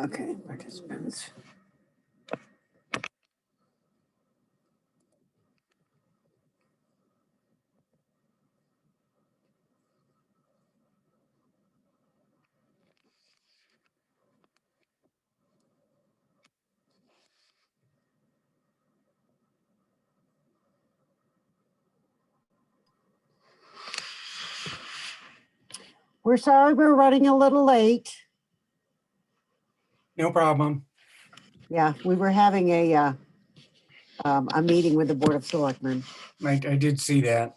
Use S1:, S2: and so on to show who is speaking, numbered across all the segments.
S1: Okay, participants. We're sorry we're running a little late.
S2: No problem.
S1: Yeah, we were having a meeting with the Board of Selectmen.
S2: I did see that.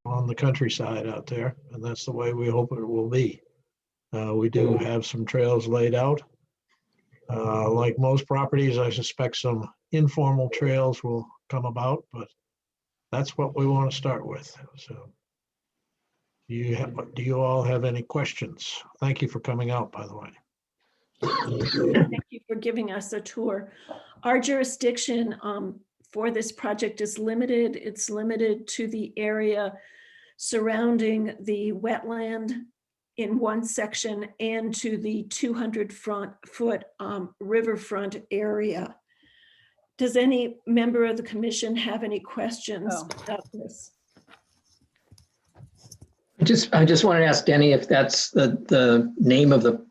S3: On the countryside out there, and that's the way we hope it will be. We do have some trails laid out. Like most properties, I suspect some informal trails will come about, but that's what we want to start with. So do you all have any questions? Thank you for coming out, by the way.
S4: Thank you for giving us a tour. Our jurisdiction for this project is limited. It's limited to the area surrounding the wetland in one section and to the 200-foot riverfront area. Does any member of the commission have any questions about this?
S5: I just wanted to ask Denny if that's the name of the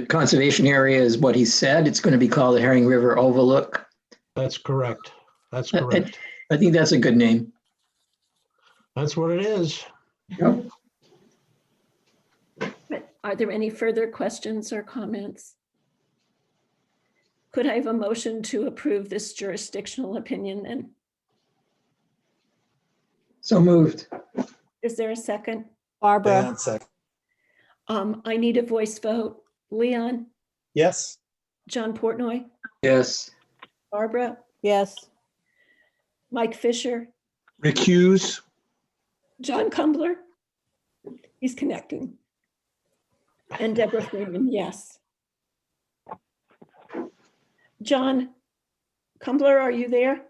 S5: conservation area is what he said. It's going to be called the Herring River Overlook.
S3: That's correct. That's correct.
S5: I think that's a good name.
S3: That's what it is.
S5: Yep.
S4: Are there any further questions or comments? Could I have a motion to approve this jurisdictional opinion then?
S5: So moved.
S4: Is there a second?
S1: Barbara,
S6: Dan, second.
S4: I need a voice vote. Leon,
S6: Yes.
S4: John Portnoy,
S5: Yes.
S4: Barbara,
S1: yes.
S4: Mike Fisher,
S3: Recuse.
S4: John Kumbler. He's connecting. And Deborah Freeman, yes. John Kumbler, are you there?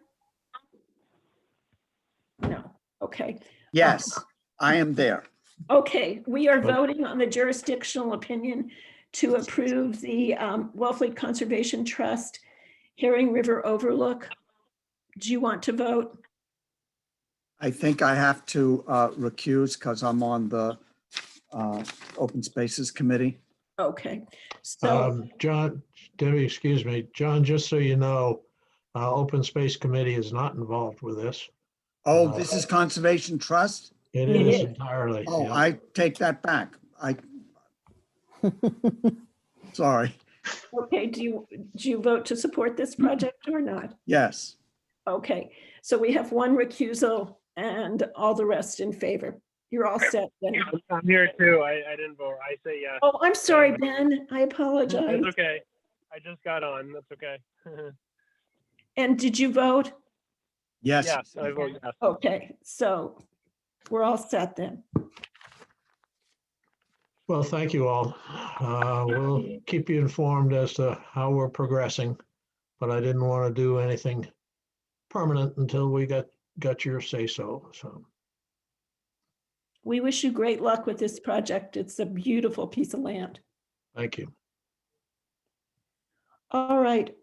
S4: No, okay.
S7: Yes, I am there.
S4: Okay, we are voting on the jurisdictional opinion to approve the Wellfleet Conservation Trust Herring River Overlook. Do you want to vote?
S7: I think I have to recuse because I'm on the Open Spaces Committee.
S4: Okay, so,
S3: John, Debbie, excuse me, John, just so you know, Open Space Committee is not involved with this.
S7: Oh, this is Conservation Trust?
S3: It
S4: It
S3: is
S4: is.
S3: entirely.
S7: Oh,
S3: yeah.
S7: I take that back. Sorry.
S4: okay, do you vote to support this project or not?
S7: Yes,
S4: Okay, so we have one recusal and all the rest in favor. You're all set then.
S8: I'm here too. I didn't vote. I say yes.
S4: Oh, I'm sorry, Ben. I apologize.
S8: It's okay. I just got on. That's okay.
S4: And did you vote?
S7: yes.
S8: Yes, I vote yes.
S4: Okay, so we're all set then.
S3: Well, thank you all. We'll keep you informed as to how we're progressing, but I didn't want to do anything permanent until we got your say-so. So,
S4: We wish you great luck with this project. It's a beautiful piece of land.
S3: thank you.
S4: All right,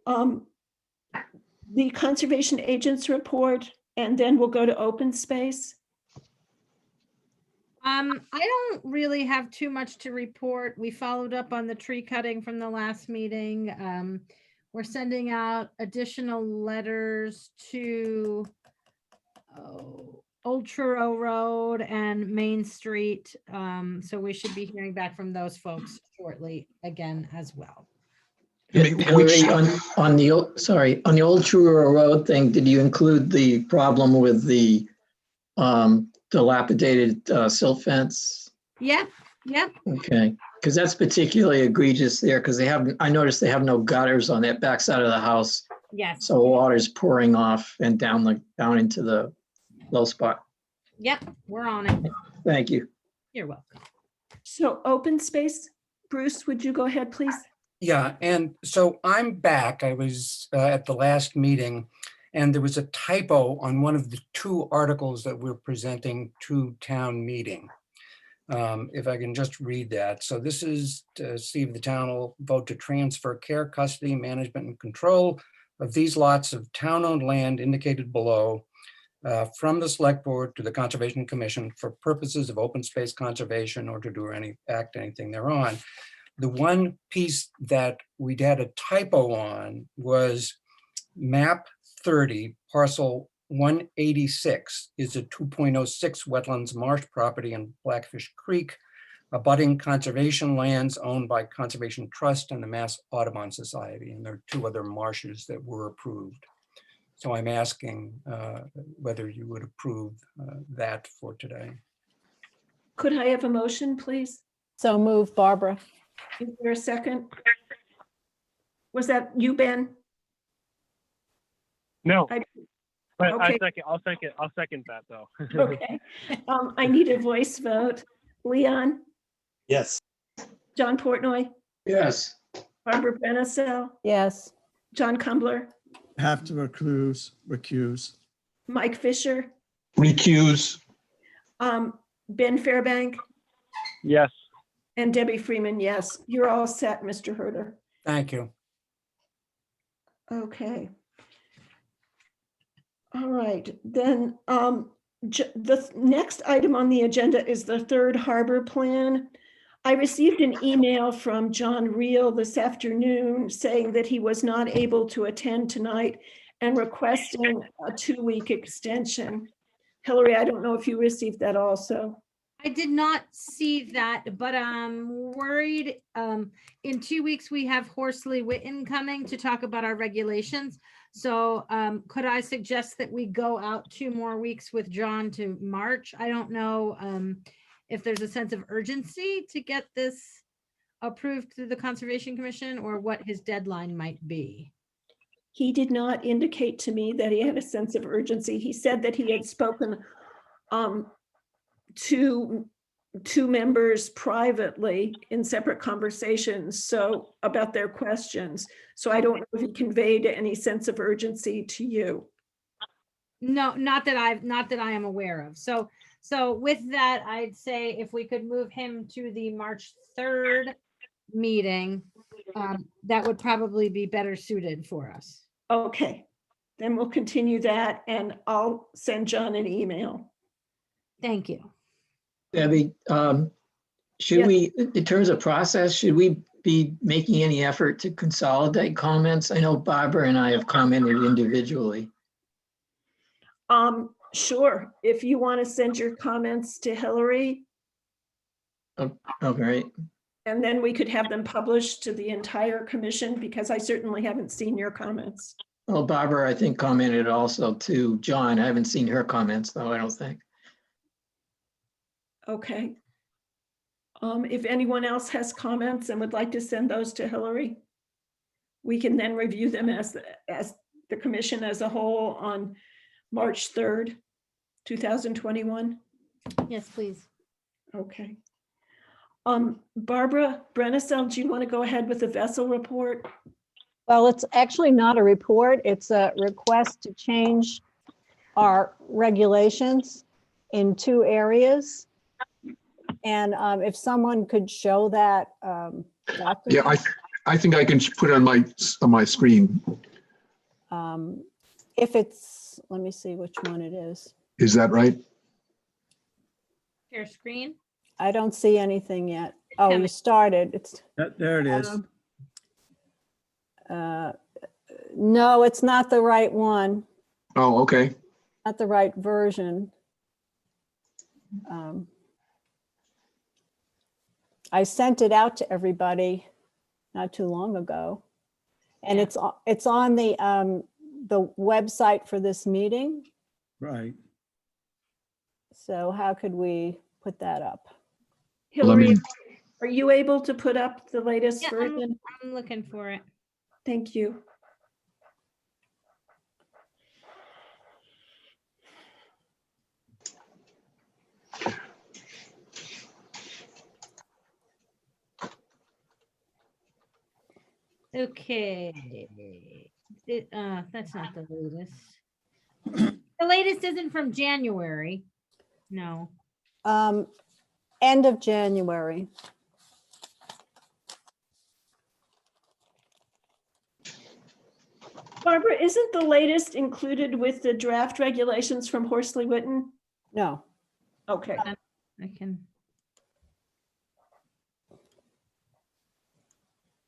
S4: the conservation agents report, and then we'll go to open space.
S9: I don't really have too much to report. We followed up on the tree cutting from the last meeting. We're sending out additional letters to Old Truro Road and Main Street. So we should be hearing back from those folks shortly again as well.
S5: Hillary, on the Old Truro Road thing, did you include the problem with the dilapidated silt fence?
S9: Yep.
S5: Okay, because that's particularly egregious there, because I noticed they have no gutters on that backside of the house.
S9: Yes.
S5: So water's pouring off and down into the low spot.
S9: Yep. We're on it.
S5: Thank you.
S9: You're welcome.
S4: So open space, Bruce, would you go ahead, please?
S2: Yeah, and so I'm back. I was at the last meeting, and there was a typo on one of the two articles that we're presenting to town meeting. If I can just read that. So this is to see if the town will vote to transfer care, custody, management, and control of these lots of town-owned land indicated below from the select board to the Conservation Commission for purposes of open space conservation or to do anything thereon. The one piece that we'd had a typo on was map 30, parcel 186 is a 2.06 wetlands marsh property in Blackfish Creek, abutting conservation lands owned by Conservation Trust and the Mass Audubon Society. And there are two other marshes that were approved. So I'm asking whether you would approve that for today.
S4: Could I have a motion, please?
S6: So move, Barbara.
S4: Is there a second? Was that you, Ben?
S8: No,
S4: I-
S8: but
S4: okay.
S8: I'll second that though.
S4: Okay. I need a voice vote. Leon,
S10: Yes.
S4: John Portnoy,
S5: Yes.
S4: Barbara Brenessel,
S6: Yes.
S4: John Kumbler,
S7: Have to recuse.
S4: Mike Fisher,
S10: Recuse.
S4: Ben Fairbank,
S8: Yes.
S4: and Debbie Freeman, yes. You're all set, Mr. Herder.
S2: Thank you.
S4: Okay. All right, then the next item on the agenda is the third harbor plan. I received an email from John Reel this afternoon saying that he was not able to attend tonight and requesting a 2-week extension. Hillary, I don't know if you received that also.
S9: I did not see that, but I'm worried. In 2 weeks, we have Horsley Witten coming to talk about our regulations. So could I suggest that we go out 2 more weeks with John to March? I don't know if there's a sense of urgency to get this approved through the Conservation Commission or what his deadline might be.
S4: He did not indicate to me that he had a sense of urgency. He said that he had spoken to 2 members privately in separate conversations, so about their questions. So I don't know if he conveyed any sense of urgency to you.
S9: No, not that I am aware of. So with that, I'd say if we could move him to the March 3rd meeting, that would probably be better suited for us.
S4: Okay, then we'll continue that and I'll send John an email.
S9: Thank you.
S5: Debbie, should
S4: Yes.
S5: we, in terms of process, should we be making any effort to consolidate comments? I know Barbara and I have commented individually.
S4: Sure, if you want to send your comments to Hillary,
S5: Oh, great.
S4: and then we could have them published to the entire commission, because I certainly haven't seen your comments.
S5: Well, Barbara, I think commented also to John. I haven't seen her comments though, I don't think.
S4: Okay. If anyone else has comments and would like to send those to Hillary, we can then review them as the commission as a whole on March 3rd, 2021.
S9: Yes, please.
S4: Okay. Barbara Brenessel, do you want to go ahead with the vessel report?
S6: Well, it's actually not a report. It's a request to change our regulations in 2 areas. And if someone could show that.
S10: Yeah, I think I can put it on my screen.
S6: If it's, let me see which one it is.
S10: Is that right?
S9: Share screen.
S6: I don't see anything yet. Oh,
S9: Haven't-
S6: you started. It's,
S7: There it is.
S6: no, it's not the right one,
S10: Oh, okay.
S6: not the right version. I sent it out to everybody not too long ago. And
S9: Yeah.
S6: it's on the website for this meeting.
S7: Right.
S6: So how could we put that up?
S10: Let me-
S4: Hillary, are you able to put up the latest
S9: Yeah,
S4: version?
S9: I'm looking for it.
S4: Thank you.
S9: Okay. That's not the latest. The latest isn't from January. No.
S6: End of January.
S4: Barbara, isn't the latest included with the draft regulations from Horsley Witten?
S6: No,
S4: Okay,
S9: I can.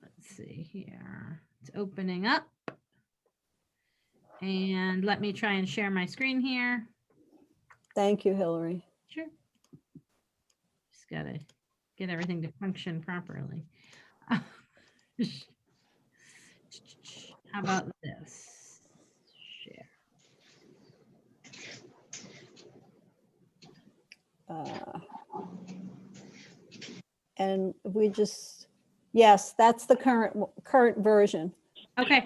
S9: Let's see here. It's opening up. And let me try and share my screen here.
S6: thank you, Hillary.
S9: Sure. Just gotta get everything to function properly. How about this? Share.
S6: And we just, yes, that's the current version.
S9: Okay,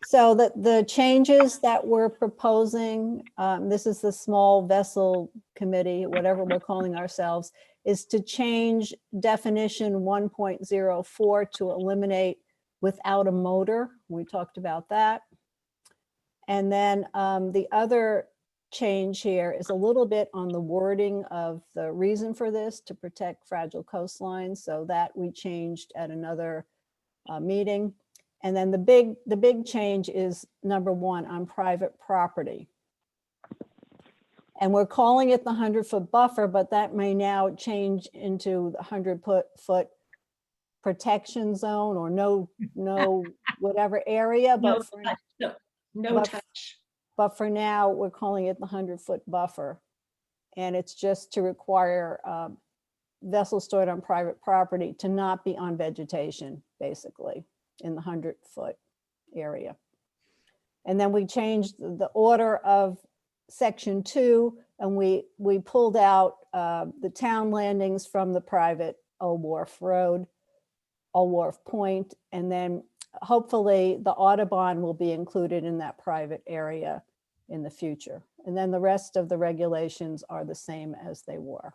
S6: So the changes that we're proposing, this is the small vessel committee, whatever we're calling ourselves, is to change definition 1.04 to eliminate without a motor. We talked about that. And then the other change here is a little bit on the wording of the reason for this, to protect fragile coastlines. So that we changed at another meeting. And then the big change is number 1 on private property. And we're calling it the 100-foot buffer, but that may now change into the 100-foot protection zone or no whatever area.
S4: no,
S6: But for,
S4: no
S6: but-
S4: touch.
S6: but for now, we're calling it the 100-foot buffer. And it's just to require vessels stored on private property to not be on vegetation, basically, in the 100-foot area. And then we changed the order of section 2, and we pulled out the town landings from the private Old Wharf Road, Old Wharf Point, and then hopefully the Audubon will be included in that private area in the future. And then the rest of the regulations are the same as they were.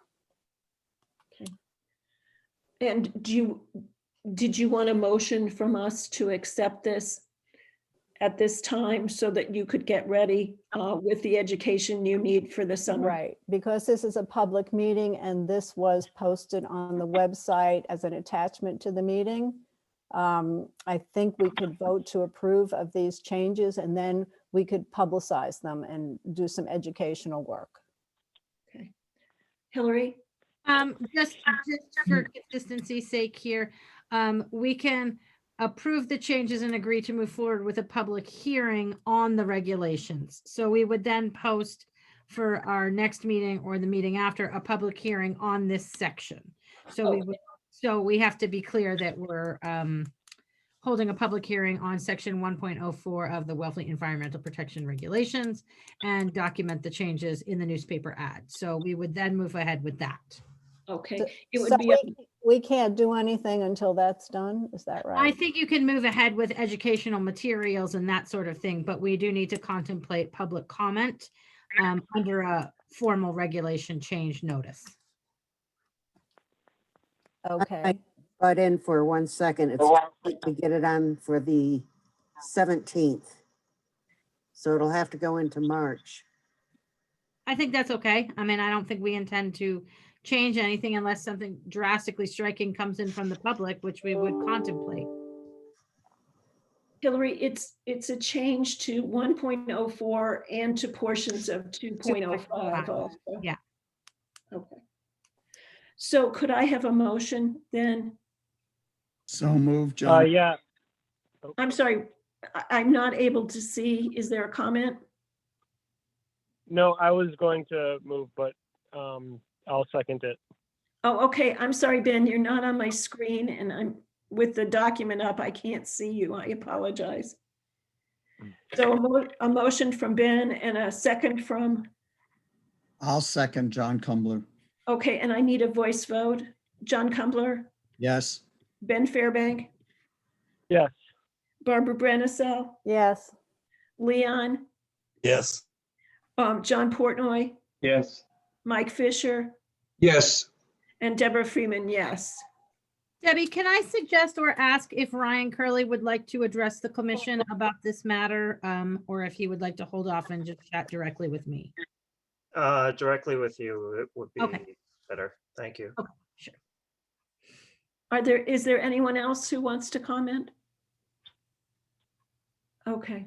S4: And did you want a motion from us to accept this at this time so that you could get ready with the education you need for the summer?
S6: Right, because this is a public meeting and this was posted on the website as an attachment to the meeting. I think we could vote to approve of these changes and then we could publicize them and do some educational work.
S4: Okay. Hillary?
S9: just for consistency's sake here, we can approve the changes and agree to move forward with a public hearing on the regulations. So we would then post for our next meeting or the meeting after a public hearing on this section. So we have to be clear that we're holding a public hearing on section 1.04 of the Wellfleet Environmental Protection Regulations and document the changes in the newspaper ad. So we would then move ahead with that.
S4: Okay,
S6: So-
S4: it would
S6: so
S4: be,
S6: we can't do anything until that's done, is that
S9: I
S6: right?
S9: think you can move ahead with educational materials and that sort of thing, but we do need to contemplate public comment under a formal regulation change notice.
S6: Okay,
S1: Butt in for 1 second. It's to get it on for the 17th. So it'll have to go into March.
S9: I think that's okay. I mean, I don't think we intend to change anything unless something drastically striking comes in from the public, which we would contemplate.
S4: Hillary, it's a change to 1.04 and to portions of 2.05 also.
S9: Yeah.
S4: Okay. So could I have a motion then?
S7: So move, John.
S8: Yeah,
S4: I'm sorry, I'm not able to see. Is there a comment?
S8: no, I was going to move, but I'll second it.
S4: Oh, okay. I'm sorry, Ben, you're not on my screen and I'm with the document up. I can't see you. I apologize. So a motion from Ben and a second from,
S7: I'll second John Kumbler.
S4: okay, and I need a voice vote. John Kumbler,
S7: Yes.
S4: Ben Fairbank,
S8: Yes,
S4: Barbara Brenessel,
S6: yes,
S4: Leon,
S11: Yes.
S4: John Portnoy,
S11: Yes.
S4: Mike Fisher,
S10: Yes,
S4: and Deborah Freeman, yes.
S9: Debbie, can I suggest or ask if Ryan Curley would like to address the commission about this matter? Or if he would like to hold off and just chat directly with me?
S11: Directly with you, it would be
S9: Okay.
S11: better. Thank you.
S9: Okay, sure.
S4: Is there anyone else who wants to comment? Okay.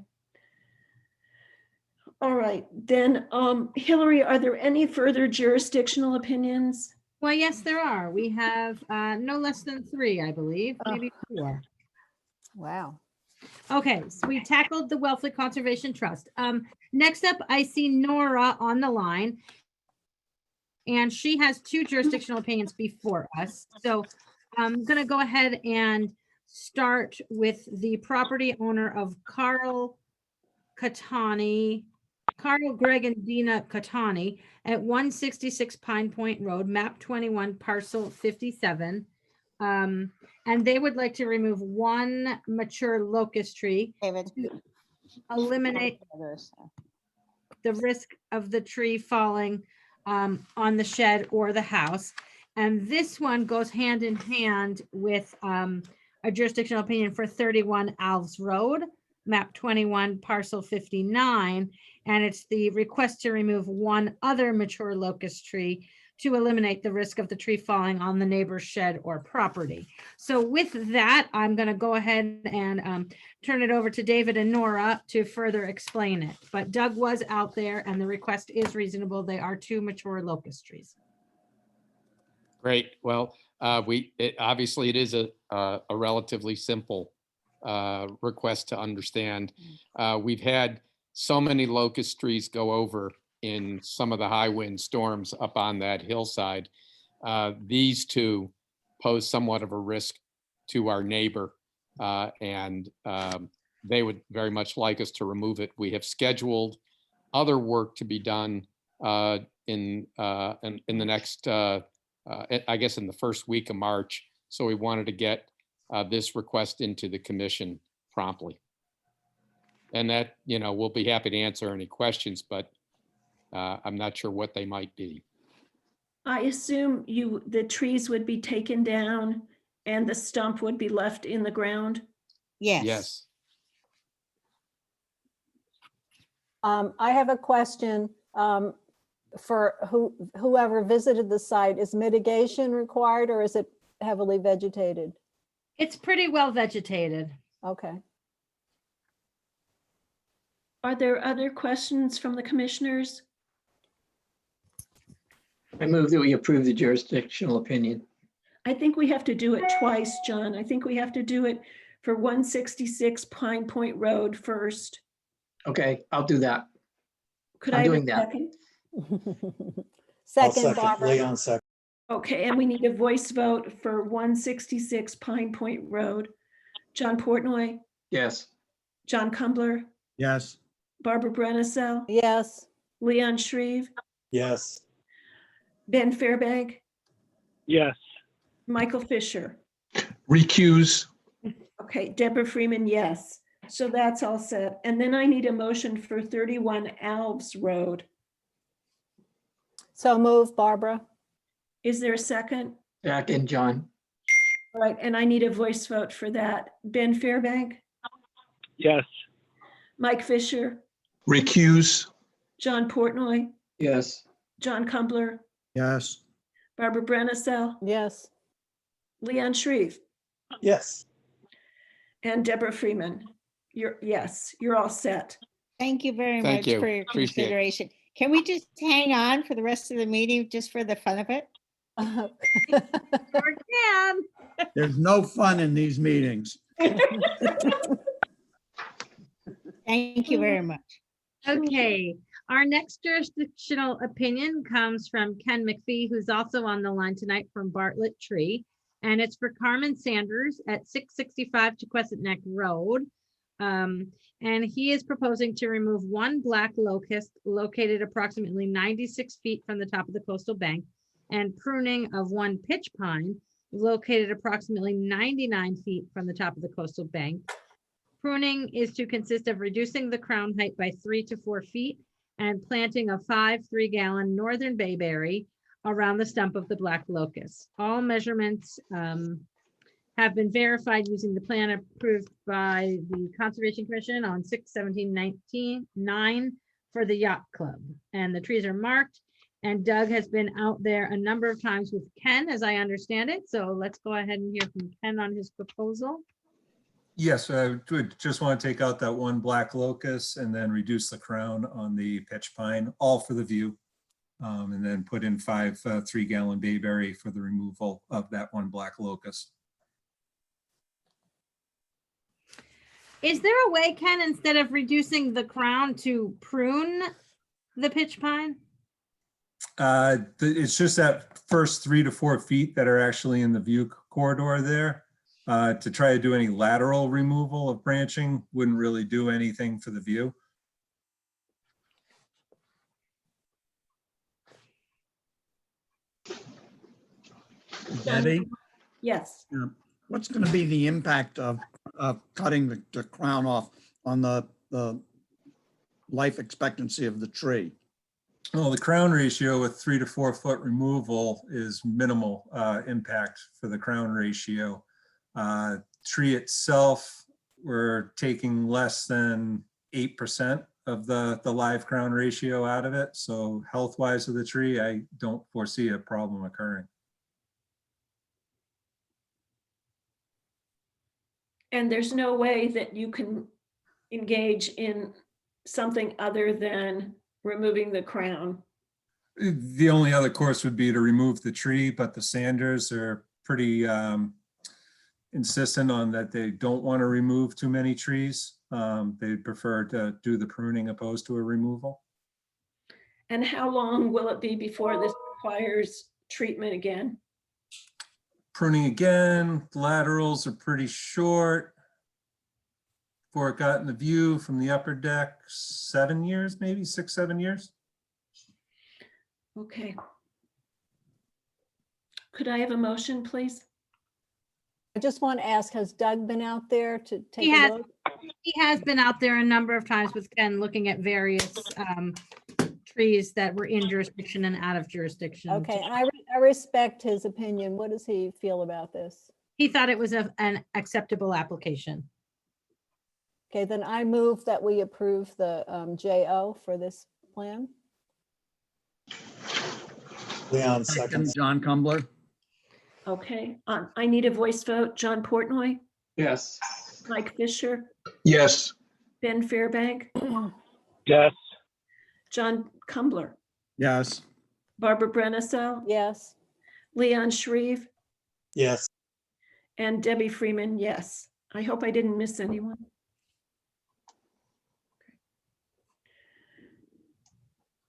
S4: All right, then, Hillary, are there any further jurisdictional opinions?
S9: Well, yes, there are. We have no less than 3, I believe, maybe 4.
S6: Wow.
S9: Okay, so we tackled the Wellfleet Conservation Trust. Next up, I see Nora on the line. And she has 2 jurisdictional opinions before us. So I'm gonna go ahead and start with the property owner of Carl Greg and Dina Catani at 166 Pine Point Road, map 21, parcel 57. And they would like to remove 1 mature locust tree
S12: David.
S9: to eliminate the risk of the tree falling on the shed or the house. And this one goes hand in hand with a jurisdictional opinion for 31 Alves Road, map 21, parcel 59. And it's the request to remove 1 other mature locust tree to eliminate the risk of the tree falling on the neighbor's shed or property. So with that, I'm going to go ahead and turn it over to David and Nora to further explain it. But Doug was out there and the request is reasonable. They are 2 mature locust trees.
S13: Great. Well, obviously it is a relatively simple request to understand. We've had so many locust trees go over in some of the high wind storms up on that hillside. These 2 pose somewhat of a risk to our neighbor, and they would very much like us to remove it. We have scheduled other work to be done in the next, I guess in the first week of March. So we wanted to get this request into the commission promptly. And that, we'll be happy to answer any questions, but I'm not sure what they might be.
S4: I assume the trees would be taken down and the stump would be left in the ground?
S12: Yes.
S13: Yes.
S6: I have a question for whoever visited the site. Is mitigation required or is it heavily vegetated?
S9: It's pretty well vegetated.
S6: Okay.
S4: Are there other questions from the commissioners?
S5: I move that we approve the jurisdictional opinion.
S4: I think we have to do it twice, John. I think we have to do it for 166 Pine Point Road first.
S5: Okay, I'll do that.
S4: Could
S5: I'm
S4: I have a
S5: doing that.
S4: second?
S6: Second, Barbara.
S4: Okay, and we need a voice vote for 166 Pine Point Road. John Portnoy,
S5: Yes.
S4: John Kumbler,
S7: Yes.
S4: Barbara Brennisell,
S6: Yes.
S4: Leon Shreve,
S7: Yes.
S4: Ben Fairbank,
S8: Yes.
S4: Michael Fisher.
S10: Recuse.
S4: Okay, Deborah Freeman, yes. So that's all set. And then I need a motion for 31 Alves Road.
S6: So move, Barbara.
S4: Is there a second?
S5: Second, John.
S4: All right, and I need a voice vote for that. Ben Fairbank,
S8: Yes.
S4: Mike Fisher,
S10: Recuse.
S4: John Portnoy,
S5: Yes.
S4: John Kumbler,
S7: Yes.
S4: Barbara Brennisell,
S6: Yes.
S4: Leon Shreve,
S7: Yes.
S4: and Deborah Freeman. You're all set.
S12: Thank you very
S13: Thank
S12: much
S13: you.
S12: for your
S13: Appreciate it.
S12: consideration. Can we just hang on for the rest of the meeting just for the fun of it?
S9: Or can.
S7: There's no fun in these meetings.
S12: Thank you very much.
S9: Okay, our next jurisdictional opinion comes from Ken McPhee, who's also on the line tonight from Bartlett Tree. And it's for Carmen Sanders at 665 Chequesset Neck Road. And he is proposing to remove 1 black locust located approximately 96 feet from the top of the coastal bank and pruning of 1 pitch pine located approximately 99 feet from the top of the coastal bank. Pruning is to consist of reducing the crown height by 3 to 4 feet and planting a 5 3-gallon northern bayberry around the stump of the black locust. All measurements have been verified using the plan approved by the Conservation Commission on 6/17/19 for the yacht club. And the trees are marked. And Doug has been out there a number of times with Ken, as I understand it. So let's go ahead and hear from Ken on his proposal.
S14: Yes, I would just want to take out that one black locust and then reduce the crown on the pitch pine, all for the view. And then put in 5 3-gallon bayberry for the removal of that one black locust.
S9: Is there a way, Ken, instead of reducing the crown, to prune the pitch pine?
S14: It's just that first 3 to 4 feet that are actually in the view corridor there. To try to do any lateral removal of branching wouldn't really do anything for the view.
S7: Debbie,
S4: Yes.
S7: what's going to be the impact of cutting the crown off on the life expectancy of the tree?
S14: Well, the crown ratio with 3 to 4 foot removal is minimal impact for the crown ratio. Tree itself, we're taking less than 8% of the live crown ratio out of it. So health-wise of the tree, I don't foresee a problem occurring.
S4: And there's no way that you can engage in something other than removing the crown.
S14: The only other course would be to remove the tree, but the Sanders are pretty insistent on that they don't want to remove too many trees. They prefer to do the pruning opposed to a removal.
S4: And how long will it be before this requires treatment again?
S14: Pruning again, laterals are pretty short. Before it got in the view from the upper deck, 7 years, maybe 6, 7 years.
S4: Okay. Could I have a motion, please?
S6: I just want to ask, has Doug been out there to take
S9: He
S6: a
S9: has.
S6: look?
S9: He has been out there a number of times with Ken looking at various trees that were in jurisdiction and out of jurisdiction.
S6: Okay, and I respect his opinion. What does he feel about this?
S9: He thought it was an acceptable application.
S6: Okay, then I move that we approve the JO for this plan.
S7: Leon seconds. John Kumbler.
S4: Okay, I need a voice vote. John Portnoy,
S10: Yes.
S4: Mike Fisher,
S10: Yes.
S4: Ben Fairbank,
S8: Yes.
S4: John Kumbler,
S7: Yes.
S4: Barbara Brenessel,
S6: Yes.
S4: Leon Shreve,
S7: Yes.
S4: and Debbie Freeman, yes. I hope I didn't miss anyone.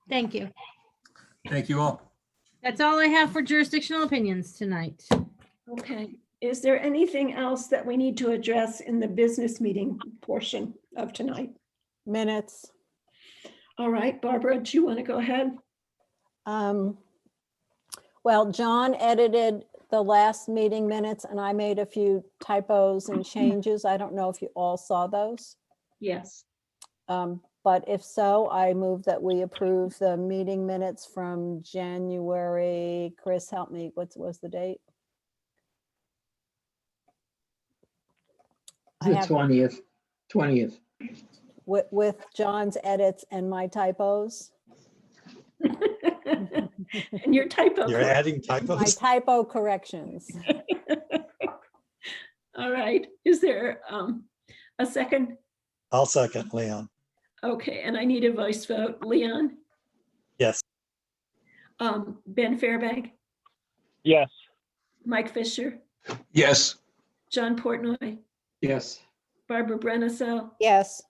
S9: Thank you.
S14: Thank you all.
S9: That's all I have for jurisdictional opinions tonight.
S4: Okay, is there anything else that we need to address in the business meeting portion of tonight?
S6: Minutes.
S4: All right, Barbara, do you want to go ahead?
S6: Well, John edited the last meeting minutes and I made a few typos and changes. I don't know if you all saw those.
S4: Yes.
S6: But if so, I move that we approve the meeting minutes from January. Chris, help me. What was the date? I
S5: The
S6: have-
S5: 20th.
S6: With John's edits and my typos.
S4: And your typo.
S7: You're adding
S6: My
S7: typos?
S6: typo corrections.
S4: All right, is there a second?
S7: I'll second Leon.
S4: Okay, and I need a voice vote. Leon?
S7: Yes.
S4: Ben Fairbank,
S8: Yes.
S4: Mike Fisher,
S10: Yes.
S4: John Portnoy,
S5: Yes.
S4: Barbara Brenessel,
S6: Yes.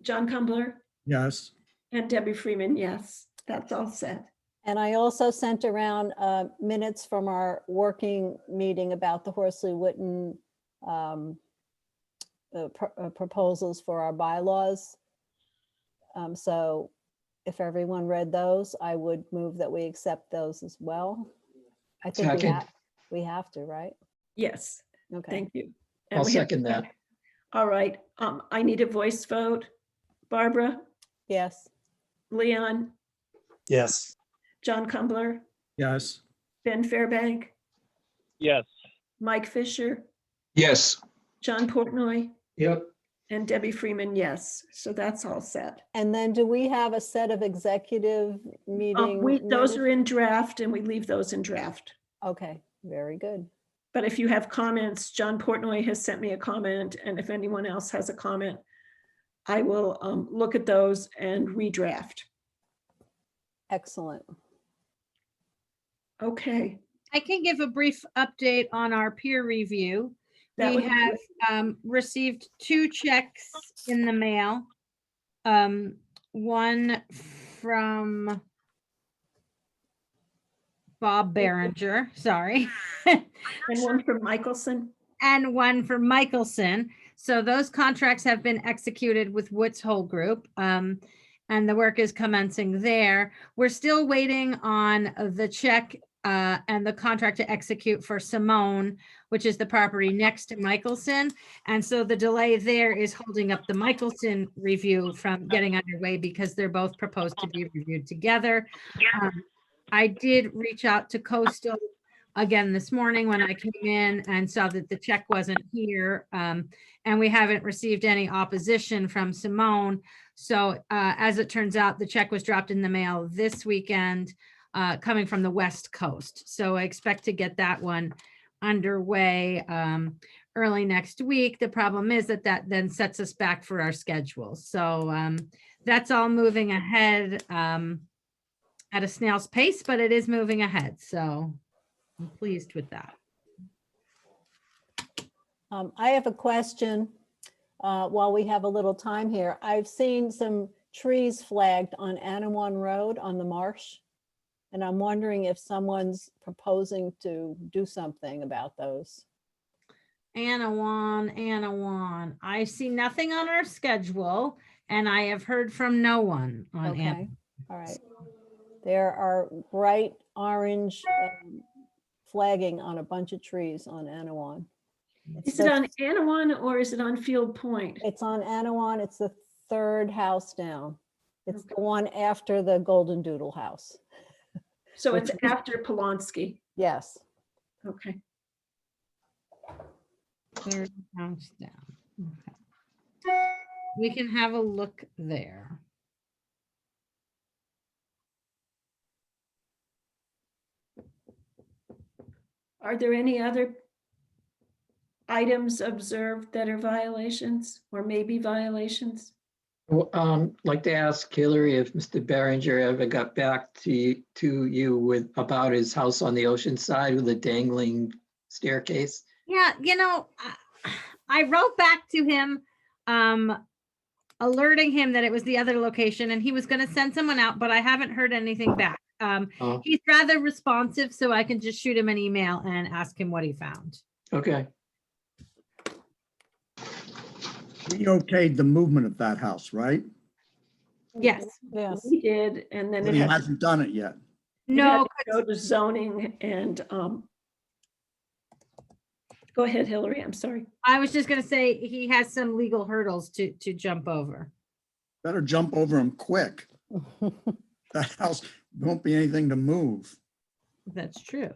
S4: John Kumbler,
S7: Yes.
S4: and Debbie Freeman, yes. That's all set.
S6: And I also sent around minutes from our working meeting about the Horsley Witten proposals for our bylaws. So if everyone read those, I would move that we accept those as well. I think
S5: Second.
S6: we have to, right?
S4: Yes,
S6: Okay.
S4: thank you. And
S5: I'll
S4: we have-
S5: second that.
S4: All right, I need a voice vote. Barbara,
S6: Yes.
S4: Leon,
S7: Yes.
S4: John Kumbler,
S7: Yes.
S4: Ben Fairbank,
S8: Yes.
S4: Mike Fisher,
S10: Yes.
S4: John Portnoy,
S5: Yep.
S4: and Debbie Freeman, yes. So that's all set.
S6: And then do we have a set of executive meeting?
S4: Those
S6: minutes?
S4: are in draft and we leave those in draft.
S6: Okay, very good.
S4: But if you have comments, John Portnoy has sent me a comment, and if anyone else has a comment, I will look at those and redraft.
S6: Excellent.
S4: Okay.
S9: I can give a brief update on our peer review.
S4: That
S9: We
S4: would be
S9: have received 2 checks in the mail. One from Bob Berenger, sorry.
S4: And one from Michelson.
S9: And one for Michelson. So those contracts have been executed with Woods Hole Group. And the work is commencing there. We're still waiting on the check and the contract to execute for Simone, which is the property next to Michelson. And so the delay there is holding up the Michelson review from getting underway because they're both proposed to be reviewed together. I did reach out to Coastal again this morning when I came in and saw that the check wasn't here. And we haven't received any opposition from Simone. So as it turns out, the check was dropped in the mail this weekend, coming from the West Coast. So I expect to get that one underway early next week. The problem is that that then sets us back for our schedule. So that's all moving ahead at a snail's pace, but it is moving ahead. So I'm pleased with that.
S6: I have a question while we have a little time here. I've seen some trees flagged on Anawan Road on the marsh. And I'm wondering if someone's proposing to do something about those.
S9: Anawan. I see nothing on our schedule and I have heard from no one on
S6: Okay,
S9: Anawan.
S6: all right. There are bright orange flagging on a bunch of trees on Anawan.
S4: Is it on Anawan or is it on Field Point?
S6: It's on Anawan. It's the third house down. It's the one after the Golden Doodle house.
S4: So it's after Polonsky.
S6: Yes.
S4: Okay.
S9: Third house down. Okay. We can have a look there.
S4: Are there any other items observed that are violations or maybe violations?
S5: Like to ask Hillary if Mr. Berenger ever got back to you with about his house on the ocean side with a dangling staircase.
S9: Yeah, I wrote back to him, alerting him that it was the other location and he was going to send someone out, but I haven't heard anything back. He's rather responsive, so I can just shoot him an email and ask him what he found.
S5: Okay.
S7: We okayed the movement of that house, right?
S9: Yes.
S6: Yes.
S4: We did, and then
S7: But
S4: it
S7: he
S4: had
S7: hasn't done it yet.
S9: No,
S4: to go to zoning and go ahead, Hillary, I'm sorry.
S9: I was just going to say he has some legal hurdles to jump over.
S7: Better jump over him quick. That house won't be anything to move.
S9: That's true.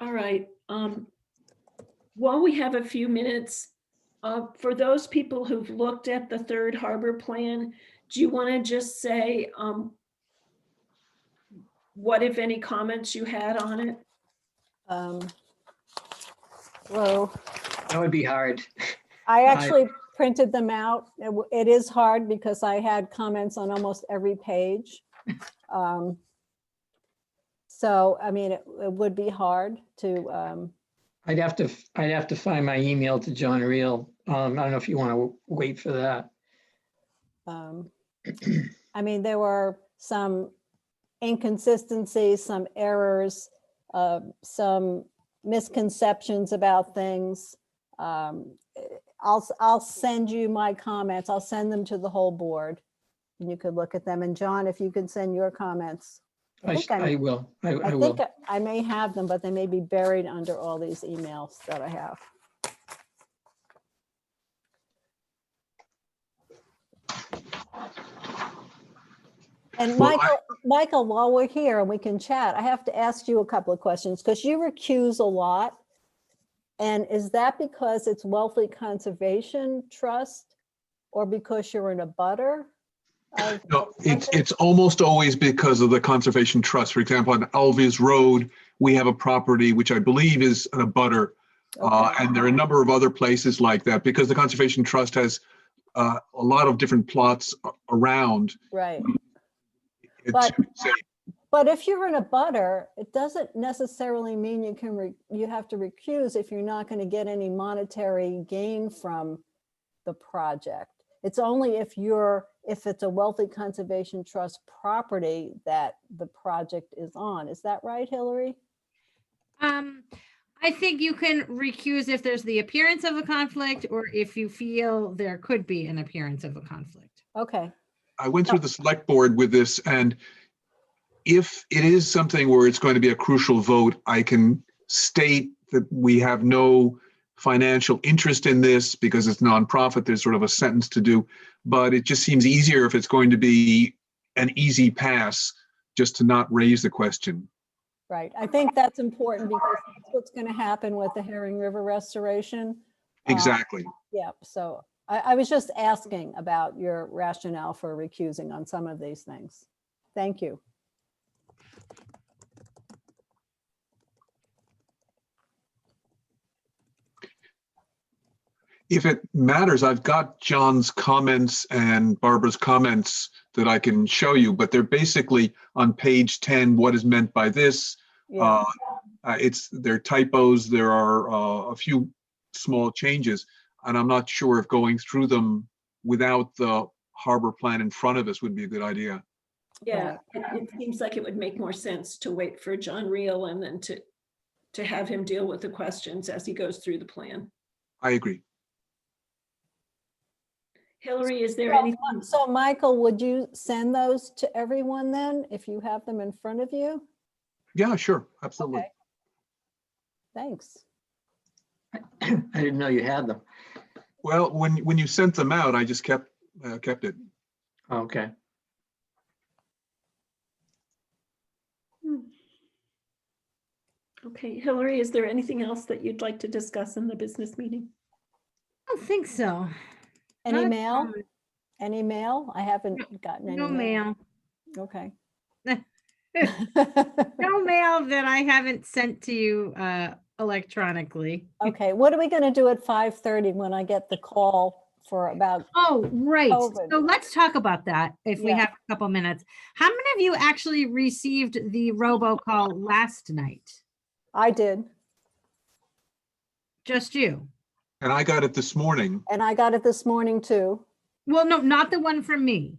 S4: All right. While we have a few minutes, for those people who've looked at the Third Harbor Plan, do you want to just say what, if any, comments you had on it?
S6: Well,
S5: That would be hard.
S6: I actually printed them out. It is hard because I had comments on almost every page. So, I mean, it would be hard to,
S5: I'd have to find my email to John Reel. I don't know if you want to wait for that.
S6: I mean, there were some inconsistencies, some errors, some misconceptions about things. I'll send you my comments. I'll send them to the whole board and you could look at them. And John, if you can send your comments.
S5: I will. I
S6: I
S5: will.
S6: think I may have them, but they may be buried under all these emails that I have. And
S10: Well,
S6: Michael, while we're here and we can chat, I have to ask you a couple of questions because you recuse a lot. And is that because it's Wellfleet Conservation Trust or because you're in a butter?
S10: No, it's almost always because of the Conservation Trust. For example, on Alves Road, we have a property which I believe is a butter. And there are a number of other places like that because the Conservation Trust has a lot of different plots around.
S6: Right.
S10: It
S6: But,
S10: should say-
S6: but if you're in a butter, it doesn't necessarily mean you can, you have to recuse if you're not going to get any monetary gain from the project. It's only if it's a Wellfleet Conservation Trust property that the project is on. Is that right, Hillary?
S9: I think you can recuse if there's the appearance of a conflict or if you feel there could be an appearance of a conflict.
S6: Okay.
S10: I went through the select board with this, and if it is something where it's going to be a crucial vote, I can state that we have no financial interest in this because it's nonprofit. There's sort of a sentence to do, but it just seems easier if it's going to be an easy pass just to not raise the question.
S6: Right. I think that's important because that's what's going to happen with the Herring River restoration.
S10: Exactly.
S6: Yeah. So I was just asking about your rationale for recusing on some of these things. Thank you.
S10: If it matters, I've got John's comments and Barbara's comments that I can show you, but they're basically on page 10, what is meant by this.
S6: Yeah.
S10: They're typos. There are a few small changes, and I'm not sure if going through them without the harbor plan in front of us would be a good idea.
S4: Yeah, it seems like it would make more sense to wait for John Reel and then to have him deal with the questions as he goes through the plan.
S10: I agree.
S4: Hillary, is there
S6: So-
S4: anything?
S6: So Michael, would you send those to everyone then, if you have them in front of you?
S10: Yeah, sure, absolutely.
S6: Okay. Thanks.
S5: I didn't know you had them.
S10: Well, when you sent them out, I just kept it.
S5: Okay.
S4: Okay, Hillary, is there anything else that you'd like to discuss in the business meeting?
S9: I don't think so.
S6: Any
S9: Not-
S6: mail? Any mail? I haven't gotten any
S9: No mail.
S6: Okay.
S9: No mail that I haven't sent to you electronically.
S6: Okay, what are we going to do at 5:30 when I get the call for about,
S9: Oh, right.
S6: COVID.
S9: So let's talk about that if we
S6: Yeah.
S9: have a couple minutes. How many of you actually received the robocall last night?
S6: I did,
S9: Just you?
S10: And I got it this morning.
S6: and I got it this morning too.
S9: Well, no, not the one from me.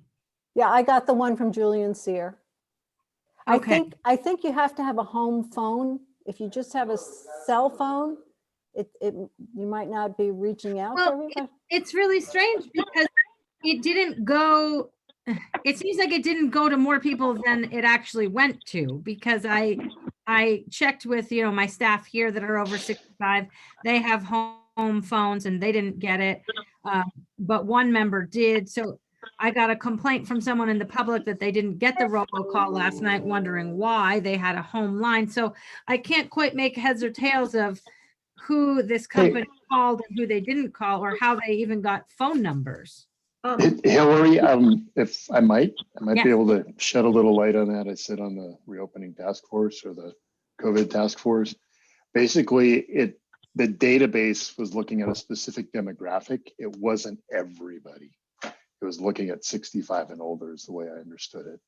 S6: Yeah, I got the one from Julian Sear.
S9: Okay.
S6: I think you have to have a home phone. If you just have a cell phone, you might not be reaching out to
S9: Well,
S6: everybody.
S9: It's really strange because it didn't go, it seems like it didn't go to more people than it actually went to, because I checked with, my staff here that are over 65. They have home phones and they didn't get it. But one member did. So I got a complaint from someone in the public that they didn't get the robocall last night, wondering why. They had a home line. So I can't quite make heads or tails of who this company called and who they didn't call, or how they even got phone numbers.
S15: Hillary, if I might
S9: Yeah.
S15: be able to shed a little light on that. I sit on the reopening task force, or the COVID task force. Basically, the database was looking at a specific demographic. It wasn't everybody. It was looking at 65 and older, is the way I understood it.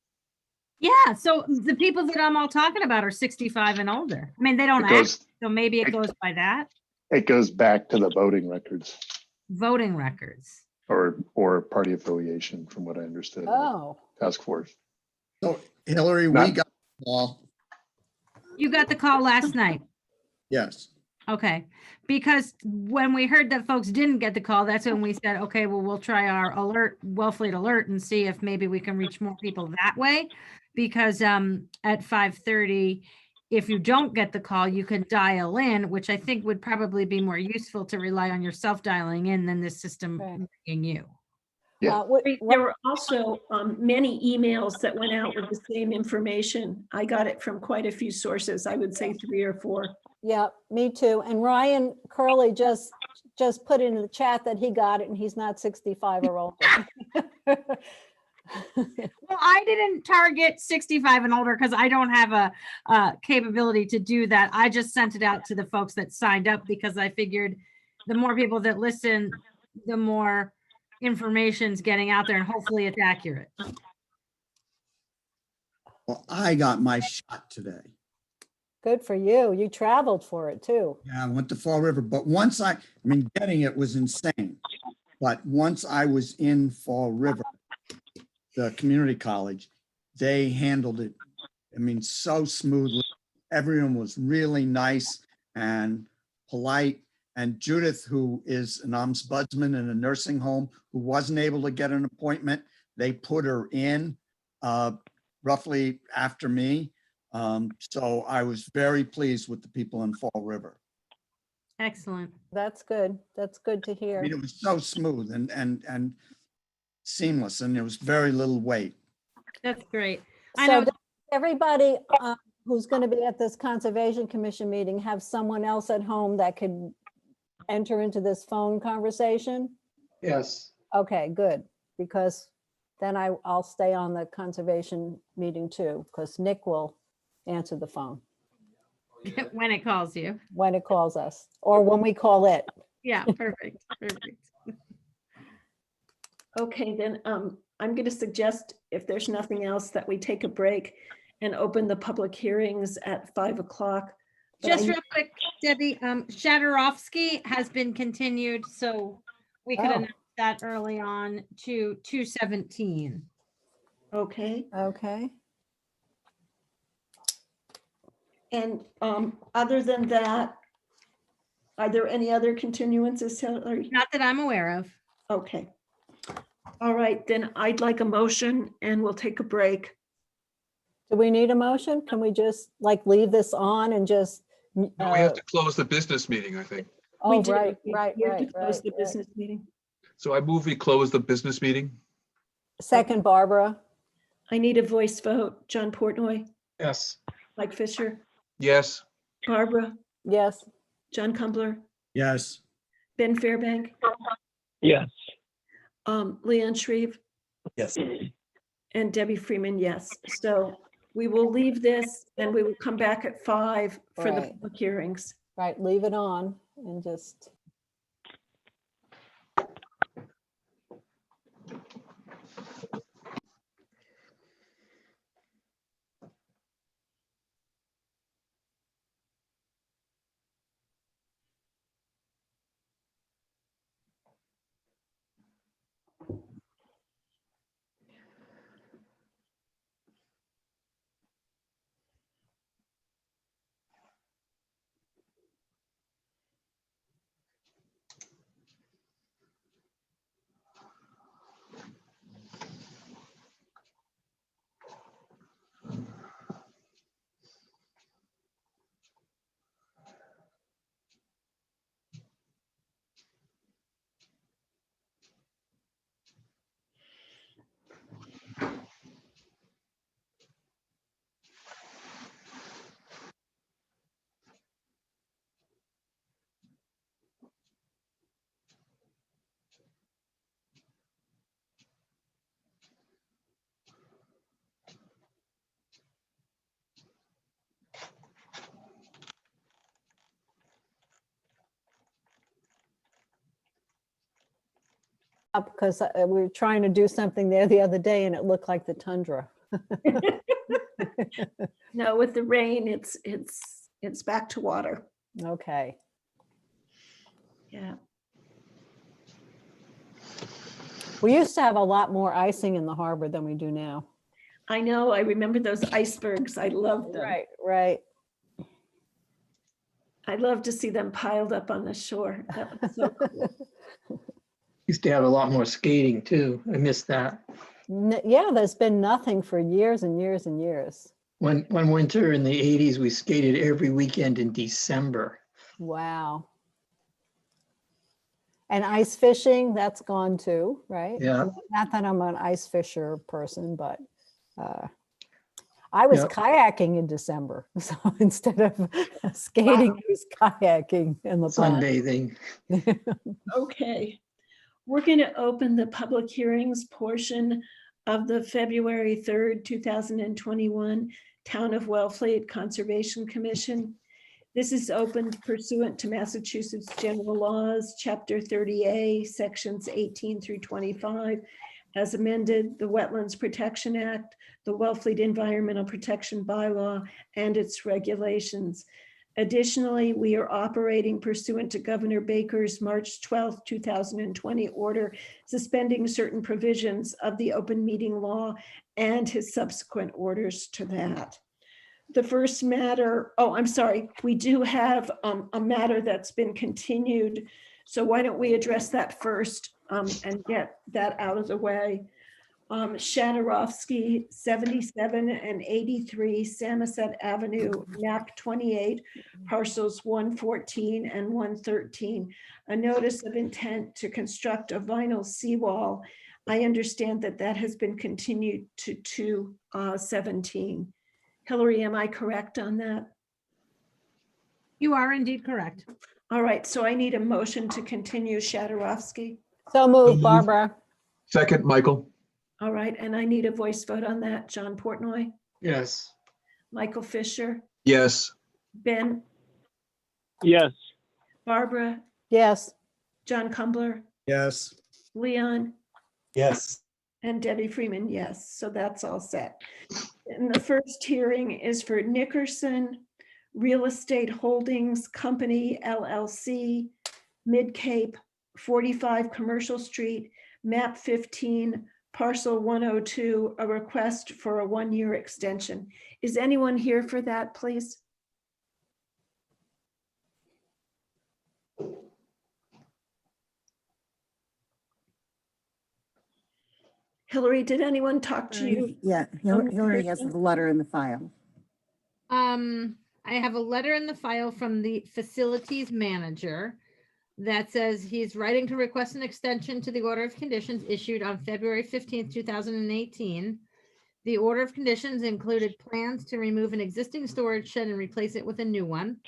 S9: Yeah, so the people that I'm all talking about are 65 and older. I mean, they don't
S15: It goes-
S9: act, so maybe it goes by that.
S15: It goes back to the voting records
S9: Voting records.
S15: or party affiliation, from what I understood.
S6: Oh,
S15: Task force.
S7: So Hillary, we
S15: Not-
S7: got, the call.
S9: You got the call last night.
S7: Yes.
S9: Okay, because when we heard that folks didn't get the call, that's when we said, okay, well, we'll try our Wellfleet alert and see if maybe we can reach more people that way. Because at 5:30, if you don't get the call, you can dial in, which I think would probably be more useful to rely on yourself dialing in than this system
S6: Right.
S9: ringing you.
S15: Yeah.
S4: There were also many emails that went out with the same information. I got it from quite a few sources. I would say 3 or 4.
S6: Yeah, me too. And Ryan Curley just put in the chat that he got it and he's not 65 or older.
S9: Well, I didn't target 65 and older because I don't have a capability to do that. I just sent it out to the folks that signed up because I figured the more people that listen, the more information's getting out there and hopefully it's accurate.
S7: Well, I got my shot today.
S6: Good for you. You traveled for it too.
S7: Yeah, I went to Fall River, but I mean, getting it was insane. But once I was in Fall River, the community college, they handled it, I mean, so smoothly. Everyone was really nice and polite. And Judith, who is an ombudsman in a nursing home, who wasn't able to get an appointment, they put her in roughly after me. So I was very pleased with the people in Fall River.
S9: Excellent.
S6: That's good. That's good to
S7: I
S6: hear.
S7: mean, it was so smooth and seamless, and there was very little wait.
S9: That's great. I
S6: So
S9: know.
S6: does everybody who's going to be at this Conservation Commission meeting have someone else at home that could enter into this phone conversation?
S5: Yes.
S6: Okay, good, because then I'll stay on the conservation meeting too, because Nick will answer the phone
S9: When it calls you.
S6: when it calls us, or when we call it.
S9: Yeah, perfect. Perfect.
S4: Okay, then I'm going to suggest, if there's nothing else, that we take a break and open the public hearings at 5 o'clock. But
S9: Just
S4: I-
S9: real quick, Debbie, Shadorowski has been continued, so we could
S6: Oh.
S9: announce that early on to 2/17.
S4: Okay,
S6: Okay.
S4: and other than that, are there any other continuances, Hillary?
S9: Not that I'm aware of.
S4: Okay. All right, then I'd like a motion and we'll take a break.
S6: Do we need a motion? Can we just like leave this on and just?
S10: No, we have to close the business meeting, I think.
S6: Oh,
S4: We do.
S6: right,
S4: We-
S6: right,
S4: we have to
S6: right,
S4: close
S6: right,
S4: the
S6: right.
S4: business meeting.
S10: So I move we close the business meeting.
S6: Second, Barbara.
S4: I need a voice vote. John Portnoy,
S5: Yes.
S4: Mike Fisher,
S10: Yes.
S4: Barbara,
S6: Yes.
S4: John Kumbler,
S7: Yes.
S4: Ben Fairbank,
S8: Yes.
S4: Leon Shreve,
S11: Yes.
S4: and Debbie Freeman, yes. So we will leave this and we will come back at 5 for the
S6: Right.
S4: public hearings.
S6: Right, leave it on and just. Up because we were trying to do something there the other day and it looked like the tundra.
S4: No, with the rain, it's back to water.
S6: Okay.
S4: Yeah.
S6: We used to have a lot more icing in the harbor than we do now.
S4: I know. I remember those icebergs. I loved them.
S6: Right, right.
S4: I love to see them piled up on the shore. That was so cool.
S5: Used to have a lot more skating too. I missed that.
S6: Yeah, there's been nothing for years and years and years.
S5: One winter in the 80s, we skated every weekend in December.
S6: Wow. And ice fishing, that's gone too, right?
S5: Yeah.
S6: Not that I'm an ice fisher person, but I was
S5: Yep.
S6: kayaking in December. So instead of skating, I was kayaking in the pond.
S5: Sunbathing.
S4: Okay. We're going to open the public hearings portion of the February 3rd, 2021 Town of Wellfleet Conservation Commission. This is opened pursuant to Massachusetts General Laws, Chapter 30A, Sections 18 through 25, as amended, the Wetlands Protection Act, the Wellfleet Environmental Protection Bylaw, and its regulations. Additionally, we are operating pursuant to Governor Baker's March 12, 2020 order suspending certain provisions of the open meeting law and his subsequent orders to that. The first matter, oh, I'm sorry, we do have a matter that's been continued. So why don't we address that first and get that out of the way? Shadorowski, 77 and 83 Samoset Avenue, map 28, parcels 114 and 113. A notice of intent to construct a vinyl seawall. I understand that that has been continued to 2/17. Hillary, am I correct on that?
S9: You are indeed correct.
S4: All right, so I need a motion to continue Shadorowski.
S6: So moved, Barbara.
S10: Second, Michael.
S4: All right, and I need a voice vote on that. John Portnoy,
S5: Yes.
S4: Michael Fisher,
S10: Yes.
S4: Ben,
S8: Yes.
S4: Barbara,
S6: Yes.
S4: John Kumbler,
S7: Yes.
S4: Leon,
S11: Yes.
S4: and Debbie Freeman, yes. So that's all set. And the first hearing is for Nickerson Real Estate Holdings Company, LLC, Mid-Cape, 45 Commercial Street, map 15, parcel 102, a request for a 1-year extension. Is anyone here for that, please? Hillary, did anyone talk to you?
S1: Yeah, Hillary has the letter in the file.
S9: I have a letter in the file from the facilities manager that says he's writing to request an extension to the order of conditions issued on February 15th, 2018. The order of conditions included plans to remove an existing storage shed and replace it with a new one.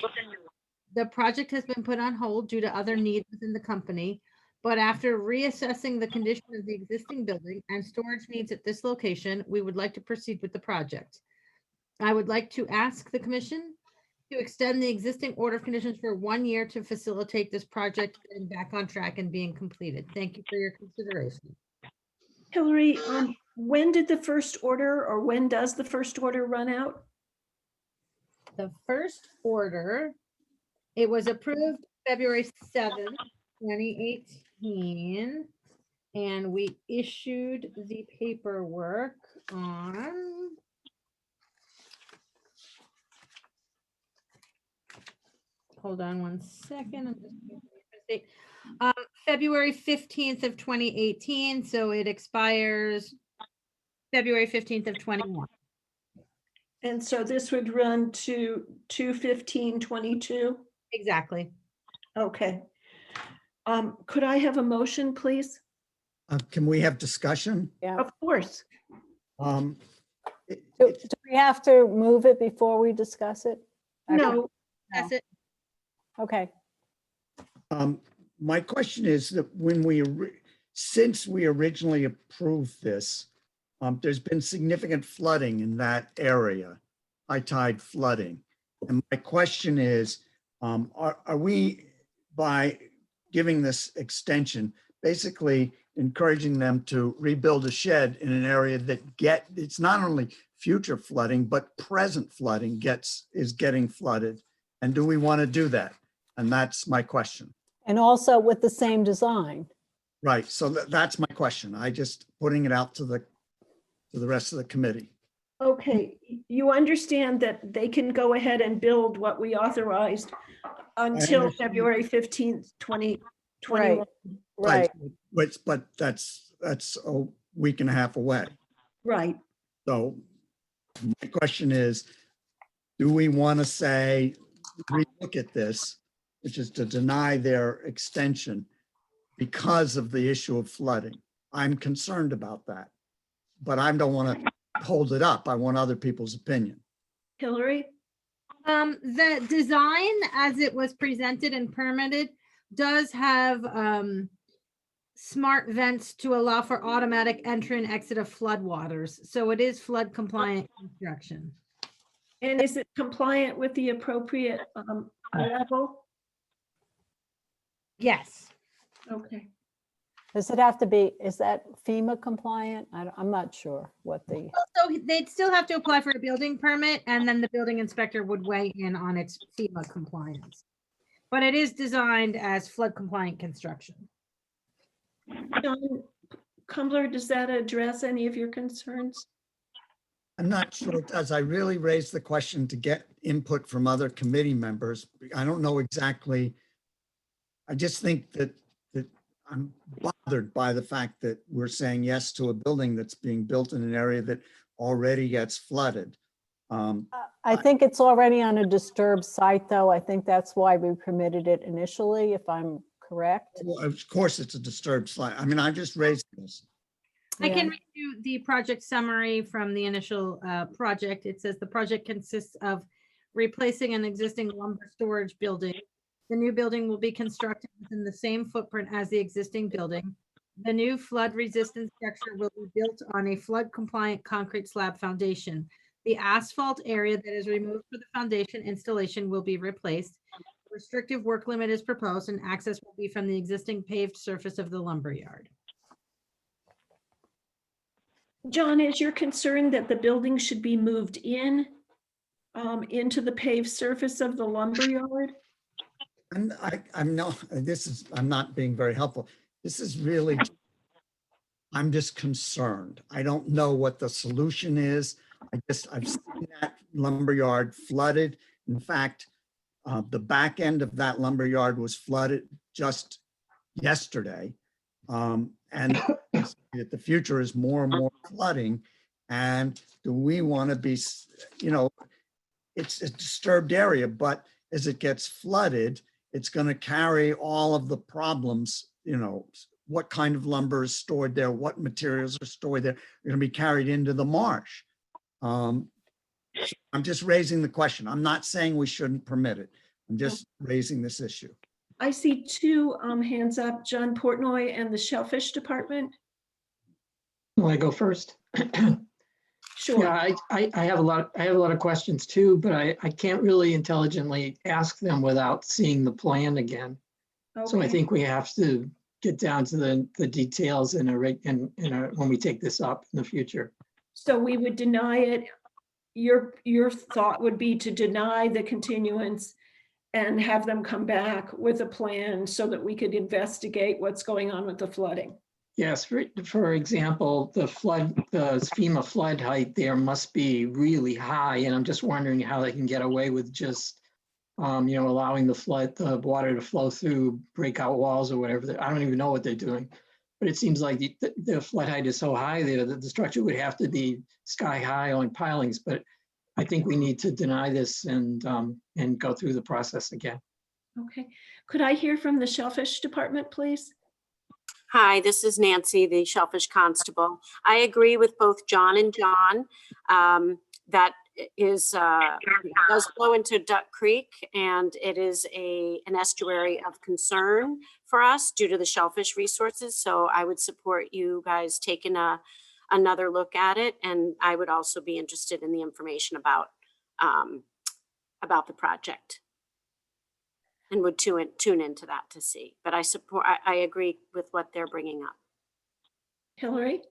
S9: The project has been put on hold due to other needs within the company, but after reassessing the condition of the existing building and storage needs at this location, we would like to proceed with the project. I would like to ask the commission to extend the existing order of conditions for 1 year to facilitate this project getting back on track and being completed. Thank you for your consideration.
S4: Hillary, when did the first order, or when does the first order run out?
S9: The first order, it was approved February 7th, 2018, and we issued the paperwork on hold on one second. I'm just making a mistake. February 15th of 2018, so it expires February 15th of 21.
S4: And so this would run to 2/15/22?
S9: Exactly.
S4: Okay. Could I have a motion, please?
S7: Can we have discussion?
S6: Yeah.
S4: Of course.
S6: Do we have to move it before we discuss it?
S4: No,
S9: That's it.
S6: Okay.
S7: My question is that since we originally approved this, there's been significant flooding in that area, high tide flooding. And my question is, are we, by giving this extension, basically encouraging them to rebuild a shed in an area that it's not only future flooding, but present flooding is getting flooded? And do we want to do that? And that's my question.
S6: And also with the same design.
S7: Right, so that's my question. I just putting it out to the rest of the committee.
S4: Okay, you understand that they can go ahead and build what we authorized until
S7: understand.
S4: February 15th, 2021.
S6: Right.
S7: But that's a week and a half away.
S4: Right.
S7: So my question is, do we want to say, relook at this, which is to deny their extension because of the issue of flooding. I'm concerned about that, but I don't want to hold it up. I want other people's opinion.
S4: Hillary?
S9: The design as it was presented and permitted does have smart vents to allow for automatic entry and exit of flood waters. So it is flood compliant construction.
S4: And is it compliant with the appropriate level?
S9: Yes.
S4: Okay.
S6: Does it have to be, is that FEMA compliant? I'm not sure what the,
S9: So they'd still have to apply for a building permit and then the building inspector would weigh in on its FEMA compliance. But it is designed as flood compliant construction.
S4: John Kumbler, does that address any of your concerns?
S7: I'm not sure it does. I really raised the question to get input from other committee members. I don't know exactly. I just think that I'm bothered by the fact that we're saying yes to a building that's being built in an area that already gets flooded.
S6: I think it's already on a disturbed site, though. I think that's why we permitted it initially, if I'm correct.
S7: Well, of course, it's a disturbed site. I mean, I just raised this.
S9: I can
S6: Yeah.
S9: read you the project summary from the initial project. It says the project consists of replacing an existing lumber storage building. The new building will be constructed within the same footprint as the existing building. The new flood resistant structure will be built on a flood compliant concrete slab foundation. The asphalt area that is removed for the foundation installation will be replaced. Restrictive work limit is proposed and access will be from the existing paved surface of the lumberyard.
S4: John, is your concern that the building should be moved in into the paved surface of the lumberyard?
S7: And I'm not being very helpful. This is really, I'm just concerned. I don't know what the solution is. I've seen that lumberyard flooded. In fact, the back end of that lumberyard was flooded just yesterday. And that the future is more and more flooding. And do we want to be, it's a disturbed area, but as it gets flooded, it's going to carry all of the problems, what kind of lumber is stored there, what materials are stored there, are going to be carried into the marsh. I'm just raising the question. I'm not saying we shouldn't permit it. I'm just raising this issue.
S4: I see two hands up, John Portnoy and the Shellfish Department.
S5: Want to go first?
S4: Sure.
S5: Yeah, I have a lot of questions too, but I can't really intelligently ask them without seeing the plan again. So I
S4: Okay.
S5: think we have to get down to the details when we take this up in the future.
S4: So we would deny it. Your thought would be to deny the continuance and have them come back with a plan so that we could investigate what's going on with the flooding.
S5: Yes, for example, the FEMA flood height there must be really high, and I'm just wondering how they can get away with just, allowing the water to flow through breakout walls or whatever. I don't even know what they're doing, but it seems like the flood height is so high there that the structure would have to be sky high on pilings. But I think we need to deny this and go through the process again.
S4: Okay. Could I hear from the Shellfish Department, please?
S16: Hi, this is Nancy, the Shellfish Constable. I agree with both John and John. That does flow into Duck Creek, and it is an estuary of concern for us due to the shellfish resources. So I would support you guys taking another look at it, and I would also be interested in the information about the project. And would tune into that to see. But I agree with what they're bringing up.
S4: Hillary?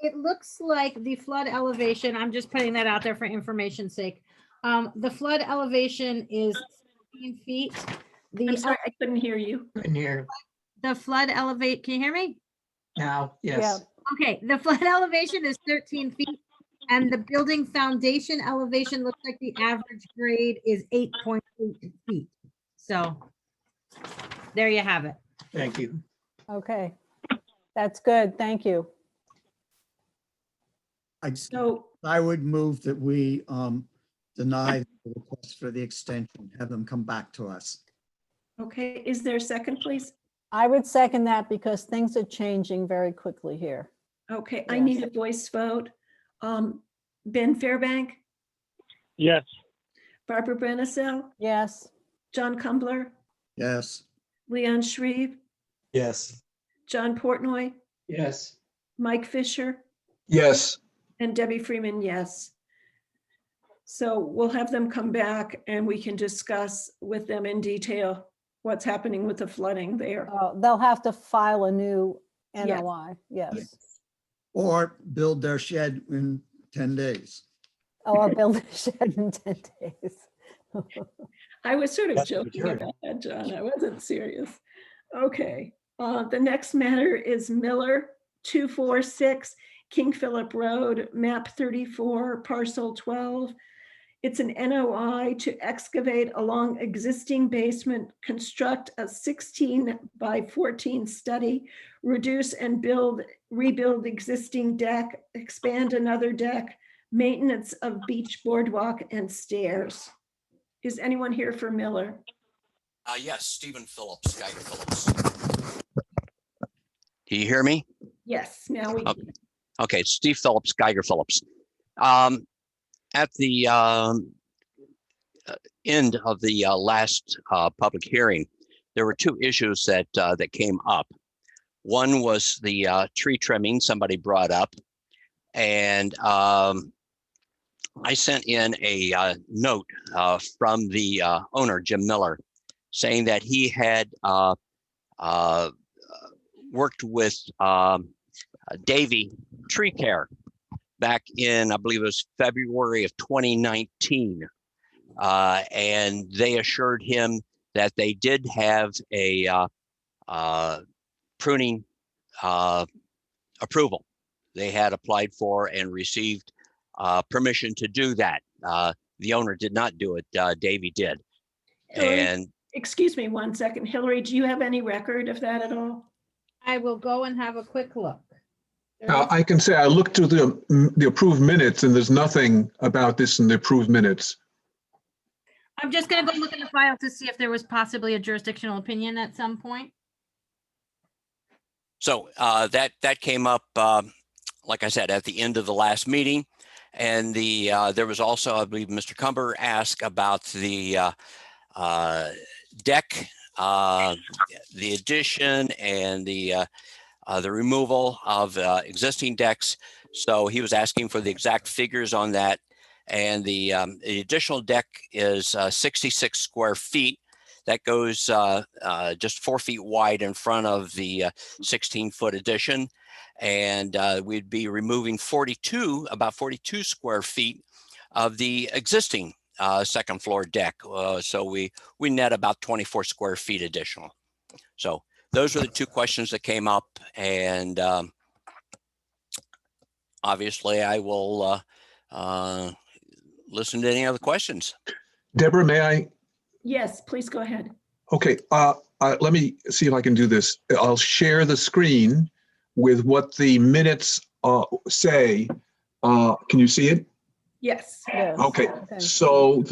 S9: It looks like the flood elevation, I'm just putting that out there for information's sake. The flood elevation is 17 feet.
S4: I'm sorry, I couldn't hear you.
S5: In here
S9: The flood elevate, can you hear me?
S5: now, yes.
S9: Okay, the flood elevation is 13 feet and the building foundation elevation looks like the average grade is 8.8 feet. So there you have it.
S5: Thank you.
S6: Okay, that's good. Thank you.
S7: I would move that we deny the request for the extension, have them come back to us.
S4: Okay, is there a second, please?
S6: I would second that because things are changing very quickly here.
S4: Okay, I
S6: Yes.
S4: need a voice vote. Ben Fairbank,
S8: Yes.
S4: Barbara Brenessel,
S6: Yes,
S4: John Kumbler,
S7: Yes,
S4: Leon Shreve,
S14: Yes.
S4: John Portnoy,
S5: Yes.
S4: Mike Fisher,
S10: Yes.
S4: and Debbie Freeman, yes. So we'll have them come back and we can discuss with them in detail what's happening with the flooding there.
S6: they'll have to file a new
S4: Yes.
S6: NOI, yes.
S7: or build their shed in 10 days.
S6: Or build a shed in 10 days.
S4: I was sort of
S14: That's
S4: joking
S14: material.
S4: about that, John. I wasn't serious. Okay, the next matter is Miller 246 King Philip Road, map 34, parcel 12. It's an NOI to excavate along existing basement, construct a 16 by 14 study, reduce and rebuild existing deck, expand another deck, maintenance of beach boardwalk and stairs. Is anyone here for Miller?
S17: Yes, Stephen Phillips, Geiger Phillips. Do you hear me?
S4: Yes, now we can.
S17: Okay, Steve Phillips, Geiger Phillips. At the end of the last public hearing, there were two issues that that came up. One was the tree trimming somebody brought up, and I sent in a note from the owner, Jim Miller, saying that he had worked with Davy Tree Care back in, I believe it was February of 2019. And they assured him that they did have a pruning approval. They had applied for and received permission to do that. The owner did not do it, Davy did.
S4: Hillary,
S17: And
S4: excuse me 1 second. Hillary, do you have any record of that at all?
S9: I will go and have a quick look.
S10: I can say I looked to the approved minutes and there's nothing about this in the approved minutes.
S9: I'm just gonna go look in the file to see if there was possibly a jurisdictional opinion at some point.
S17: so that came up, like I said, at the end of the last meeting. And there was also, I believe, Mr. Cumber asked about the deck, the addition and the removal of existing decks. So he was asking for the exact figures on that. And the additional deck is 66 square feet. That goes just 4 feet wide in front of the 16-foot addition. And we'd be removing about 42 square feet of the existing second floor deck. So we net about 24 square feet additional. So those were the two questions that came up. And obviously I will listen to any other questions.
S10: Deborah, may I?
S4: Yes, please go ahead.
S10: Okay, let me see if I can do this. I'll share the screen with what the minutes say. Can you see it?
S4: Yes.
S10: Okay, so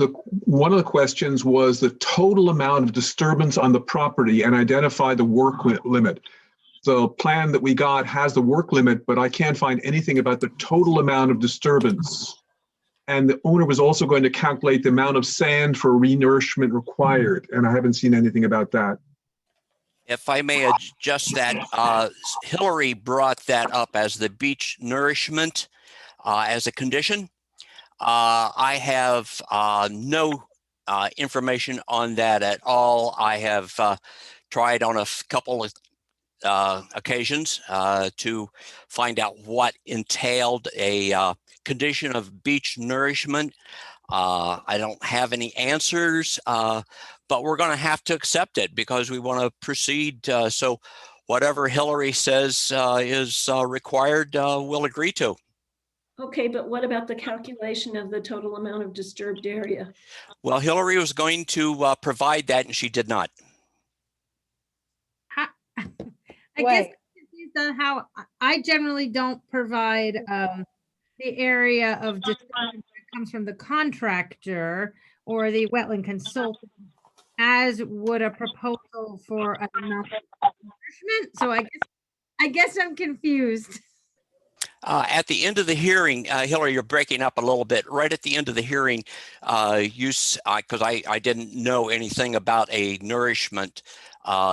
S10: one of the questions was the total amount of disturbance on the property and identify the work limit. The plan that we got has the work limit, but I can't find anything about the total amount of disturbance. And the owner was also going to calculate the amount of sand for renourishment required, and I haven't seen anything about that.
S17: If I may adjust that, Hillary brought that up as the beach nourishment as a condition. I have no information on that at all. I have tried on a couple of occasions to find out what entailed a condition of beach nourishment. I don't have any answers, but we're going to have to accept it because we want to proceed. So whatever Hillary says is required, we'll agree to.
S4: Okay, but what about the calculation of the total amount of disturbed area?
S17: Well, Hillary was going to provide that and she did not.
S9: I guess this is how I generally don't provide the area of disturbance that comes from the contractor or the wetland consultant. as would a proposal for a nourishment. So I guess I'm confused.
S17: At the end of the hearing, Hillary, you're breaking up a little bit. Right at the end of the hearing, because I didn't know anything about a nourishment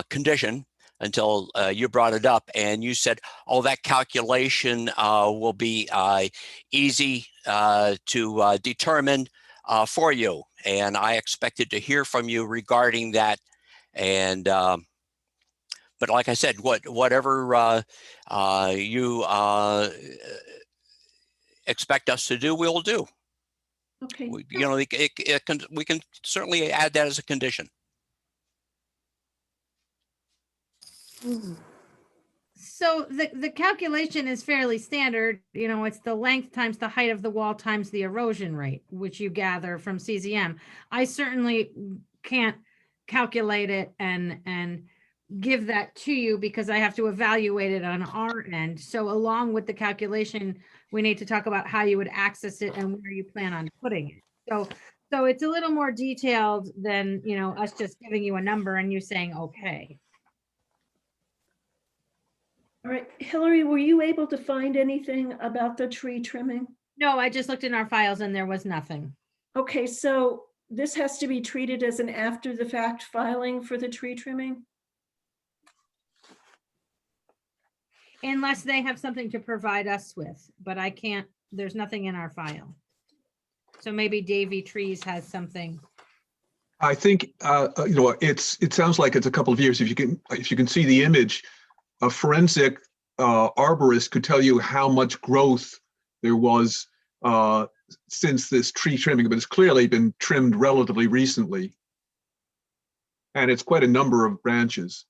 S17: condition until you brought it up, and you said, "Oh, that calculation will be easy to determine for you." And I expected to hear from you regarding that. And but like I said, whatever you expect us to do, we'll do.
S4: Okay.
S17: We can certainly add that as a condition.
S9: So the calculation is fairly standard. You know, it's the length times the height of the wall times the erosion rate, which you gather from CZM. I certainly can't calculate it and give that to you because I have to evaluate it on our end. So along with the calculation, we need to talk about how you would access it and where you plan on putting it. So it's a little more detailed than, you know, us just giving you a number and you saying, okay.
S4: All right, Hillary, were you able to find anything about the tree trimming?
S9: No, I just looked in our files and there was nothing.
S4: Okay, so this has to be treated as an after the fact filing for the tree trimming?
S9: Unless they have something to provide us with, but I can't, there's nothing in our file. So maybe Davy Trees has something.
S10: I think, it sounds like it's a couple of years. If you can see the image, a forensic arborist could tell you how much growth there was since this tree trimming, but it's clearly been trimmed relatively recently. And it's quite a number of branches.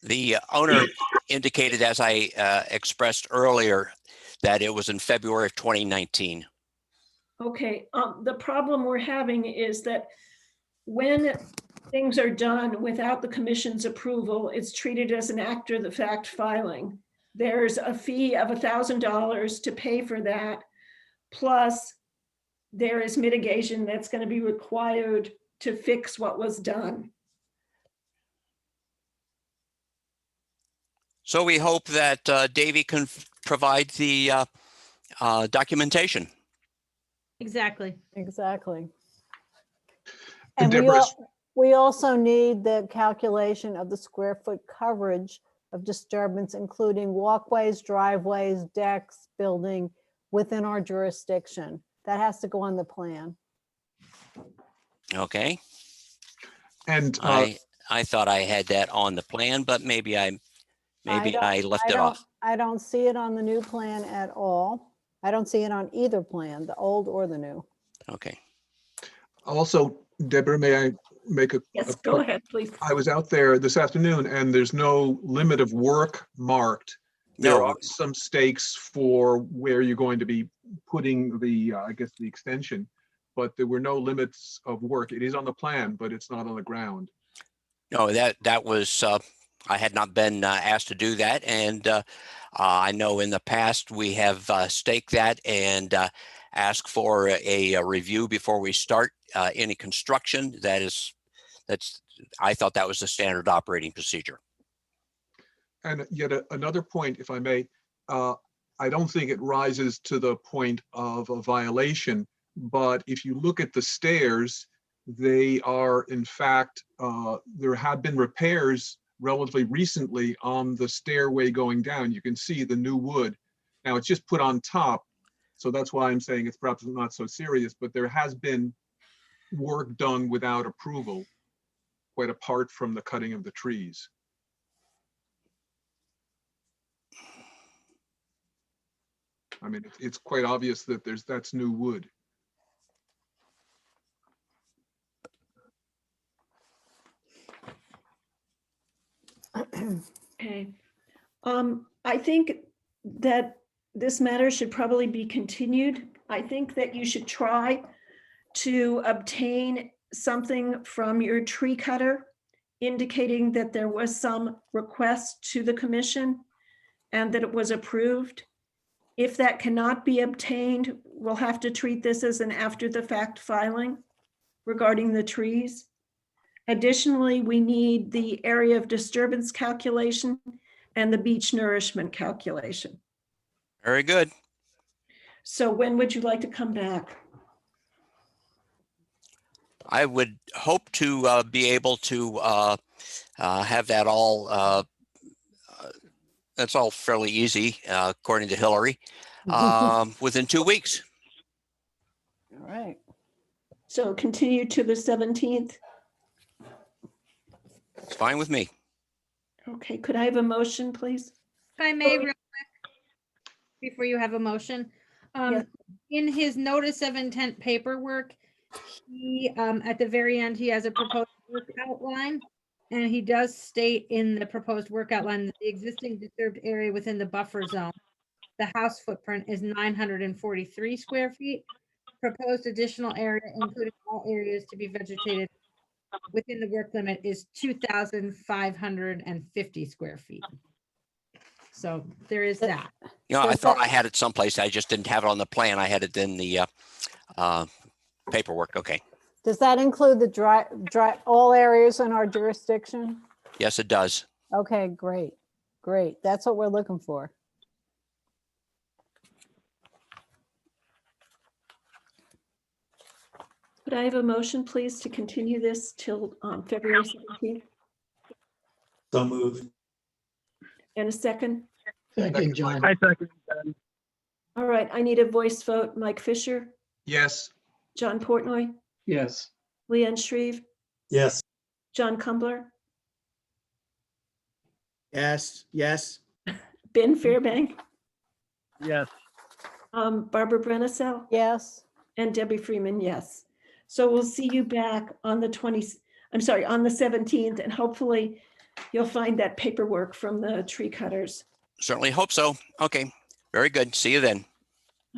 S17: The owner indicated, as I expressed earlier, that it was in February of 2019.
S4: Okay, the problem we're having is that when things are done without the commission's approval, it's treated as an after the fact filing. There's a fee of $1,000 to pay for that. Plus there is mitigation that's going to be required to fix what was done.
S17: So we hope that Davy can provide the documentation.
S9: Exactly.
S6: Exactly.
S10: And
S6: And
S10: Deborah,
S6: we also need the calculation of the square foot coverage of disturbance, including walkways, driveways, decks, building within our jurisdiction. That has to go on the plan.
S17: Okay.
S10: And
S17: I thought I had that on the plan, but maybe I left it off.
S6: I don't see it on the new plan at all. I don't see it on either plan, the old or the new.
S17: Okay.
S10: also, Deborah, may I make a?
S4: Yes,
S10: a
S4: go
S10: quick-
S4: ahead, please.
S10: I was out there this afternoon and there's no limit of work marked. There
S17: No.
S10: are some stakes for where you're going to be putting the, I guess, the extension, but there were no limits of work. It is on the plan, but it's not on the ground.
S17: No, that was, I had not been asked to do that. And I know in the past we have staked that and asked for a review before we start any construction. I thought that was the standard operating procedure.
S10: And yet another point, if I may, I don't think it rises to the point of a violation, but if you look at the stairs, they are in fact, there have been repairs relatively recently on the stairway going down. You can see the new wood. Now it's just put on top. So that's why I'm saying it's perhaps not so serious, but there has been work done without approval, quite apart from the cutting of the trees. I mean, it's quite obvious that that's new wood.
S4: Okay. I think that this matter should probably be continued. I think that you should try to obtain something from your tree cutter indicating that there was some request to the commission and that it was approved. If that cannot be obtained, we'll have to treat this as an after the fact filing regarding the trees. Additionally, we need the area of disturbance calculation and the beach nourishment calculation.
S17: Very good.
S4: So when would you like to come back?
S17: I would hope to be able to have that all, that's all fairly easy, according to Hillary, within 2 weeks.
S1: All right.
S4: So continue to the 17th.
S17: It's fine with me.
S4: Okay, could I have a motion, please?
S9: If I may, real quick, before you have a motion.
S4: Yes.
S9: In his notice of intent paperwork, he, at the very end, he has a proposed work outline. And he does state in the proposed work outline that the existing disturbed area within the buffer zone, the house footprint is 943 square feet. Proposed additional area, including all areas to be vegetated within the work limit, is 2,550 square feet. So there is that.
S17: You know, I
S6: Does
S17: thought
S6: that-
S17: I had it someplace. I just didn't have it on the plan. I had it in the paperwork. Okay.
S6: Does that include the all areas in our jurisdiction?
S17: Yes, it does.
S6: Okay, great, great. That's what we're looking for.
S4: Could I have a motion, please, to continue this till February 17th?
S18: So moved.
S4: And a second?
S5: Second, John.
S8: I second that.
S4: All right, I need a voice vote. Mike Fisher,
S10: Yes.
S4: John Portnoy,
S5: Yes.
S4: Leanne Shreve,
S18: Yes.
S4: John Kumbler,
S7: Yes, yes.
S4: Ben Fairbank,
S8: Yes.
S4: Barbara Brenessel,
S6: Yes,
S4: and Debbie Freeman, yes. So we'll see you back on the 20th, I'm sorry, on the 17th, and hopefully you'll find that paperwork from the tree cutters.
S17: Certainly hope so. Okay. Very good. See you then.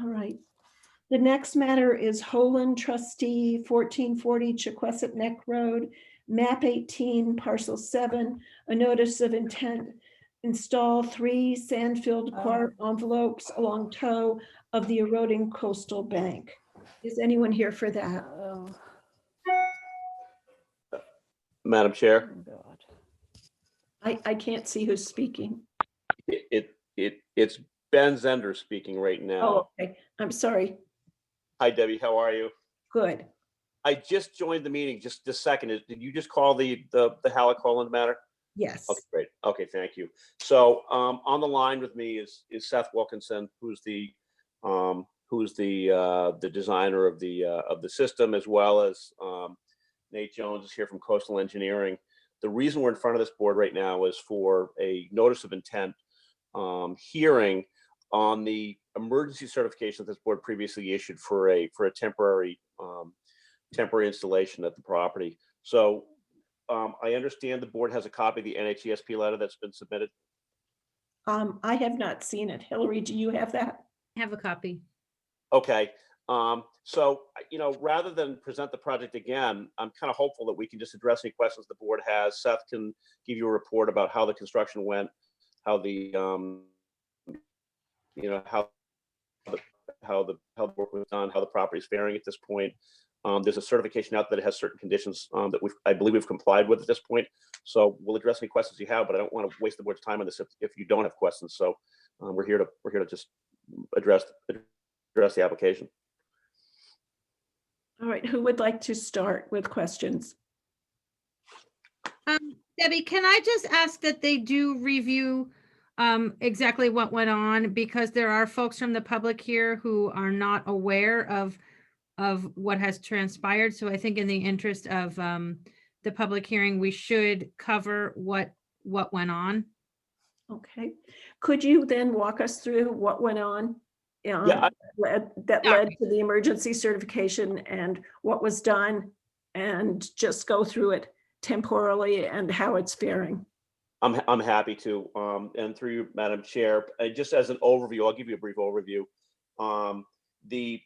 S4: All right. The next matter is Holan trustee 1440 Chequesset Neck Road, map 18, parcel 7, a notice of intent. Install 3 sand-filled quart envelopes along toe of the eroding coastal bank. Is anyone here for that?
S6: oh,
S19: Madam Chair,
S6: God.
S4: I can't see who's speaking.
S19: it's Ben Zender speaking right now.
S4: Oh, okay. I'm sorry.
S19: Hi Debbie, how are you?
S4: Good.
S19: I just joined the meeting just this second. Did you just call the Halleck Holland matter?
S4: Yes.
S19: Okay, great. Okay, thank you. So on the line with me is Seth Wilkinson, who's the designer of the system, as well as Nate Jones is here from Coastal Engineering. The reason we're in front of this board right now is for a notice of intent hearing on the emergency certification that this board previously issued for a temporary installation at the property. So I understand the board has a copy of the NHESP letter that's been submitted.
S4: I have not seen it. Hillary, do you have that?
S9: I have a copy.
S19: Okay. So, rather than present the project again, I'm kind of hopeful that we can just address any questions the board has. Seth can give you a report about how the construction went, how the work was done, how the property is faring at this point. There's a certification out that it has certain conditions that I believe we've complied with at this point. So we'll address any questions you have, but I don't want to waste the board's time on this if you don't have questions. So we're here to just address the application.
S4: All right, who would like to start with questions?
S9: Debbie, can I just ask that they do review exactly what went on, because there are folks from the public here who are not aware of what has transpired. So I think in the interest of the public hearing, we should cover what went on.
S4: Okay. Could you then walk us through what went on?
S19: Yeah,
S4: That led to the emergency certification and what was done, and just go through it temporally and how it's faring.
S19: I'm happy to, and through you, Madam Chair, just as an overview, I'll give you a brief overview. The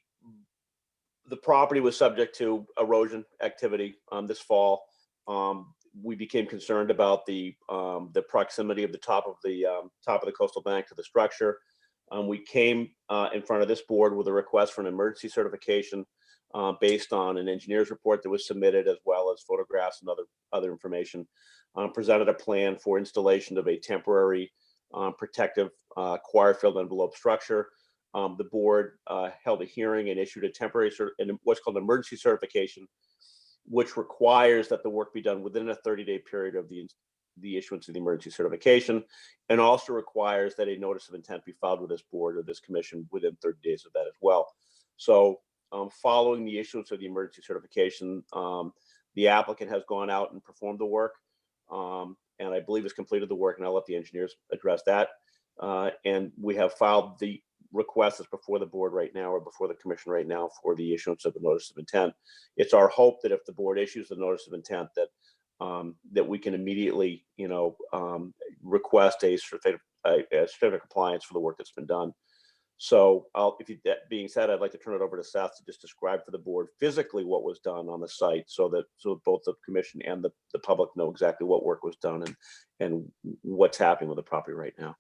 S19: property was subject to erosion activity this fall. We became concerned about the proximity of the top of the coastal bank to the structure. We came in front of this board with a request for an emergency certification based on an engineer's report that was submitted, as well as photographs and other information. Presented a plan for installation of a temporary protective coir-filled envelope structure. The board held a hearing and issued a temporary what's called an emergency certification, which requires that the work be done within a 30-day period of the issuance of the emergency certification, and also requires that a notice of intent be filed with this board or this commission within 30 days of that as well. So following the issuance of the emergency certification, the applicant has gone out and performed the work, and I believe has completed the work, and I'll let the engineers address that. And we have filed the request that's before the board right now, or before the commission right now, for the issuance of the notice of intent. It's our hope that if the board issues the notice of intent, that that we can immediately, request a certificate of compliance for the work that's been done. So that being said, I'd like to turn it over to Seth to just describe for the board physically what was done on the site, so both the commission and the public know exactly what work was done and what's happening with the property right now.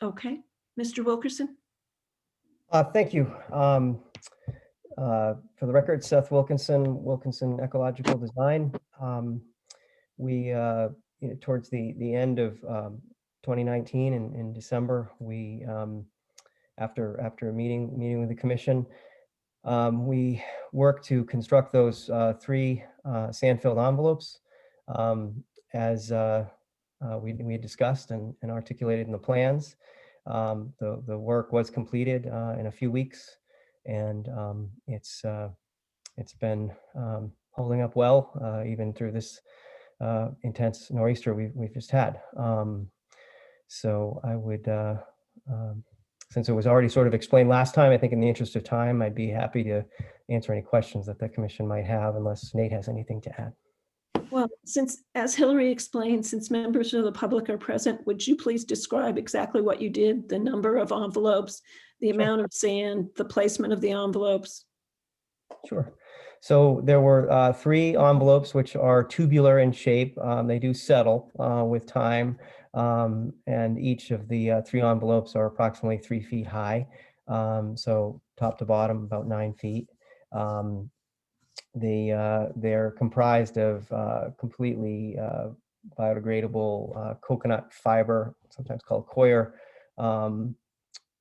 S4: Okay, Mr. Wilkerson?
S20: Thank you. For the record, Seth Wilkinson, Wilkinson Ecological Design. We, towards the end of 2019 in December, we, after a meeting with the commission, we worked to construct those 3 sand-filled envelopes as we had discussed and articulated in the plans. The work was completed in a few weeks, and it's been holding up well, even through this intense nor'easter we've just had. So I would, since it was already sort of explained last time, I think in the interest of time, I'd be happy to answer any questions that the commission might have, unless Nate has anything to add.
S4: Well, since, as Hillary explained, since members of the public are present, would you please describe exactly what you did, the number of envelopes, the amount of sand, the placement of the envelopes?
S20: Sure. So there were 3 envelopes, which are tubular in shape. They do settle with time, and each of the 3 envelopes are approximately 3 feet high. So top to bottom, about 9 feet. They're comprised of completely biodegradable coconut fiber, sometimes called coir,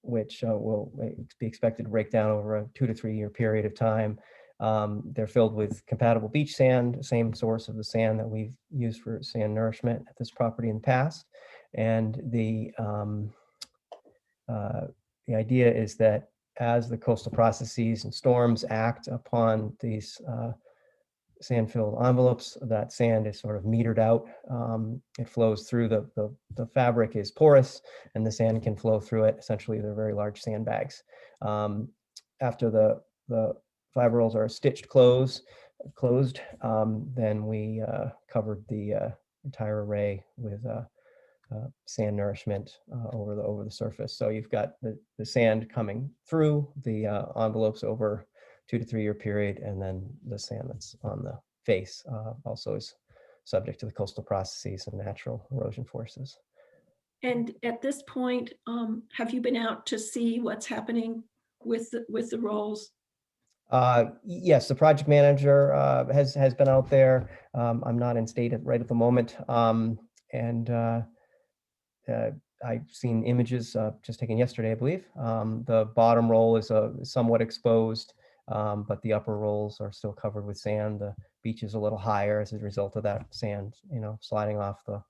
S20: which will be expected to break down over a 2 to 3 year period of time. They're filled with compatible beach sand, same source of the sand that we've used for sand nourishment at this property in the past. And the idea is that as the coastal processes and storms act upon these sand-filled envelopes, that sand is sort of metered out. It flows through the fabric is porous, and the sand can flow through it. Essentially, they're very large sandbags. After the fiber rolls are stitched closed, then we covered the entire array with sand nourishment over the surface. So you've got the sand coming through the envelopes over 2 to 3 year period, and then the sand that's on the face also is subject to the coastal processes and natural erosion forces.
S4: And at this point, have you been out to see what's happening with the rolls?
S20: Yes, the project manager has been out there. I'm not in state right at the moment, and I've seen images just taken yesterday, I believe. The bottom roll is somewhat exposed, but the upper rolls are still covered with sand. The beach is a little higher as a result of that sand, sliding off the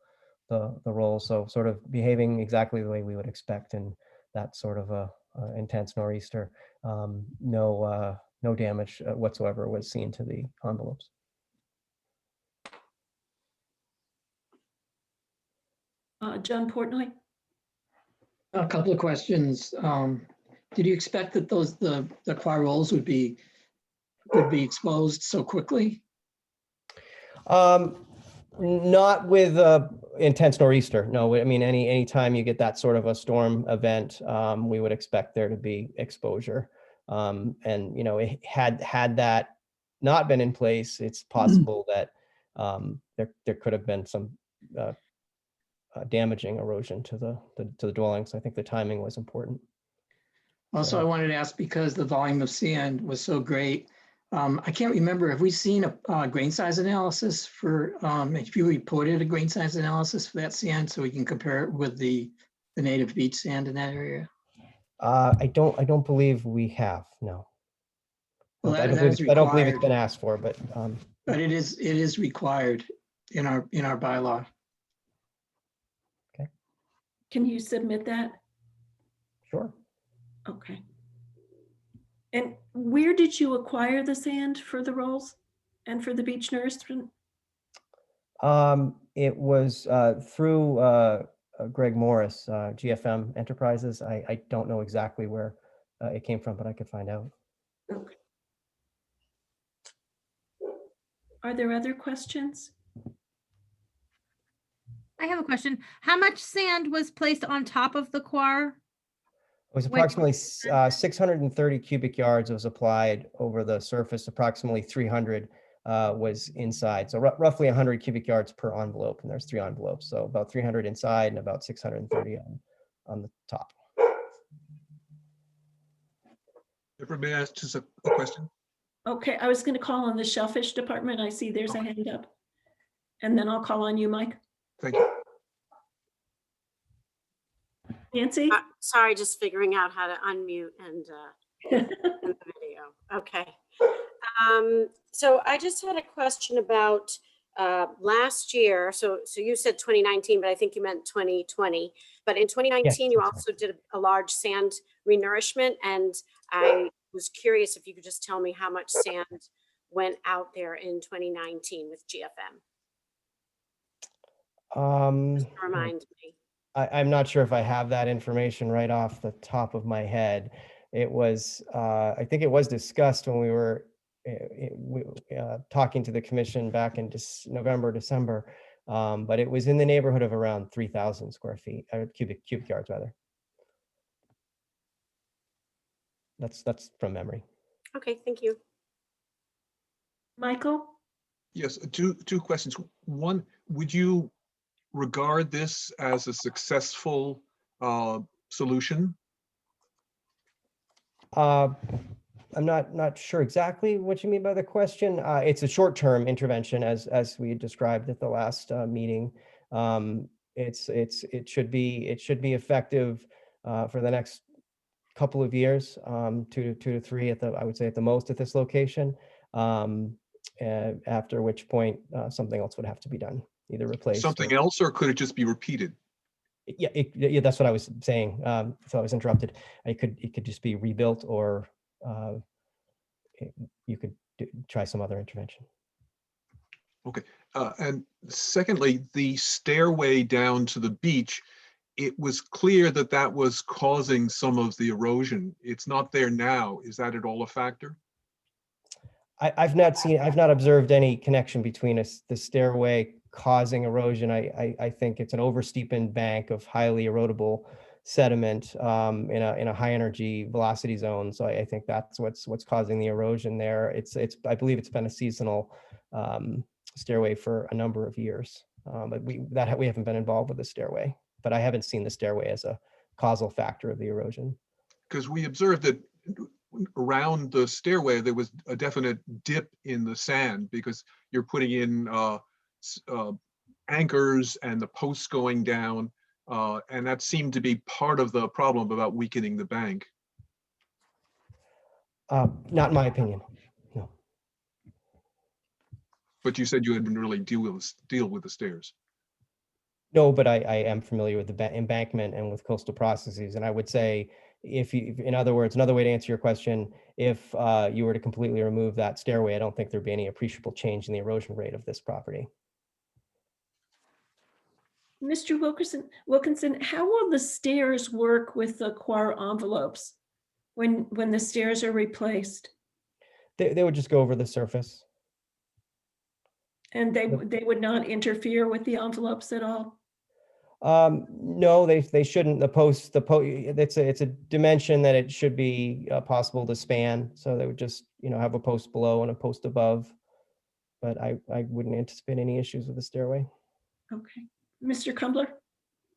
S20: roll. So sort of behaving exactly the way we would expect in that sort of a intense nor'easter. No damage whatsoever was seen to the envelopes.
S4: John Portnoy?
S5: A couple of questions. Did you expect that the coir rolls would be exposed so quickly?
S20: Not with intense nor'easter. No, I mean, any time you get that sort of a storm event, we would expect there to be exposure. And had that not been in place, it's possible that there could have been some damaging erosion to the dwellings. I think the timing was important.
S5: Also, I wanted to ask, because the volume of sand was so great, I can't remember, have we seen a grain size analysis for, if you reported a grain size analysis for that sand so we can compare it with the native beach sand in that area?
S20: I don't believe we have, no.
S5: Well,
S20: I
S5: that
S20: don't
S5: is
S20: believe, I don't believe it's
S5: required.
S20: been asked for, but,
S5: But it is required in our bylaw.
S4: Can you submit that?
S20: sure.
S4: Okay. And where did you acquire the sand for the rolls and for the beach nourishment?
S20: It was through Greg Morris, GFM Enterprises. I don't know exactly where it came from, but I could find out.
S4: Okay. Are there other questions?
S9: I have a question. How much sand was placed on top of the quar?
S20: It was
S9: Wait.
S20: approximately 630 cubic yards was applied over the surface. Approximately 300 was inside. So roughly 100 cubic yards per envelope, and there's 3 envelopes. So about 300 inside and about 630 on the top.
S10: Everybody ask just a question?
S4: Okay, I was going to call on the Shellfish Department. I see there's a hand up. And then I'll call on you, Mike.
S10: Thank you.
S4: Nancy?
S16: Sorry, just figuring out how to unmute and and the video. Okay. So I just had a question about last year. So you said 2019, but I think you meant 2020. But in 2019, you also did a large sand renourishment, and I was curious if you could just tell me how much sand went out there in 2019 with GFM. Remind me.
S20: I'm not sure if I have that information right off the top of my head. It was, I think it was discussed when we were talking to the commission back in November, December, but it was in the neighborhood of around 3,000 square feet, cubic yards rather. That's from memory.
S16: Okay, thank you.
S4: Michael?
S10: Yes, two questions. One, would you regard this as a successful solution?
S20: I'm not sure exactly what you mean by the question. It's a short-term intervention, as we described at the last meeting. It should be effective for the next couple of years, 2 to 3 I would say at the most at this location. After which point something else would have to be done, either replaced.
S10: Something else, or could it just be repeated?
S20: Yeah, that's what I was saying. So I was interrupted. It could just be rebuilt, or you could try some other intervention.
S10: Okay. And secondly, the stairway down to the beach, it was clear that that was causing some of the erosion. It's not there now. Is that at all a factor?
S20: I've not observed any connection between the stairway causing erosion. I think it's an oversteepened bank of highly erodible sediment in a high energy velocity zone. So I think that's what's causing the erosion there. I believe it's been a seasonal stairway for a number of years, but we haven't been involved with the stairway. But I haven't seen the stairway as a causal factor of the erosion.
S10: Because we observed that around the stairway, there was a definite dip in the sand because you're putting in anchors and the posts going down. And that seemed to be part of the problem about weakening the bank.
S20: Not in my opinion. No.
S10: But you said you didn't really deal with the stairs.
S20: No, but I am familiar with the embankment and with coastal processes. And I would say, in other words, another way to answer your question, if you were to completely remove that stairway, I don't think there'd be any appreciable change in the erosion rate of this property.
S4: Mr. Wilkinson, how will the stairs work with the quar envelopes when the stairs are replaced?
S20: They would just go over the surface.
S4: And they would not interfere with the envelopes at all?
S20: No, they shouldn't. It's a dimension that it should be possible to span. So they would just, have a post below and a post above. But I wouldn't anticipate any issues with the stairway.
S4: Okay. Mr. Crumbler?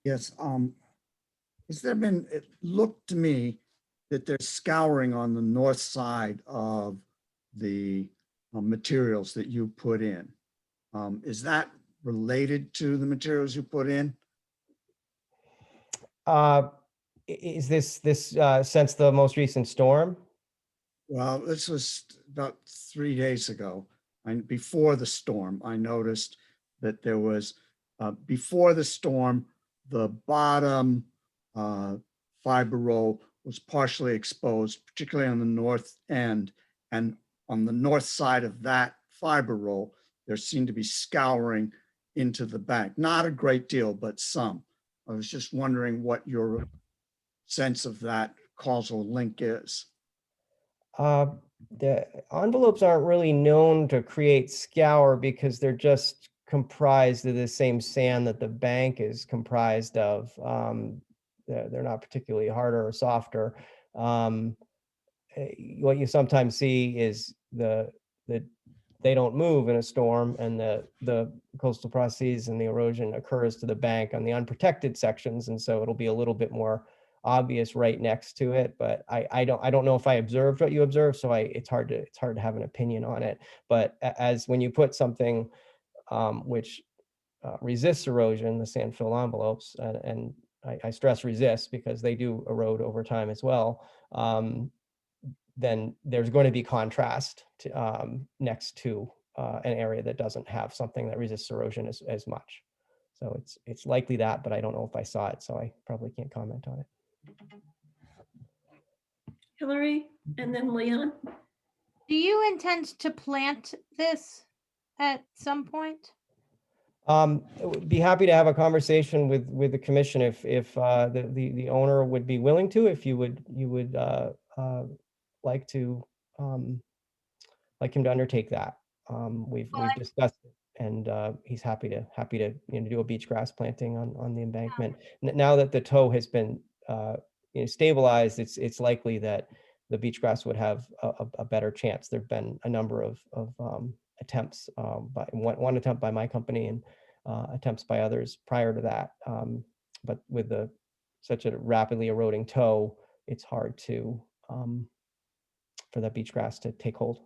S7: Yes, it looked to me that there's scouring on the north side of the materials that you put in. Is that related to the materials you put in?
S20: Is this since the most recent storm?
S7: Well, this was about 3 days ago. And before the storm, I noticed that there was, before the storm, the bottom fiber roll was partially exposed, particularly on the north end. And on the north side of that fiber roll, there seemed to be scouring into the bank. Not a great deal, but some. I was just wondering what your sense of that causal link is.
S20: The envelopes aren't really known to create scour because they're just comprised of the same sand that the bank is comprised of. They're not particularly harder or softer. What you sometimes see is the they don't move in a storm, and the coastal processes and the erosion occurs to the bank on the unprotected sections, and so it'll be a little bit more obvious right next to it. But I don't know if I observed what you observed, so it's hard to have an opinion on it. But as when you put something which resists erosion, the sand fill envelopes, and I stress resist because they do erode over time as well, then there's going to be contrast to, next to an area that doesn't have something that resists erosion as much. So it's likely that, but I don't know if I saw it, so I probably can't comment on it.
S4: Hillary, and then Leon.
S9: Do you intend to plant this at some point?
S20: Would be happy to have a conversation with the commission if the owner would be willing to. If you would like to like him to undertake that. We've discussed it, and he's happy to do a beach grass planting on the embankment. Now that the toe has been stabilized, it's likely that the beach grass would have a better chance. There've been a number of attempts, by one attempt by my company and attempts by others prior to that. But with such a rapidly eroding toe, it's hard to for that beach grass to take hold.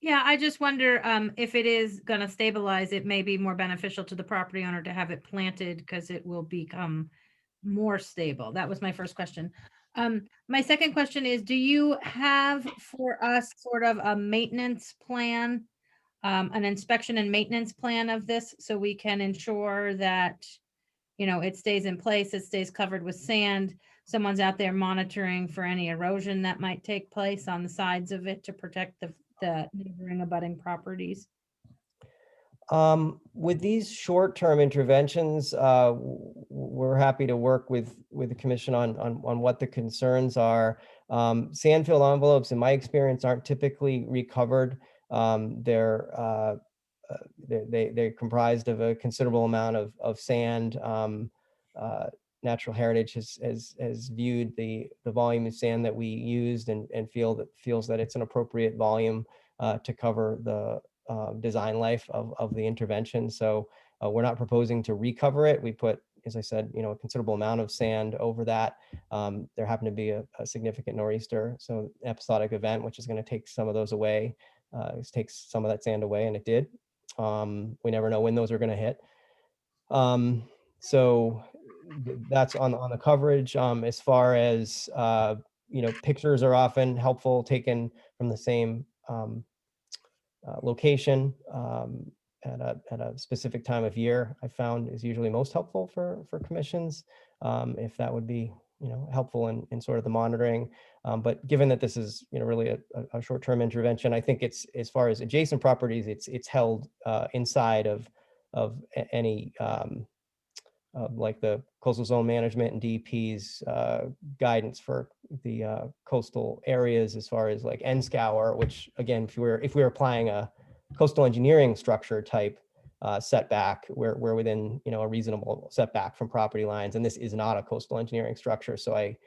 S9: Yeah, I just wonder if it is going to stabilize, it may be more beneficial to the property owner to have it planted because it will become more stable. That was my first question. My second question is, do you have for us sort of a maintenance plan, an inspection and maintenance plan of this so we can ensure that, it stays in place, it stays covered with sand, someone's out there monitoring for any erosion that might take place on the sides of it to protect the neighboring abutting properties?
S20: With these short-term interventions, we're happy to work with the commission on what the concerns are. Sand fill envelopes, in my experience, aren't typically recovered. They're comprised of a considerable amount of sand. Natural Heritage has viewed the volume of sand that we used and feels that it's an appropriate volume to cover the design life of the intervention. So we're not proposing to recover it. We put, as I said, a considerable amount of sand over that. There happened to be a significant nor'easter, so episodic event, which is going to take some of those away. It takes some of that sand away, and it did. We never know when those are going to hit. So that's on the coverage. As far as pictures are often helpful, taken from the same location at a specific time of year. I found is usually most helpful for commissions, if that would be helpful in sort of the monitoring. But given that this is really a short-term intervention, I think it's, as far as adjacent properties, it's held inside of any like the coastal zone management and DEP's guidance for the coastal areas, as far as like end scour, which again, if we were applying a coastal engineering structure type setback, we're within a reasonable setback from property lines, and this is not a coastal engineering structure. So I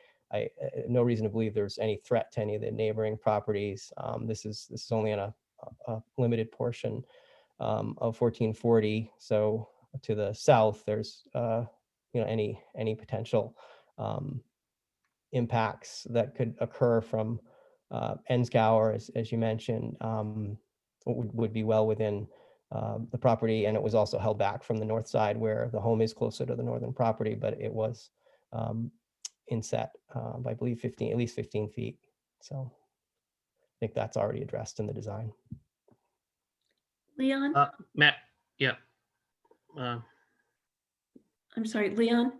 S20: no reason to believe there's any threat to any of the neighboring properties. This is only on a limited portion of 1440. So to the south, there's any potential impacts that could occur from Enscour, as you mentioned, would be well within the property. And it was also held back from the north side where the home is closer to the northern property, but it was inset by, I believe, at least 15 feet. So I think that's already addressed in the design.
S4: Leon?
S21: Matt, yeah.
S4: I'm sorry, Leon?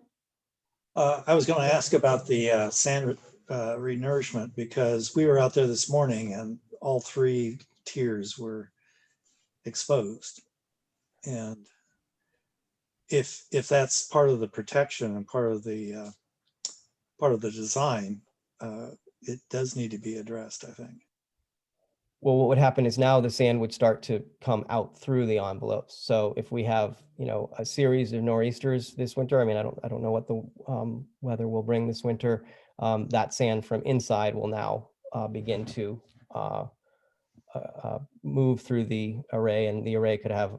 S18: I was going to ask about the sand renourishment, because we were out there this morning and all 3 tiers were exposed. And if that's part of the protection and part of the design, it does need to be addressed, I think.
S20: Well, what would happen is now the sand would start to come out through the envelopes. So if we have, a series of nor'easters this winter, I mean, I don't know what the weather will bring this winter. That sand from inside will now begin to move through the array, and the array could have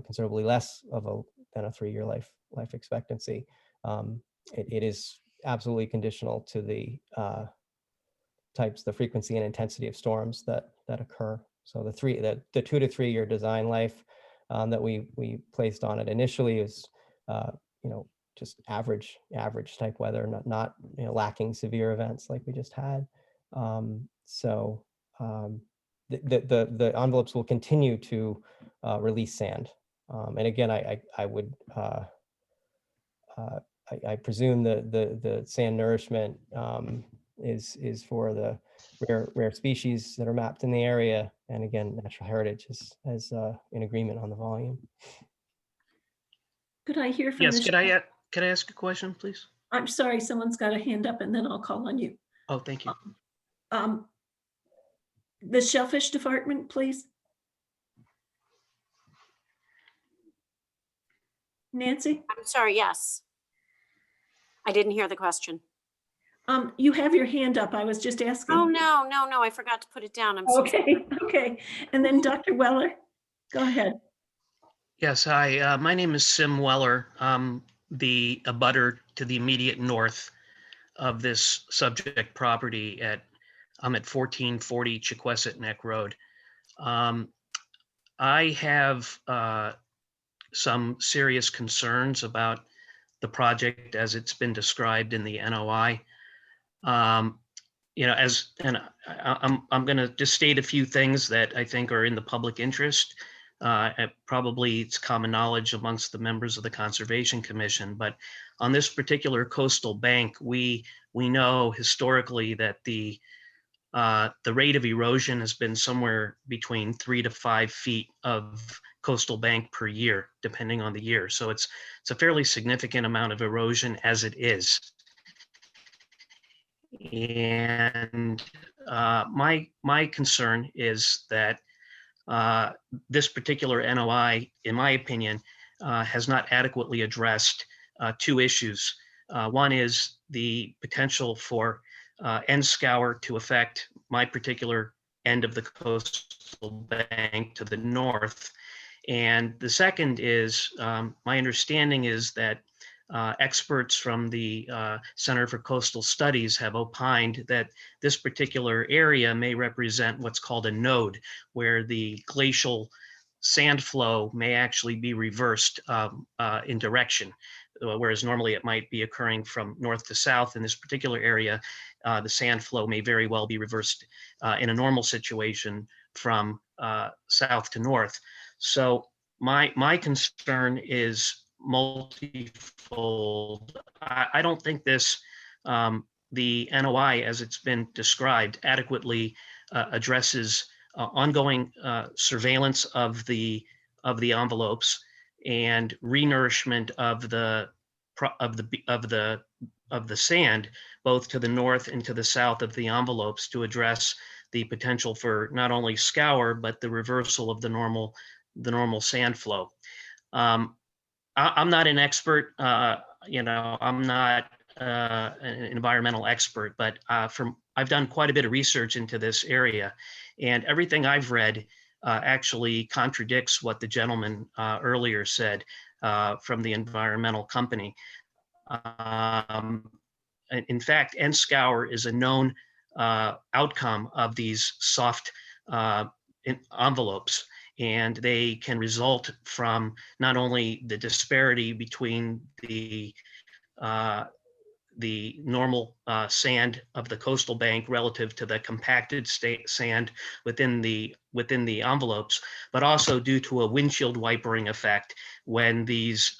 S20: considerably less than a 3-year life expectancy. It is absolutely conditional to the the frequency and intensity of storms that occur. So the 2 to 3 year design life that we placed on it initially is just average type weather, not lacking severe events like we just had. The envelopes will continue to release sand, and again, I would I presume the sand nourishment is for the rare species that are mapped in the area, and again, Natural Heritage is in agreement on the volume.
S4: Could I hear from
S21: Yes,
S4: the?
S21: could I ask a question, please?
S4: I'm sorry, someone's got a hand up, and then I'll call on you.
S21: Oh, thank you.
S4: The Shellfish Department, please. Nancy?
S16: I'm sorry, yes. I didn't hear the question.
S4: You have your hand up. I was just asking.
S16: Oh, no, I forgot to put it down. I'm so sorry.
S4: Okay. And then Dr. Weller, go ahead.
S21: Yes, hi. My name is Sim Weller. I'm the abutter to the immediate north of this subject property I'm at 1440 Chiquesset Neck Road. I have some serious concerns about the project as it's been described in the NOI. I'm going to just state a few things that I think are in the public interest. Probably it's common knowledge amongst the members of the Conservation Commission, but on this particular coastal bank, we know historically that the rate of erosion has been somewhere between 3 to 5 feet of coastal bank per year, depending on the year. So it's a fairly significant amount of erosion as it is. And my concern is that this particular NOI, in my opinion, has not adequately addressed 2 issues. One is the potential for Enscour to affect my particular end of the coastal bank to the north. And the second is, my understanding is that experts from the Center for Coastal Studies have opined that this particular area may represent what's called a node, where the glacial sand flow may actually be reversed in direction. Whereas normally it might be occurring from north to south. In this particular area, the sand flow may very well be reversed in a normal situation from south to north. So my concern is multifold. I don't think this, the NOI as it's been described, adequately addresses ongoing surveillance of the envelopes and renourishment of the sand, both to the north and to the south of the envelopes, to address the potential for not only scour but the reversal of the normal sand flow. I'm not an expert, I'm not an environmental expert, but I've done quite a bit of research into this area, and everything I've read actually contradicts what the gentleman earlier said from the environmental company. in fact, N-Scour is a known outcome of these soft envelopes. And they can result from not only the disparity between the normal sand of the coastal bank relative to the compacted sand within the envelopes, but also due to a windshield wipering effect when these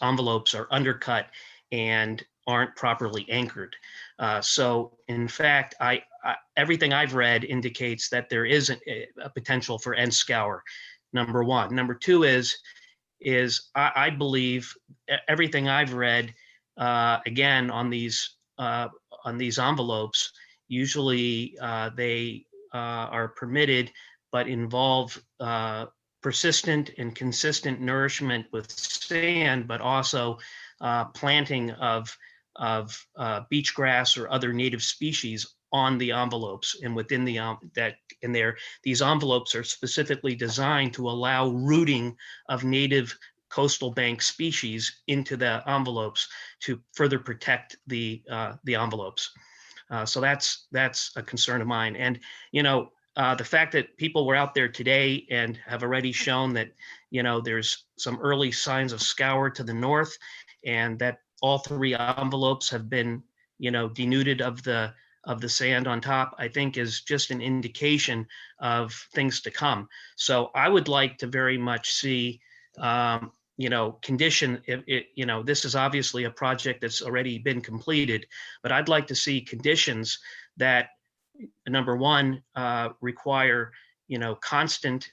S21: envelopes are undercut and aren't properly anchored. So in fact, everything I've read indicates that there is a potential for N-Scour, number one. Number two is I believe everything I've read, again, on these envelopes, usually they are permitted, but involve persistent and consistent nourishment with sand, but also planting of beach grass or other native species on the envelopes and within the these envelopes are specifically designed to allow rooting of native coastal bank species into the envelopes to further protect the envelopes. So that's a concern of mine. And the fact that people were out there today and have already shown that there's some early signs of scour to the north, and that all three envelopes have been denuded of the sand on top, I think is just an indication of things to come. So I would like to very much see condition, this is obviously a project that's already been completed, but I'd like to see conditions that, number one, require constant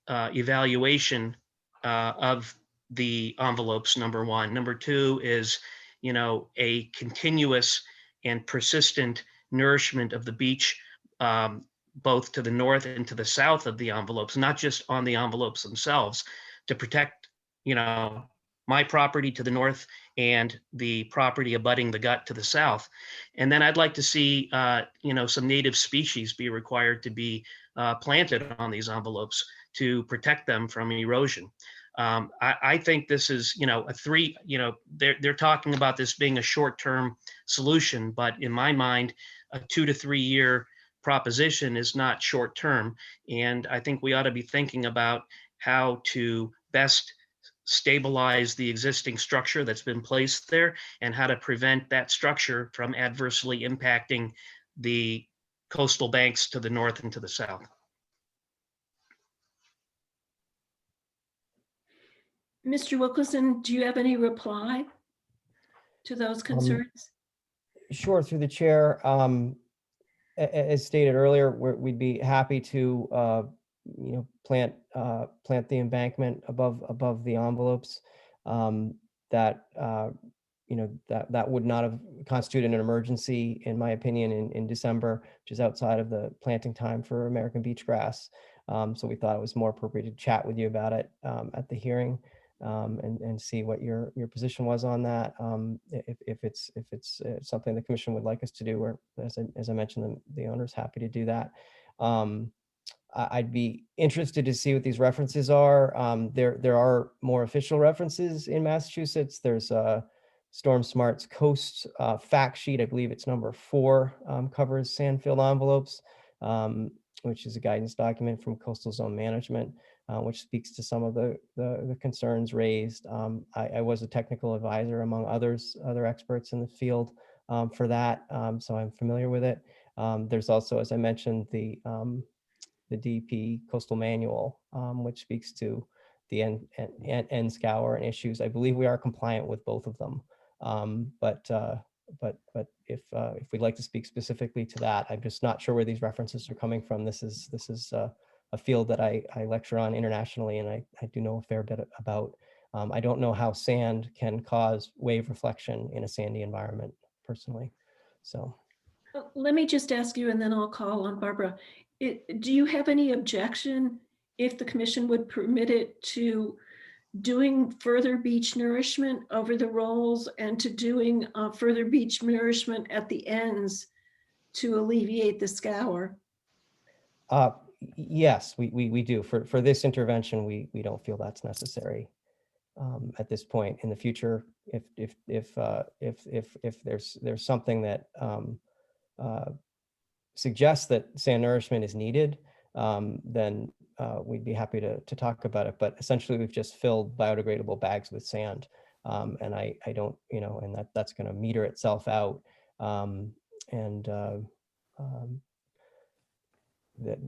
S21: evaluation of the envelopes, number one. Number two is a continuous and persistent nourishment of the beach, both to the north and to the south of the envelopes, not just on the envelopes themselves, to protect my property to the north and the property abutting the gut to the south. And then I'd like to see some native species be required to be planted on these envelopes to protect them from erosion. I think this is, they're talking about this being a short-term solution, but in my mind, a 2 to 3 year proposition is not short-term. And I think we ought to be thinking about how to best stabilize the existing structure that's been placed there and how to prevent that structure from adversely impacting the coastal banks to the north and to the south.
S4: Mr. Wilkerson, do you have any reply to those concerns?
S20: Sure, through the chair. As stated earlier, we'd be happy to plant the embankment above the envelopes. That would not have constituted an emergency, in my opinion, in December, which is outside of the planting time for American beach grass. So we thought it was more appropriate to chat with you about it at the hearing. And see what your position was on that. If it's something the commission would like us to do, or as I mentioned, the owner's happy to do that. I'd be interested to see what these references are. There are more official references in Massachusetts. There's Storm Smart's Coast fact sheet. I believe it's number 4, covers sand-filled envelopes, which is a guidance document from Coastal Zone Management, which speaks to some of the concerns raised. I was a technical advisor among other experts in the field for that, so I'm familiar with it. There's also, as I mentioned, the DEP Coastal Manual, which speaks to the N-Scour and issues. I believe we are compliant with both of them, but if we'd like to speak specifically to that, I'm just not sure where these references are coming from. This is a field that I lecture on internationally, and I do know a fair bit about. I don't know how sand can cause wave reflection in a sandy environment personally. So
S4: let me just ask you, and then I'll call on Barbara. Do you have any objection if the commission would permit it to doing further beach nourishment over the rolls and to doing further beach nourishment at the ends to alleviate the scour?
S20: Yes, we do. For this intervention, we don't feel that's necessary. at this point. In the future, if there's something that suggests that sand nourishment is needed, then we'd be happy to talk about it. But essentially, we've just filled biodegradable bags with sand, and I don't, and that's going to meter itself out, that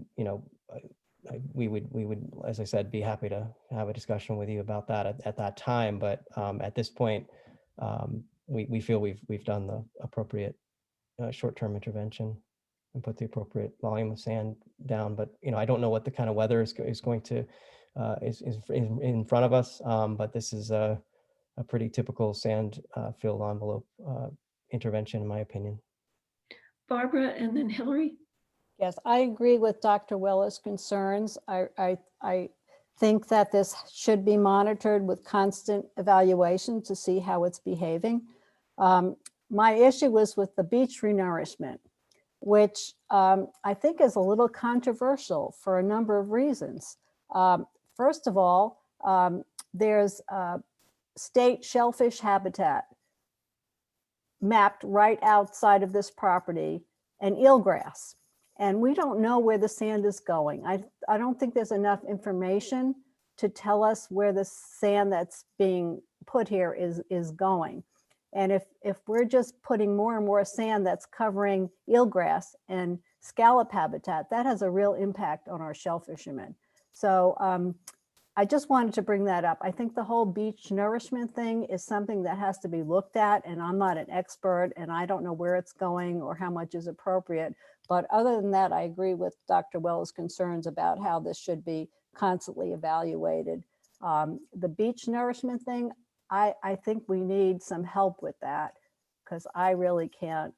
S20: we would, as I said, be happy to have a discussion with you about that at that time. But at this point, we feel we've done the appropriate short-term intervention and put the appropriate volume of sand down. But I don't know what the kind of weather is going to is in front of us. But this is a pretty typical sand filled envelope intervention, in my opinion.
S4: Barbara and then Hillary.
S6: Yes, I agree with Dr. Weller's concerns. I think that this should be monitored with constant evaluation to see how it's behaving. My issue was with the beach renourishment, which I think is a little controversial for a number of reasons. First of all, there's state shellfish habitat mapped right outside of this property and eelgrass. And we don't know where the sand is going. I don't think there's enough information to tell us where the sand that's being put here is going. And if we're just putting more and more sand that's covering eelgrass and scallop habitat, that has a real impact on our shellfishermen. So I just wanted to bring that up. I think the whole beach nourishment thing is something that has to be looked at, and I'm not an expert and I don't know where it's going or how much is appropriate. But other than that, I agree with Dr. Wells' concerns about how this should be constantly evaluated. The beach nourishment thing, I think we need some help with that, because I really can't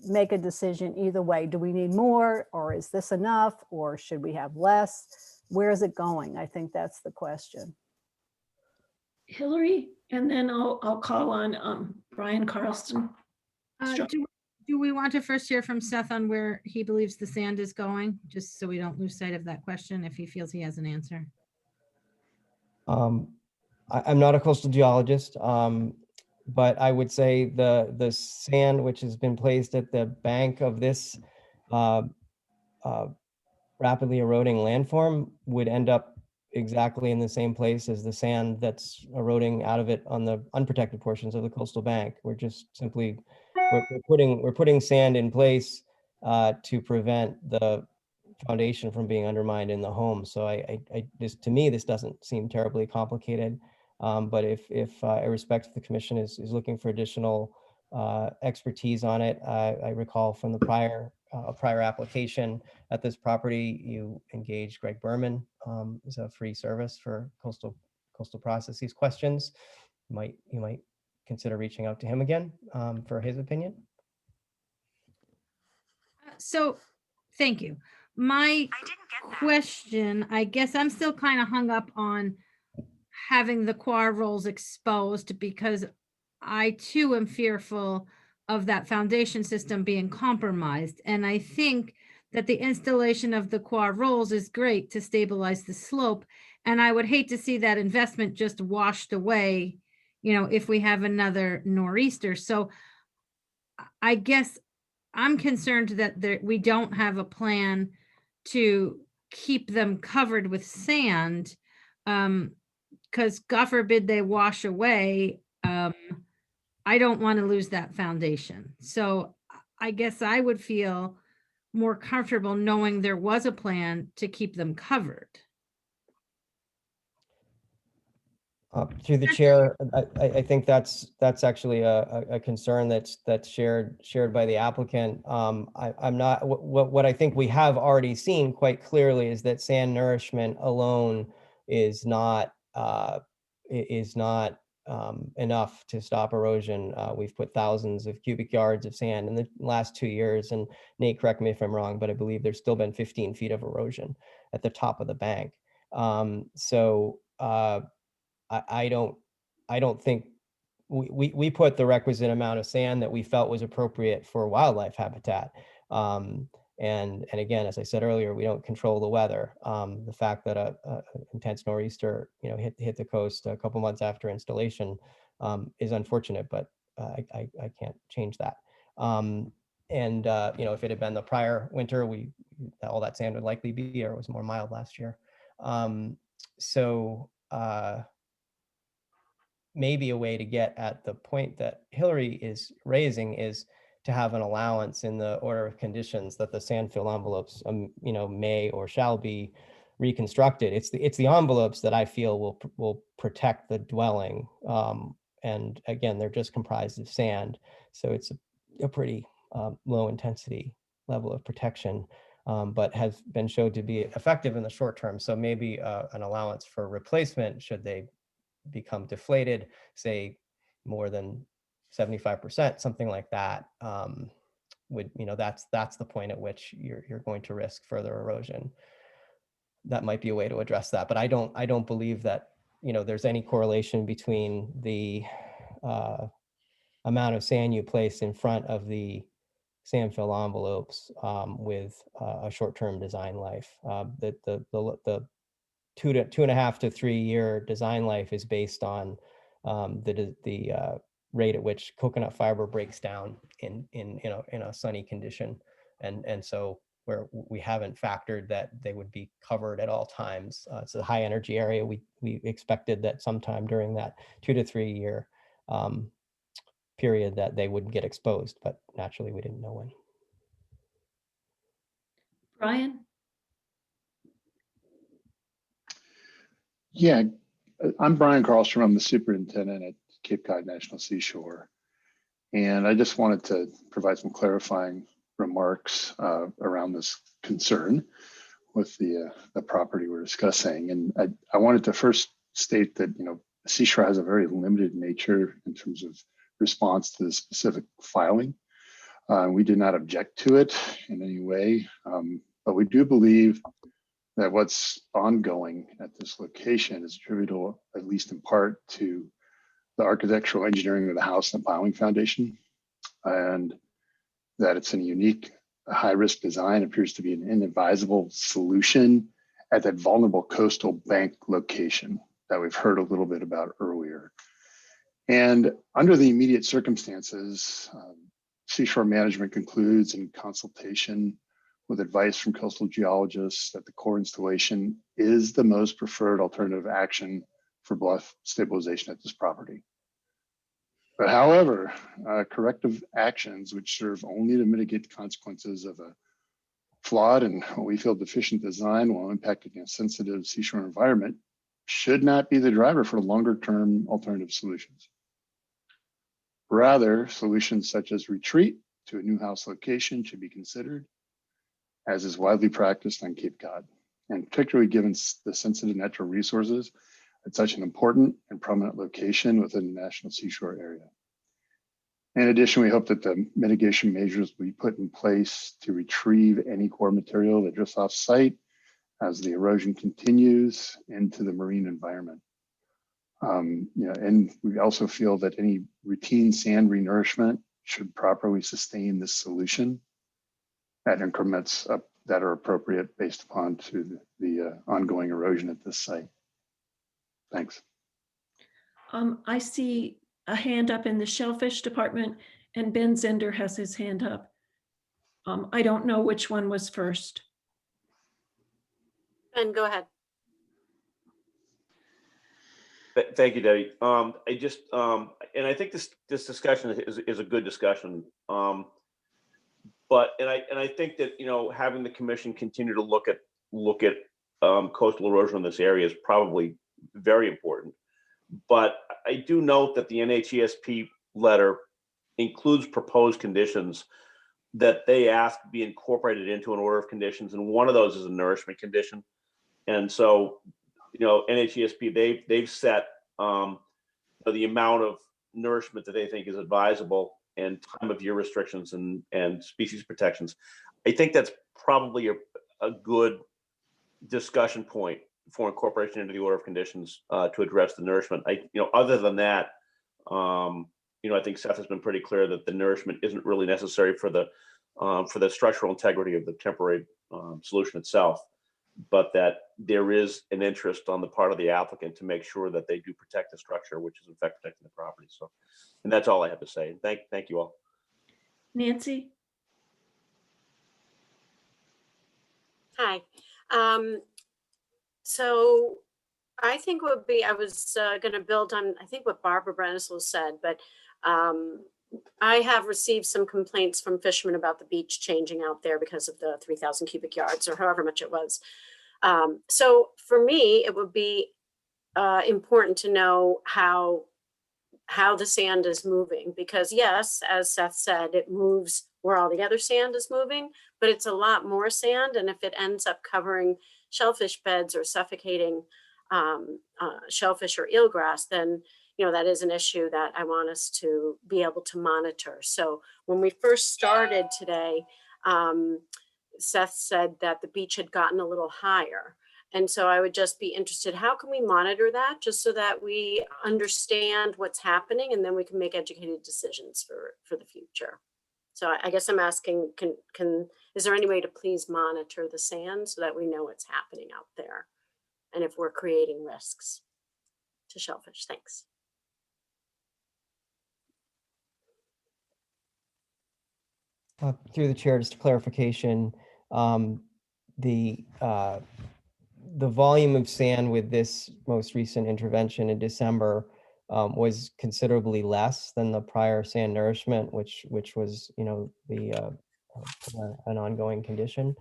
S6: make a decision either way. Do we need more, or is this enough, or should we have less? Where is it going? I think that's the question.
S4: Hillary, and then I'll call on Brian Carlson.
S9: Do we want to first hear from Seth on where he believes the sand is going, just so we don't lose sight of that question if he feels he has an answer?
S20: I'm not a coastal geologist, but I would say the sand which has been placed at the bank of this rapidly eroding landform would end up exactly in the same place as the sand that's eroding out of it on the unprotected portions of the coastal bank. We're just simply we're putting sand in place to prevent the foundation from being undermined in the home. So to me, this doesn't seem terribly complicated. But if irrespective, the commission is looking for additional expertise on it, I recall from the prior application at this property, you engaged Greg Berman as a free service for coastal processes questions. You might consider reaching out to him again for his opinion.
S9: So, thank you. My question, I guess I'm still kind of hung up on having the quar rolls exposed, because I too am fearful of that foundation system being compromised. And I think that the installation of the quar rolls is great to stabilize the slope. And I would hate to see that investment just washed away, if we have another nor'easter. So I guess I'm concerned that we don't have a plan to keep them covered with sand, because God forbid they wash away. I don't want to lose that foundation. So I guess I would feel more comfortable knowing there was a plan to keep them covered.
S20: Through the chair, I think that's actually a concern that's shared by the applicant. I'm not, what I think we have already seen quite clearly is that sand nourishment alone is not enough to stop erosion. We've put thousands of cubic yards of sand in the last 2 years, and Nate, correct me if I'm wrong, but I believe there's still been 15 feet of erosion at the top of the bank. I don't think we put the requisite amount of sand that we felt was appropriate for wildlife habitat. And again, as I said earlier, we don't control the weather. The fact that a intense nor'easter, hit the coast a couple months after installation is unfortunate, but I can't change that. If it had been the prior winter, all that sand would likely be here. It was more mild last year. Maybe a way to get at the point that Hillary is raising is to have an allowance in the order of conditions that the sand fill envelopes, may or shall be reconstructed. It's the envelopes that I feel will protect the dwelling. And again, they're just comprised of sand, so it's a pretty low intensity level of protection, but has been shown to be effective in the short term. So maybe an allowance for replacement should they become deflated, say more than 75%, something like that, that's the point at which you're going to risk further erosion. That might be a way to address that, but I don't believe that there's any correlation between the amount of sand you place in front of the sand fill envelopes with a short-term design life. The 2.5 to 3 year design life is based on the rate at which coconut fiber breaks down in a sunny condition, and so where we haven't factored that they would be covered at all times. It's a high energy area. We expected that sometime during that 2 to 3 year period that they would get exposed, but naturally we didn't know when.
S4: Brian?
S15: Yeah, I'm Brian Carlstrom. I'm the superintendent at Cape Cod National Seashore. And I just wanted to provide some clarifying remarks around this concern with the property we're discussing. And I wanted to first state that, Seashore has a very limited nature in terms of response to the specific filing. We did not object to it in any way, but we do believe that what's ongoing at this location is attributable, at least in part, to the architectural engineering of the house and the piling foundation, and that it's a unique high-risk design appears to be an inadvisable solution at that vulnerable coastal bank location that we've heard a little bit about earlier. And under the immediate circumstances, Seashore Management concludes in consultation with advice from coastal geologists that the core installation is the most preferred alternative action for bluff stabilization at this property. But however, corrective actions which serve only to mitigate the consequences of a flawed and what we feel deficient design while impacting a sensitive seashore environment should not be the driver for longer term alternative solutions. Rather, solutions such as retreat to a new house location should be considered, as is widely practiced on Cape Cod, and particularly given the sensitive natural resources at such an important and prominent location within the National Seashore area. In addition, we hope that the mitigation measures will be put in place to retrieve any core material that drifts off site as the erosion continues into the marine environment. And we also feel that any routine sand renourishment should properly sustain this solution at increments that are appropriate based upon to the ongoing erosion at this site. Thanks.
S4: I see a hand up in the shellfish department, and Ben Zender has his hand up. I don't know which one was first.
S16: Ben, go ahead.
S19: Thank you, Debbie. I just and I think this discussion is a good discussion. But I think that having the commission continue to look at coastal erosion in this area is probably very important. But I do note that the NHESP letter includes proposed conditions that they ask be incorporated into an order of conditions, and one of those is a nourishment condition. And so, NHESP they've set the amount of nourishment that they think is advisable and time of year restrictions and species protections. I think that's probably a good discussion point for incorporation into the order of conditions to address the nourishment. Other than that, I think Seth has been pretty clear that the nourishment isn't really necessary for the for the structural integrity of the temporary solution itself, but that there is an interest on the part of the applicant to make sure that they do protect the structure, which is in fact protecting the property. So, and that's all I have to say. Thank you all.
S4: Nancy?
S16: Hi. So I think would be, I was going to build on, I think what Barbara Brennisl said, but I have received some complaints from fishermen about the beach changing out there because of the 3,000 cubic yards or however much it was. So for me, it would be important to know how the sand is moving, because yes, as Seth said, it moves where all the other sand is moving, but it's a lot more sand. And if it ends up covering shellfish beds or suffocating shellfish or eelgrass, then that is an issue that I want us to be able to monitor. So when we first started today, Seth said that the beach had gotten a little higher. And so I would just be interested, how can we monitor that just so that we understand what's happening, and then we can make educated decisions for the future. So I guess I'm asking, is there any way to please monitor the sand so that we know what's happening out there and if we're creating risks to shellfish? Thanks.
S20: Through the chair, just a clarification, the volume of sand with this most recent intervention in December was considerably less than the prior sand nourishment, which was an ongoing condition.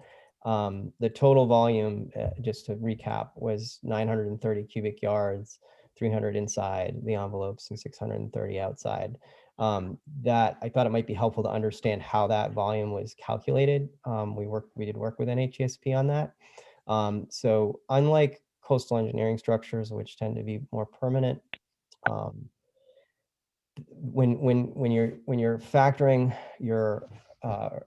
S20: The total volume, just to recap, was 930 cubic yards, 300 inside the envelopes and 630 outside. That I thought it might be helpful to understand how that volume was calculated. We did work with NHESP on that. So unlike coastal engineering structures, which tend to be more permanent, when you're factoring your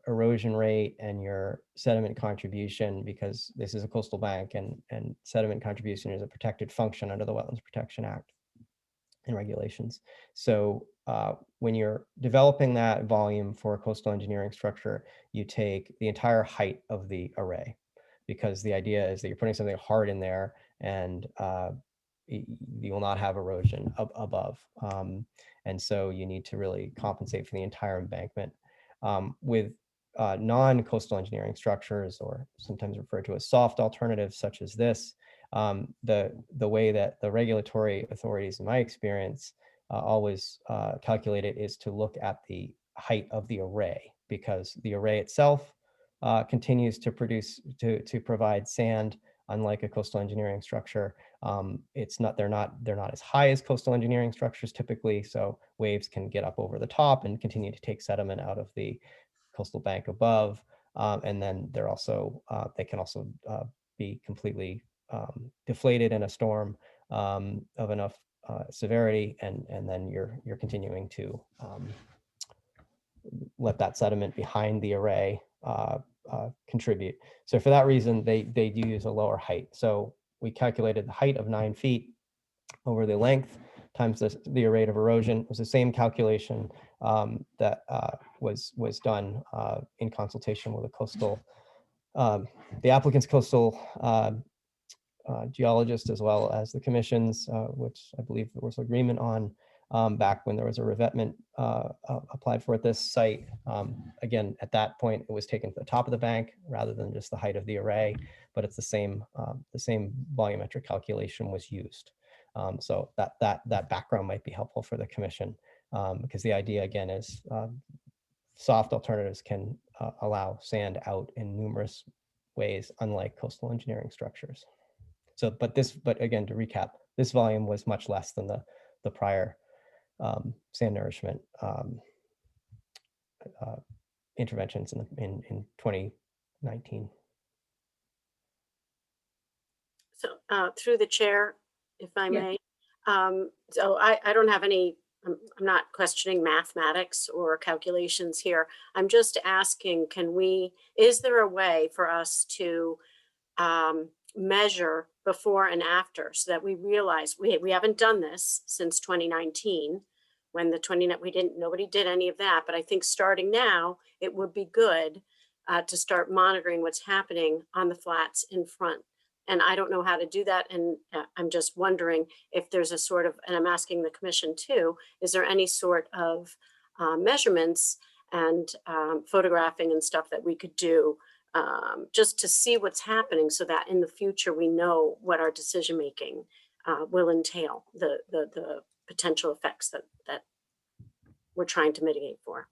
S20: erosion rate and your sediment contribution, because this is a coastal bank and sediment contribution is a protected function under the Wetlands Protection Act and regulations. So when you're developing that volume for a coastal engineering structure, you take the entire height of the array, because the idea is that you're putting something hard in there and you will not have erosion above. And so you need to really compensate for the entire embankment. With non-coastal engineering structures, or sometimes referred to as soft alternatives such as this, the way that the regulatory authorities, in my experience, always calculate it is to look at the height of the array, because the array itself continues to provide sand, unlike a coastal engineering structure. They're not as high as coastal engineering structures typically, so waves can get up over the top and continue to take sediment out of the coastal bank above. And then they can also be completely deflated in a storm of enough severity, and then you're continuing to let that sediment behind the array contribute. So for that reason, they do use a lower height. So we calculated the height of 9 feet over the length times the rate of erosion. It was the same calculation that was done in consultation with the applicant's coastal geologist, as well as the commission's, which I believe there was agreement on back when there was a revetment applied for at this site. Again, at that point, it was taken to the top of the bank rather than just the height of the array, but it's the same volumetric calculation was used. So that background might be helpful for the commission, because the idea again is soft alternatives can allow sand out in numerous ways, unlike coastal engineering structures. So, but again, to recap, this volume was much less than the prior sand nourishment interventions in 2019.
S16: So through the chair, if I may. So I don't have any, I'm not questioning mathematics or calculations here. I'm just asking, is there a way for us to measure before and after, so that we realize we haven't done this since 2019. when the 29, nobody did any of that, but I think starting now, it would be good to start monitoring what's happening on the flats in front. And I don't know how to do that. And I'm just wondering if there's a sort of, and I'm asking the commission too, is there any sort of measurements and photographing and stuff that we could do just to see what's happening so that in the future we know what our decision making will entail, the potential effects that we're trying to mitigate for.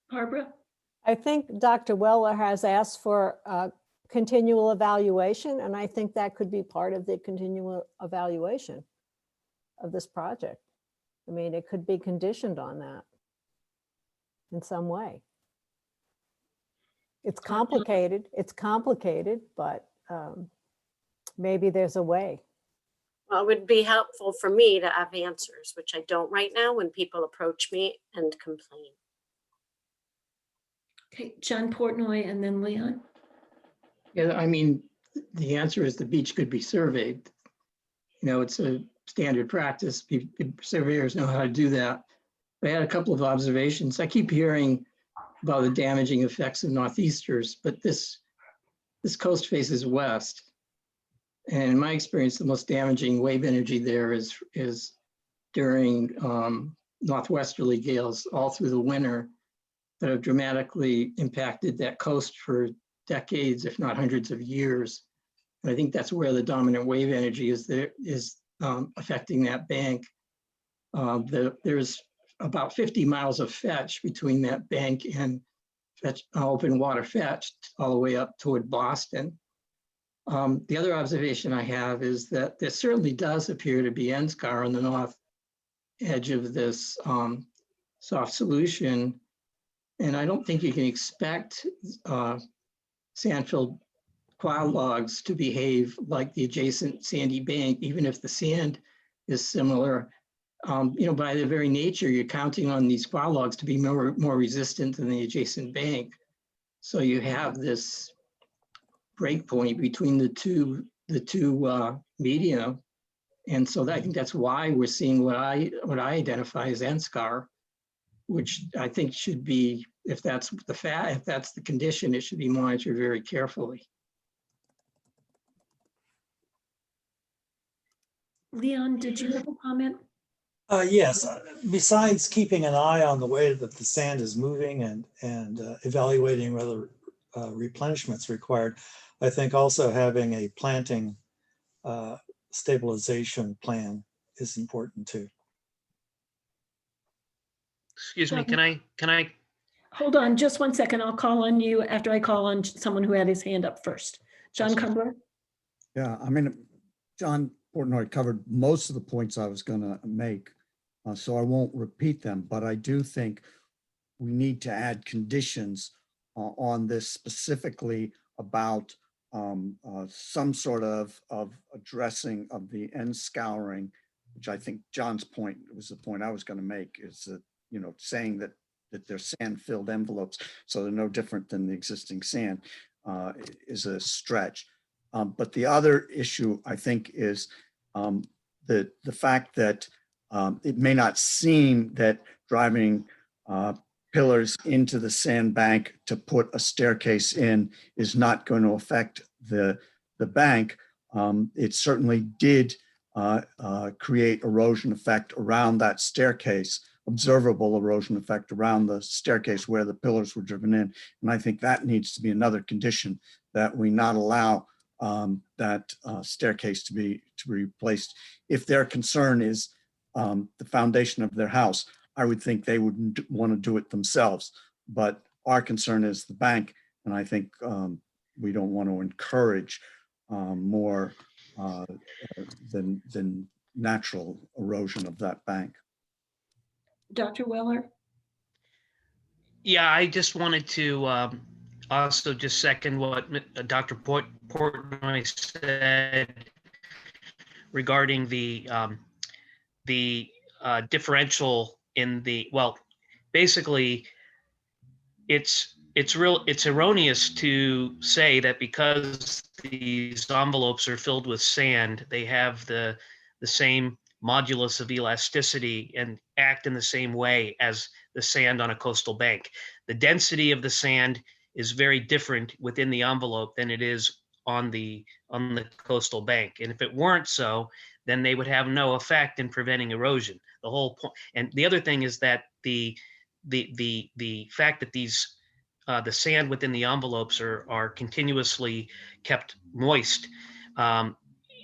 S4: Barbara?
S6: I think Dr. Weller has asked for a continual evaluation, and I think that could be part of the continual evaluation of this project. I mean, it could be conditioned on that in some way. It's complicated, but maybe there's a way.
S16: Well, it would be helpful for me to have answers, which I don't right now when people approach me and complain.
S4: Okay, John Portnoy and then Leon.
S5: Yeah, I mean, the answer is the beach could be surveyed. You know, it's a standard practice. Surveyors know how to do that. I had a couple of observations. I keep hearing about the damaging effects of northeasters, but this coast faces west. And in my experience, the most damaging wave energy there is during northwesterly gales all through the winter that have dramatically impacted that coast for decades, if not hundreds of years. And I think that's where the dominant wave energy is affecting that bank. There's about 50 miles of fetch between that bank and open water fetch all the way up toward Boston. The other observation I have is that there certainly does appear to be NSCAR on the north edge of this soft solution. And I don't think you can expect sand-filled cloud logs to behave like the adjacent sandy bank, even if the sand is similar. You know, by their very nature, you're counting on these cloud logs to be more resistant than the adjacent bank. So you have this break point between the two media. And so I think that's why we're seeing what I identify as NSCAR, which I think should be, if that's the condition, it should be monitored very carefully.
S4: Leon, did you have a comment?
S18: Yes, besides keeping an eye on the way that the sand is moving and evaluating whether replenishment's required, I think also having a planting stabilization plan is important too.
S21: Excuse me, can I?
S4: Hold on just 1 second. I'll call on you after I call on someone who had his hand up first. John Cumberland.
S7: Yeah, I mean, John Portnoy covered most of the points I was going to make, so I won't repeat them, but I do think we need to add conditions on this, specifically about some sort of addressing of the end scouring, which I think John's point was the point I was going to make, is that, you know, saying that they're sand-filled envelopes, so they're no different than the existing sand, is a stretch. But the other issue, I think, is the fact that it may not seem that driving pillars into the sandbank to put a staircase in is not going to affect the bank. It certainly did create erosion effect around that staircase, observable erosion effect around the staircase where the pillars were driven in. And I think that needs to be another condition, that we not allow that staircase to be replaced. If their concern is the foundation of their house, I would think they would want to do it themselves. But our concern is the bank, and I think we don't want to encourage more than natural erosion of that bank.
S4: Dr. Weller.
S21: Yeah, I just wanted to also just second what Dr. Portnoy said regarding the differential in the, well, basically it's it's erroneous to say that because these envelopes are filled with sand, they have the same modulus of elasticity and act in the same way as the sand on a coastal bank. The density of the sand is very different within the envelope than it is on the coastal bank. And if it weren't so, then they would have no effect in preventing erosion. The whole point. And the other thing is that the fact that these the sand within the envelopes are continuously kept moist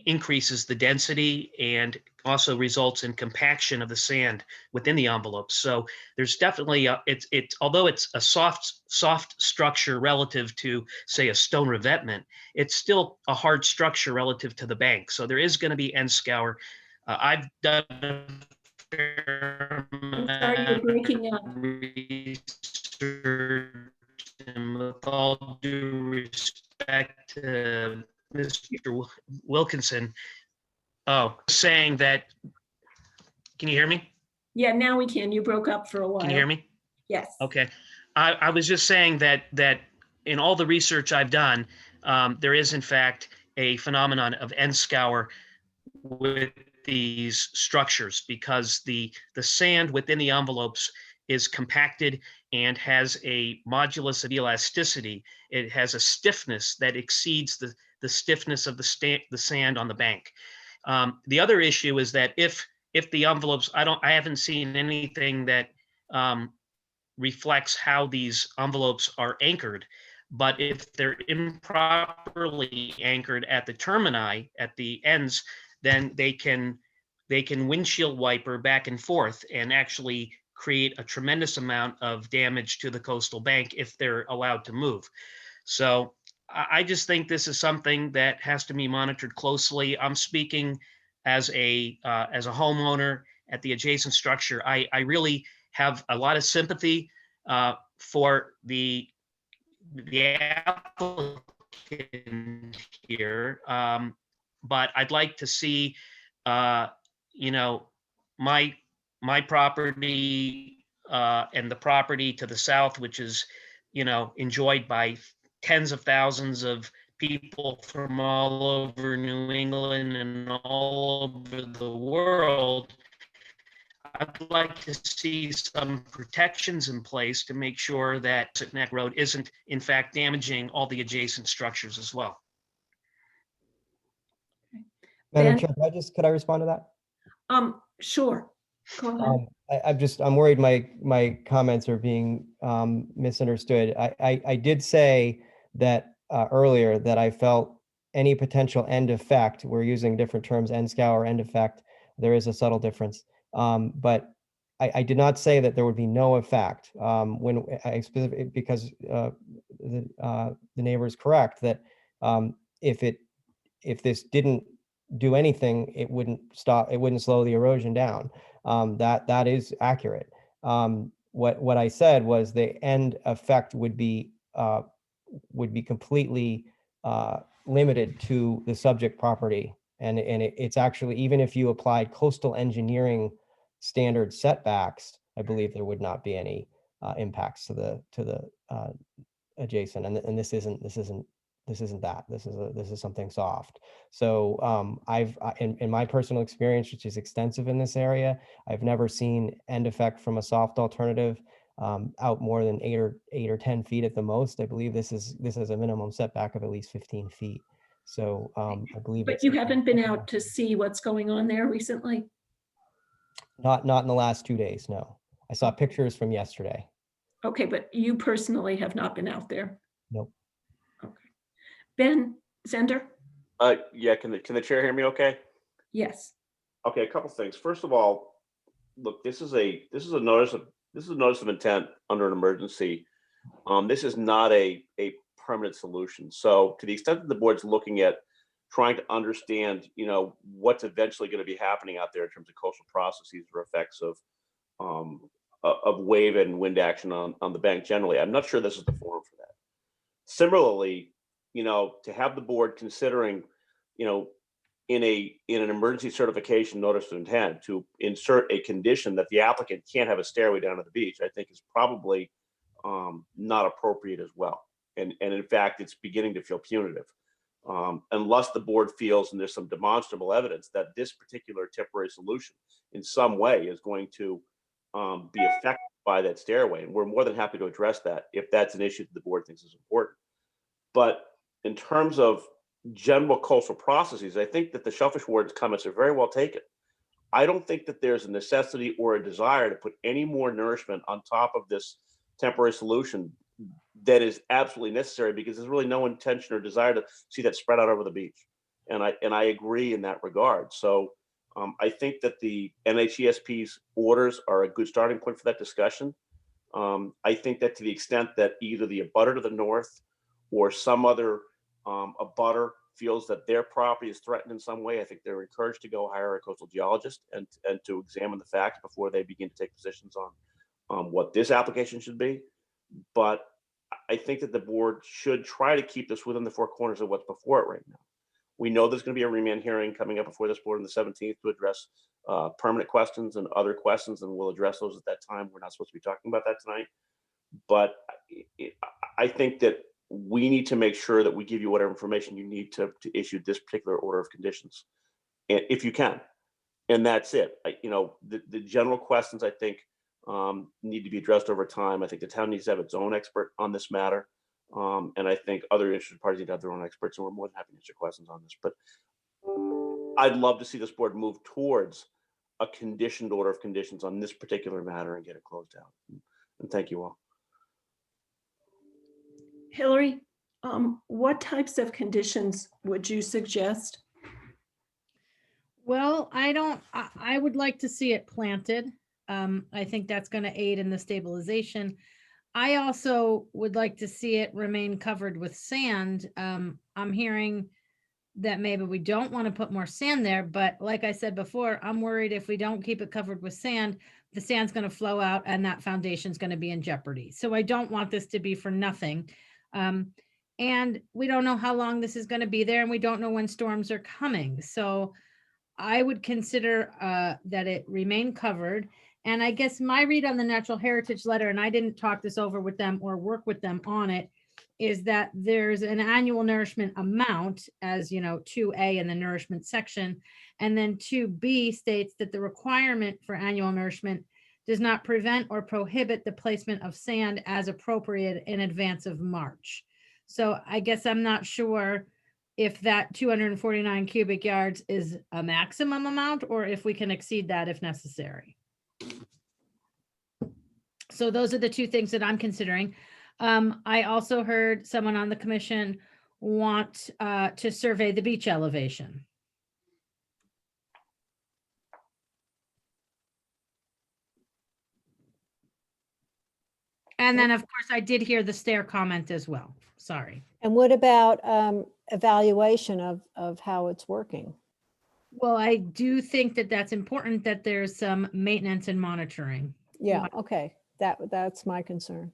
S21: increases the density and also results in compaction of the sand within the envelopes. So there's definitely although it's a soft structure relative to, say, a stone revetment, it's still a hard structure relative to the bank. So there is going to be end scour. I've done a fair
S4: Sorry, you're breaking up.
S21: research, and with all due respect to Mr. Wilkinson, saying that, can you hear me?
S4: Yeah, now we can. You broke up for a while.
S21: Can you hear me?
S4: Yes.
S21: Okay. I was just saying that in all the research I've done, there is in fact a phenomenon of end scour with these structures because the sand within the envelopes is compacted and has a modulus of elasticity. It has a stiffness that exceeds the stiffness of the sand on the bank. The other issue is that if the envelopes, I haven't seen anything that reflects how these envelopes are anchored, but if they're improperly anchored at the termini, at the ends, then they can windshield wiper back and forth and actually create a tremendous amount of damage to the coastal bank if they're allowed to move. So I just think this is something that has to be monitored closely. I'm speaking as a homeowner at the adjacent structure. I really have a lot of sympathy for the applicant here, but I'd like to see, my property and the property to the south, which is, enjoyed by tens of thousands of people from all over New England and all over the world. I'd like to see some protections in place to make sure that Neck Road isn't in fact damaging all the adjacent structures as well.
S20: Madam
S4: Ben?
S20: Chair, could I respond to that?
S4: Sure. Go ahead.
S20: I'm worried my comments are being misunderstood. I did say that earlier that I felt any potential end effect, we're using different terms, end scour, end effect, there is a subtle difference. But I did not say that there would be no effect when I specifically, because the neighbor is correct that if this didn't do anything, it wouldn't slow the erosion down. That is accurate. What I said was the end effect would be completely limited to the subject property, and it's actually, even if you applied coastal engineering standard setbacks, I believe there would not be any impacts to the adjacent, and this isn't that. This is something soft. So in my personal experience, which is extensive in this area, I've never seen end effect from a soft alternative out more than 8 or 10 feet at the most. I believe this is a minimum setback of at least 15 feet. So I believe.
S4: But you haven't been out to see what's going on there recently?
S20: Not in the last 2 days, no. I saw pictures from yesterday.
S4: Okay, but you personally have not been out there?
S20: Nope.
S4: Ben Zender?
S19: Yeah, can the chair hear me okay?
S4: Yes.
S19: Okay, a couple things. First of all, look, this is a notice of intent under an emergency. This is not a permanent solution. So to the extent that the board's looking at trying to understand, what's eventually going to be happening out there in terms of coastal processes or effects of wave and wind action on the bank generally, I'm not sure this is the forum for that. Similarly, to have the board considering, in an emergency certification notice of intent to insert a condition that the applicant can't have a stairway down to the beach, I think is probably not appropriate as well. And in fact, it's beginning to feel punitive. Unless the board feels, and there's some demonstrable evidence that this particular temporary solution in some way is going to be affected by that stairway. And we're more than happy to address that if that's an issue that the board thinks is important. But in terms of general coastal processes, I think that the Shellfish Warden's comments are very well taken. I don't think that there's a necessity or a desire to put any more nourishment on top of this temporary solution that is absolutely necessary, because there's really no intention or desire to see that spread out over the beach. And I agree in that regard. So I think that the NHESP's orders are a good starting point for that discussion. I think that to the extent that either the abutter to the north or some other abutter feels that their property is threatened in some way, I think they're encouraged to go hire a coastal geologist and to examine the facts before they begin to take positions on what this application should be. But I think that the board should try to keep this within the four corners of what's before it right now. We know there's going to be a remand hearing coming up before this board on the 17th to address permanent questions and other questions, and we'll address those at that time. We're not supposed to be talking about that tonight. But I think that we need to make sure that we give you whatever information you need to issue this particular order of conditions, if you can. And that's it. The general questions, I think, need to be addressed over time. I think the town needs to have its own expert on this matter. And I think other interested parties need to have their own experts, and we're more than happy to answer questions on this. But I'd love to see this board move towards a conditioned order of conditions on this particular matter and get it closed out. And thank you all.
S4: Hillary, what types of conditions would you suggest?
S9: Well, I would like to see it planted. I think that's going to aid in the stabilization. I also would like to see it remain covered with sand. I'm hearing that maybe we don't want to put more sand there, but like I said before, I'm worried if we don't keep it covered with sand, the sand's going to flow out and that foundation's going to be in jeopardy. So I don't want this to be for nothing. And we don't know how long this is going to be there, and we don't know when storms are coming. So I would consider that it remain covered. And I guess my read on the Natural Heritage letter, and I didn't talk this over with them or work with them on it, is that there's an annual nourishment amount, as you know, 2A in the nourishment section. And then 2B states that the requirement for annual nourishment does not prevent or prohibit the placement of sand as appropriate in advance of March. So I guess I'm not sure if that 249 cubic yards is a maximum amount or if we can exceed that if necessary. So those are the two things that I'm considering. I also heard someone on the commission want to survey the beach elevation. And then, of course, I did hear the stair comment as well. Sorry.
S6: And what about evaluation of how it's working?
S9: Well, I do think that that's important, that there's some maintenance and monitoring.
S6: Yeah, okay. That's my concern.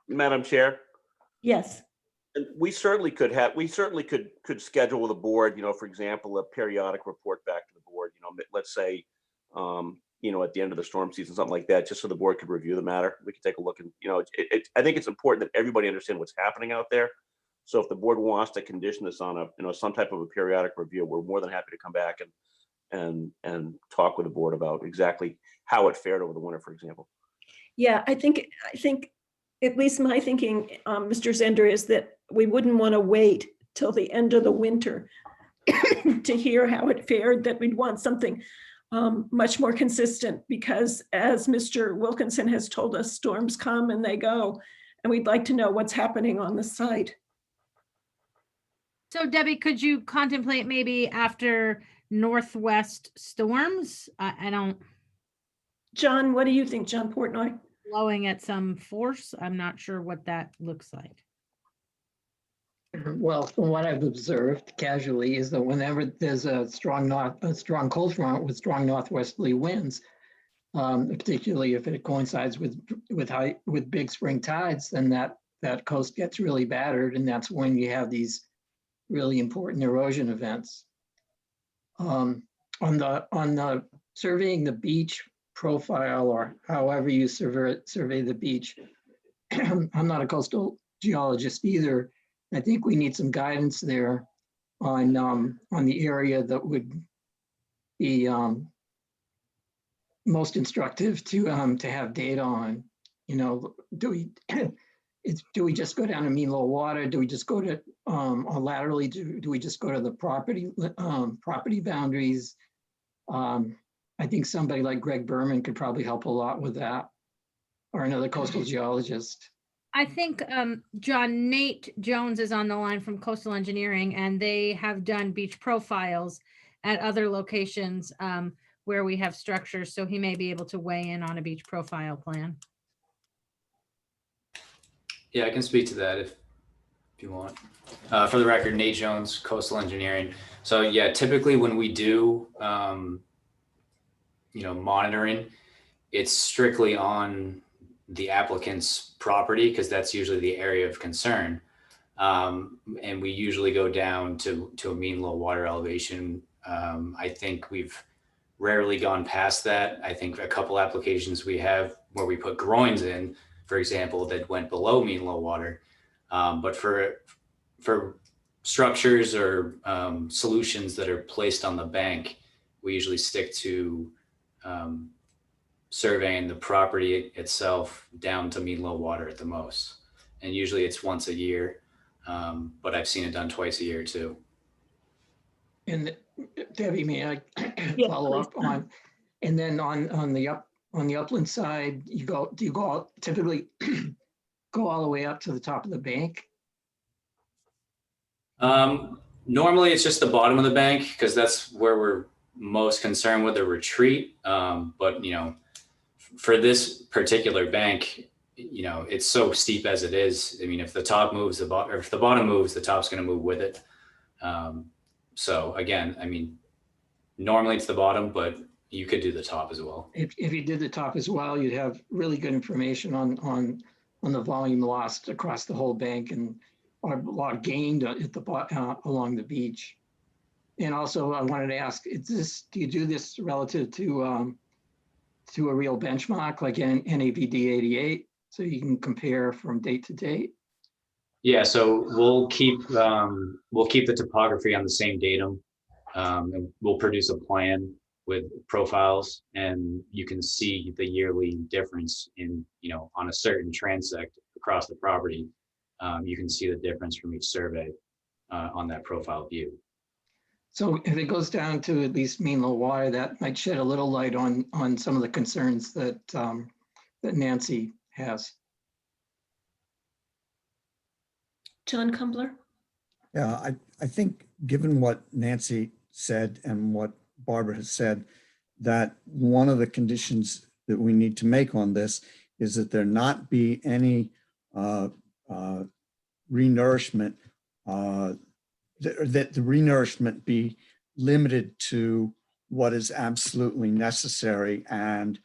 S19: Madam Chair.
S4: Yes.
S19: And we certainly could schedule with the board, for example, a periodic report back to the board, let's say, at the end of the storm season, something like that, just so the board could review the matter. We could take a look and, I think it's important that everybody understand what's happening out there. So if the board wants to condition this on some type of a periodic review, we're more than happy to come back and talk with the board about exactly how it fared over the winter, for example.
S4: Yeah, I think at least my thinking, Mr. Zender, is that we wouldn't want to wait till the end of the winter to hear how it fared, that we'd want something much more consistent, because as Mr. Wilkinson has told us, storms come and they go, and we'd like to know what's happening on the site.
S9: So Debbie, could you contemplate maybe after northwest storms? I don't.
S4: John, what do you think, John Portnoy?
S9: Blowing at some force. I'm not sure what that looks like.
S5: Well, from what I've observed casually is that whenever there's a strong cold front with strong northwesterly winds, particularly if it coincides with big spring tides, then that coast gets really battered, and that's when you have these really important erosion events. On the surveying the beach profile or however you survey the beach. I'm not a coastal geologist either. I think we need some guidance there on the area that would be most instructive to have data on. You know, do we just go down to mean low water? Do we just go to or laterally? Do we just go to the property boundaries? I think somebody like Greg Berman could probably help a lot with that, or another coastal geologist.
S9: I think, John, Nate Jones is on the line from Coastal Engineering, and they have done beach profiles at other locations where we have structures, so he may be able to weigh in on a beach profile plan.
S3: Yeah, I can speak to that if you want. For the record, Nate Jones, Coastal Engineering. So yeah, typically when we do, monitoring, it's strictly on the applicant's property because that's usually the area of concern. And we usually go down to a mean low water elevation. I think we've rarely gone past that. I think a couple applications we have where we put groins in, for example, that went below mean low water. But for structures or solutions that are placed on the bank, we usually stick to surveying the property itself down to mean low water at the most. And usually it's once a year, but I've seen it done twice a year too.
S5: And Debbie, may I follow up on, and then on the upland side, do you go typically go all the way up to the top of the bank?
S3: Normally it's just the bottom of the bank because that's where we're most concerned with the retreat. But for this particular bank, it's so steep as it is. I mean, if the top moves, or if the bottom moves, the top's going to move with it. So again, I mean, normally it's the bottom, but you could do the top as well.
S5: If you did the top as well, you'd have really good information on the volume lost across the whole bank and a lot gained at the along the beach. And also, I wanted to ask: do you do this relative to a real benchmark like NAVD 88, so you can compare from date to date?
S3: Yeah, so we'll keep the topography on the same datum, and we'll produce a plan with profiles, and you can see the yearly difference in on a certain transect across the property. You can see the difference from each survey on that profile view.
S5: So if it goes down to at least mean low water, that might shed a little light on some of the concerns that that Nancy has.
S4: John Kumbler.
S7: Yeah, I think given what Nancy said and what Barbara has said, that one of the conditions that we need to make on this is that there not be any renourishment, that the renourishment be limited to what is absolutely necessary and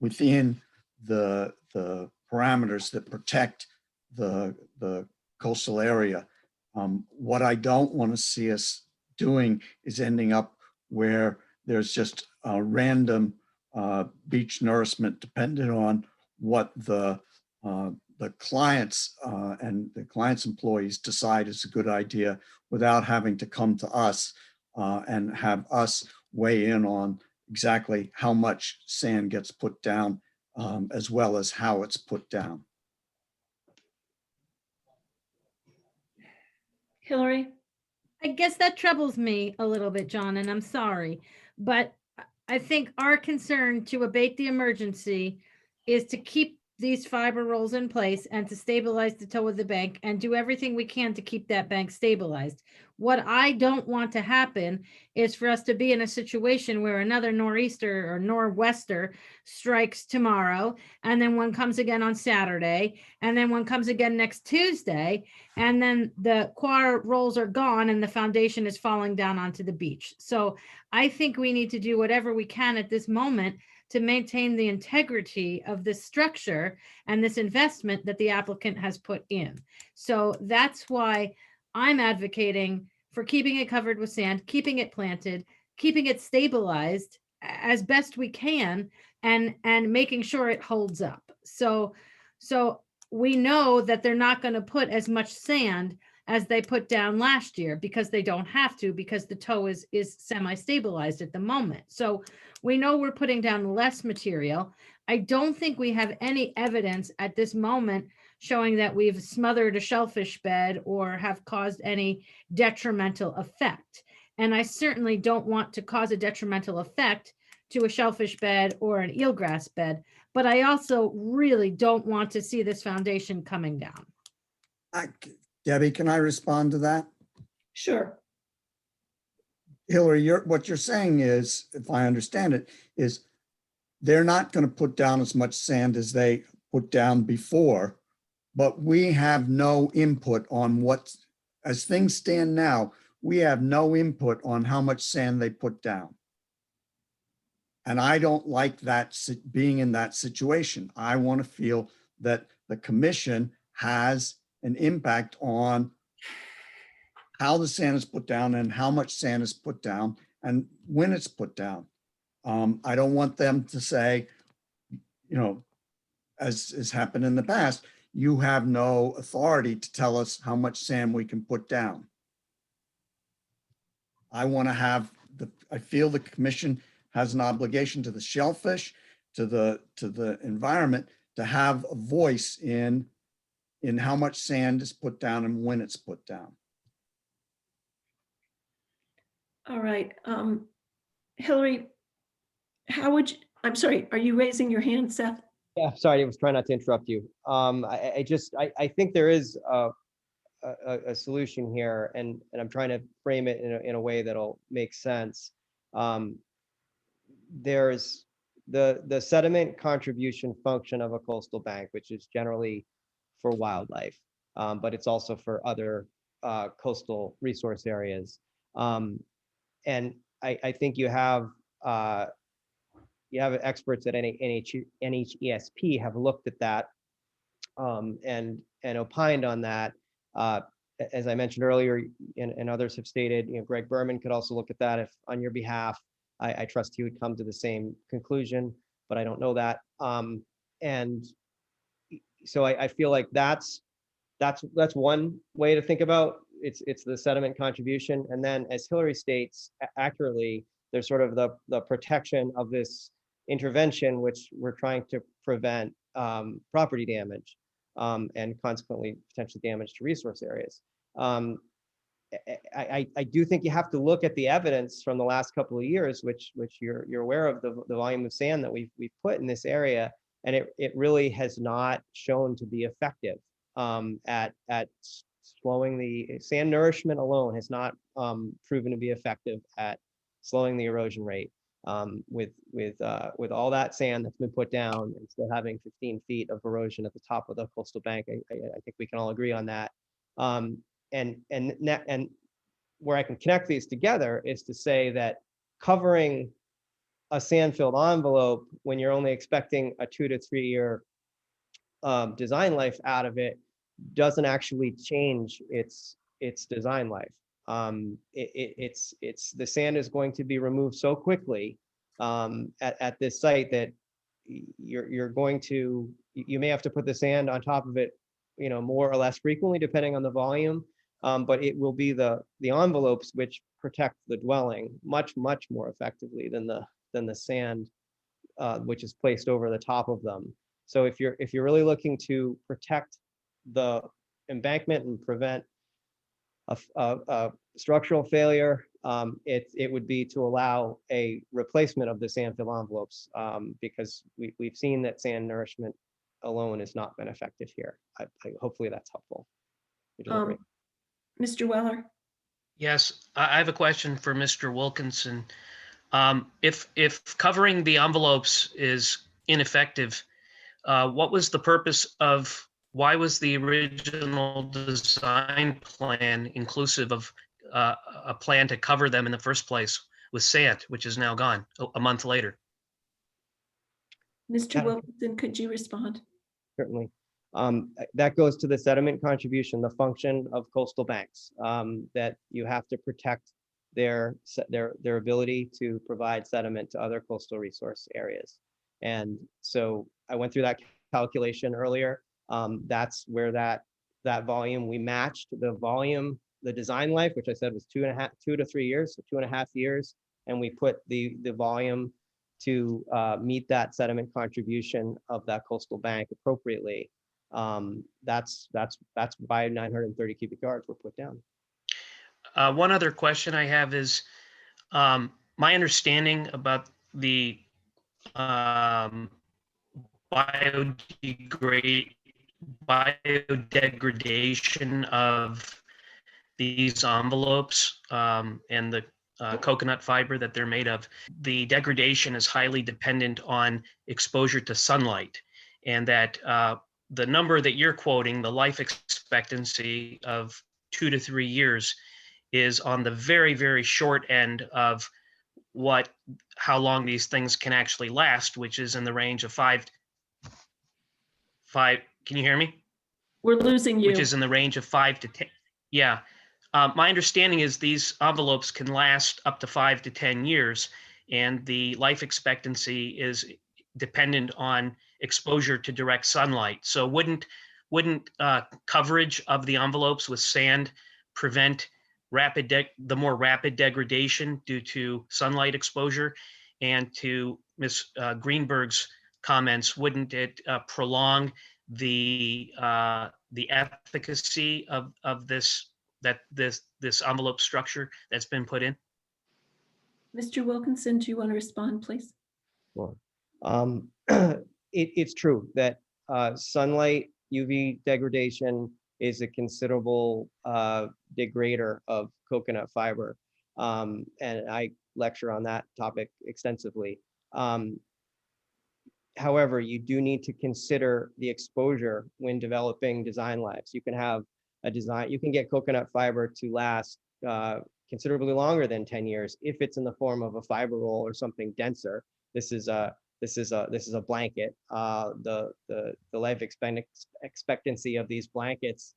S7: within the parameters that protect the coastal area. What I don't want to see us doing is ending up where there's just a random beach nourishment dependent on what the clients and the client's employees decide is a good idea without having to come to us and have us weigh in on exactly how much sand gets put down as well as how it's put down.
S4: Hillary?
S9: I guess that troubles me a little bit, John, and I'm sorry, but I think our concern to abate the emergency is to keep these fiber rolls in place and to stabilize the toe of the bank and do everything we can to keep that bank stabilized. What I don't want to happen is for us to be in a situation where another nor'easter or nor'wester strikes tomorrow, and then one comes again on Saturday, and then one comes again next Tuesday, and then the quar rolls are gone and the foundation is falling down onto the beach. So I think we need to do whatever we can at this moment to maintain the integrity of this structure and this investment that the applicant has put in. So that's why I'm advocating for keeping it covered with sand, keeping it planted, keeping it stabilized as best we can and making sure it holds up. So we know that they're not going to put as much sand as they put down last year because they don't have to, because the toe is semi-stabilized at the moment. So we know we're putting down less material. I don't think we have any evidence at this moment showing that we've smothered a shellfish bed or have caused any detrimental effect. And I certainly don't want to cause a detrimental effect to a shellfish bed or an eelgrass bed, but I also really don't want to see this foundation coming down.
S7: Debbie, can I respond to that?
S4: Sure.
S7: Hillary, what you're saying is, if I understand it, is they're not going to put down as much sand as they put down before, but we have no input on what, as things stand now, we have no input on how much sand they put down. And I don't like that, being in that situation. I want to feel that the commission has an impact on how the sand is put down and how much sand is put down and when it's put down. I don't want them to say, you know, as has happened in the past, you have no authority to tell us how much sand we can put down. I want to have I feel the commission has an obligation to the shellfish, to the environment, to have a voice in how much sand is put down and when it's put down.
S4: All right. Hillary, how would you, I'm sorry, are you raising your hand, Seth?
S20: Yeah, sorry, I was trying not to interrupt you. I think there is a solution here, and I'm trying to frame it in a way that'll make sense. There's the sediment contribution function of a coastal bank, which is generally for wildlife, but it's also for other coastal resource areas. And I think you have experts at NHESP have looked at that and opined on that. As I mentioned earlier, and others have stated, you know, Greg Berman could also look at that if on your behalf. I trust he would come to the same conclusion, but I don't know that. And so I feel like that's one way to think about it's the sediment contribution. And then, as Hillary states accurately, there's sort of the protection of this intervention, which we're trying to prevent property damage and consequently potential damage to resource areas. I do think you have to look at the evidence from the last couple of years, which you're aware of the volume of sand that we've put in this area, and it really has not shown to be effective at slowing the sand nourishment alone has not proven to be effective at slowing the erosion rate. With all that sand that's been put down and still having 15 feet of erosion at the top of the coastal bank, I think we can all agree on that. And where I can connect these together is to say that covering a sand-filled envelope when you're only expecting a 2 to 3 year design life out of it doesn't actually change its design life. It's the sand is going to be removed so quickly at this site that you may have to put the sand on top of it, you know, more or less frequently depending on the volume, but it will be the envelopes which protect the dwelling much more effectively than the sand which is placed over the top of them. So if you're really looking to protect the embankment and prevent a structural failure, it would be to allow a replacement of the sand fill envelopes because we've seen that sand nourishment alone has not been effective here. Hopefully that's helpful.
S4: Mr. Weller?
S21: Yes, I have a question for Mr. Wilkinson. If covering the envelopes is ineffective, what was the purpose of, why was the original design plan inclusive of a plan to cover them in the first place with sand, which is now gone a month later?
S4: Mr. Wilkinson, could you respond?
S20: Certainly. That goes to the sediment contribution, the function of coastal banks, that you have to protect their ability to provide sediment to other coastal resource areas. And so I went through that calculation earlier. That's where that volume, we matched the volume, the design life, which I said was 2 to 3 years, so 2.5 years. And we put the volume to meet that sediment contribution of that coastal bank appropriately. That's why 930 cubic yards were put down.
S21: One other question I have is, my understanding about the biodegradation of these envelopes and the coconut fiber that they're made of. The degradation is highly dependent on exposure to sunlight, and that the number that you're quoting, the life expectancy of 2 to 3 years, is on the very, very short end of how long these things can actually last, which is in the range of 5. Can you hear me?
S4: We're losing you.
S21: Which is in the range of 5 to 10. Yeah. My understanding is these envelopes can last up to 5 to 10 years, and the life expectancy is dependent on exposure to direct sunlight. So wouldn't coverage of the envelopes with sand prevent the more rapid degradation due to sunlight exposure? And to Ms. Greenberg's comments, wouldn't it prolong the efficacy of this envelope structure that's been put in?
S4: Mr. Wilkinson, do you want to respond, please?
S20: Sure. It's true that sunlight UV degradation is a considerable degrader of coconut fiber. And I lecture on that topic extensively. However, you do need to consider the exposure when developing design lives. You can have you can get coconut fiber to last considerably longer than 10 years if it's in the form of a fiber roll or something denser. This is a blanket. The life expectancy of these blankets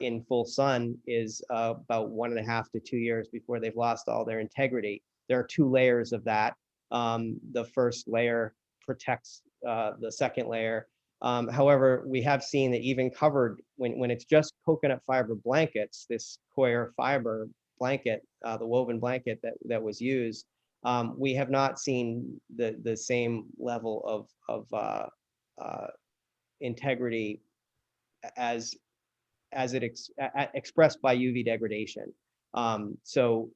S20: in full sun is about 1.5 to 2 years before they've lost all their integrity. There are 2 layers of that. The first layer protects the second layer. However, we have seen that even covered, when it's just coconut fiber blankets, this coir fiber blanket, the woven blanket that was used, we have not seen the same level of integrity as expressed by UV degradation. So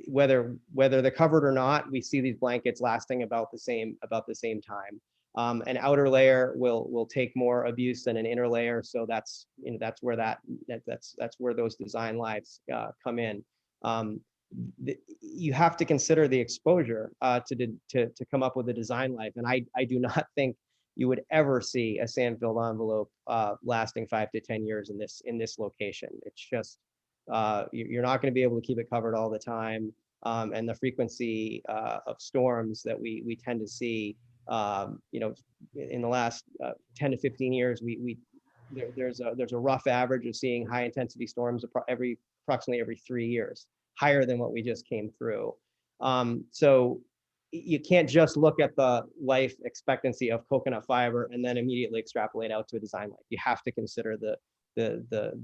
S20: whether they're covered or not, we see these blankets lasting about the same time. An outer layer will take more abuse than an inner layer, so that's where those design lives come in. You have to consider the exposure to come up with a design life, and I do not think you would ever see a sand-filled envelope lasting 5 to 10 years in this location. It's just you're not going to be able to keep it covered all the time, and the frequency of storms that we tend to see, in the last 10 to 15 years, there's a rough average of seeing high intensity storms approximately every 3 years, higher than what we just came through. So you can't just look at the life expectancy of coconut fiber and then immediately extrapolate out to a design life. You have to consider the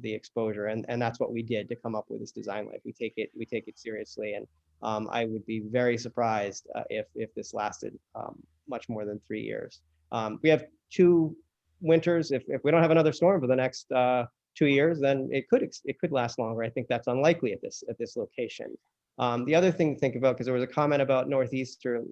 S20: exposure, and that's what we did to come up with this design life. We take it seriously, and I would be very surprised if this lasted much more than 3 years. We have 2 winters. If we don't have another storm for the next 2 years, then it could last longer. I think that's unlikely at this location. The other thing to think about, because there was a comment about northeasters,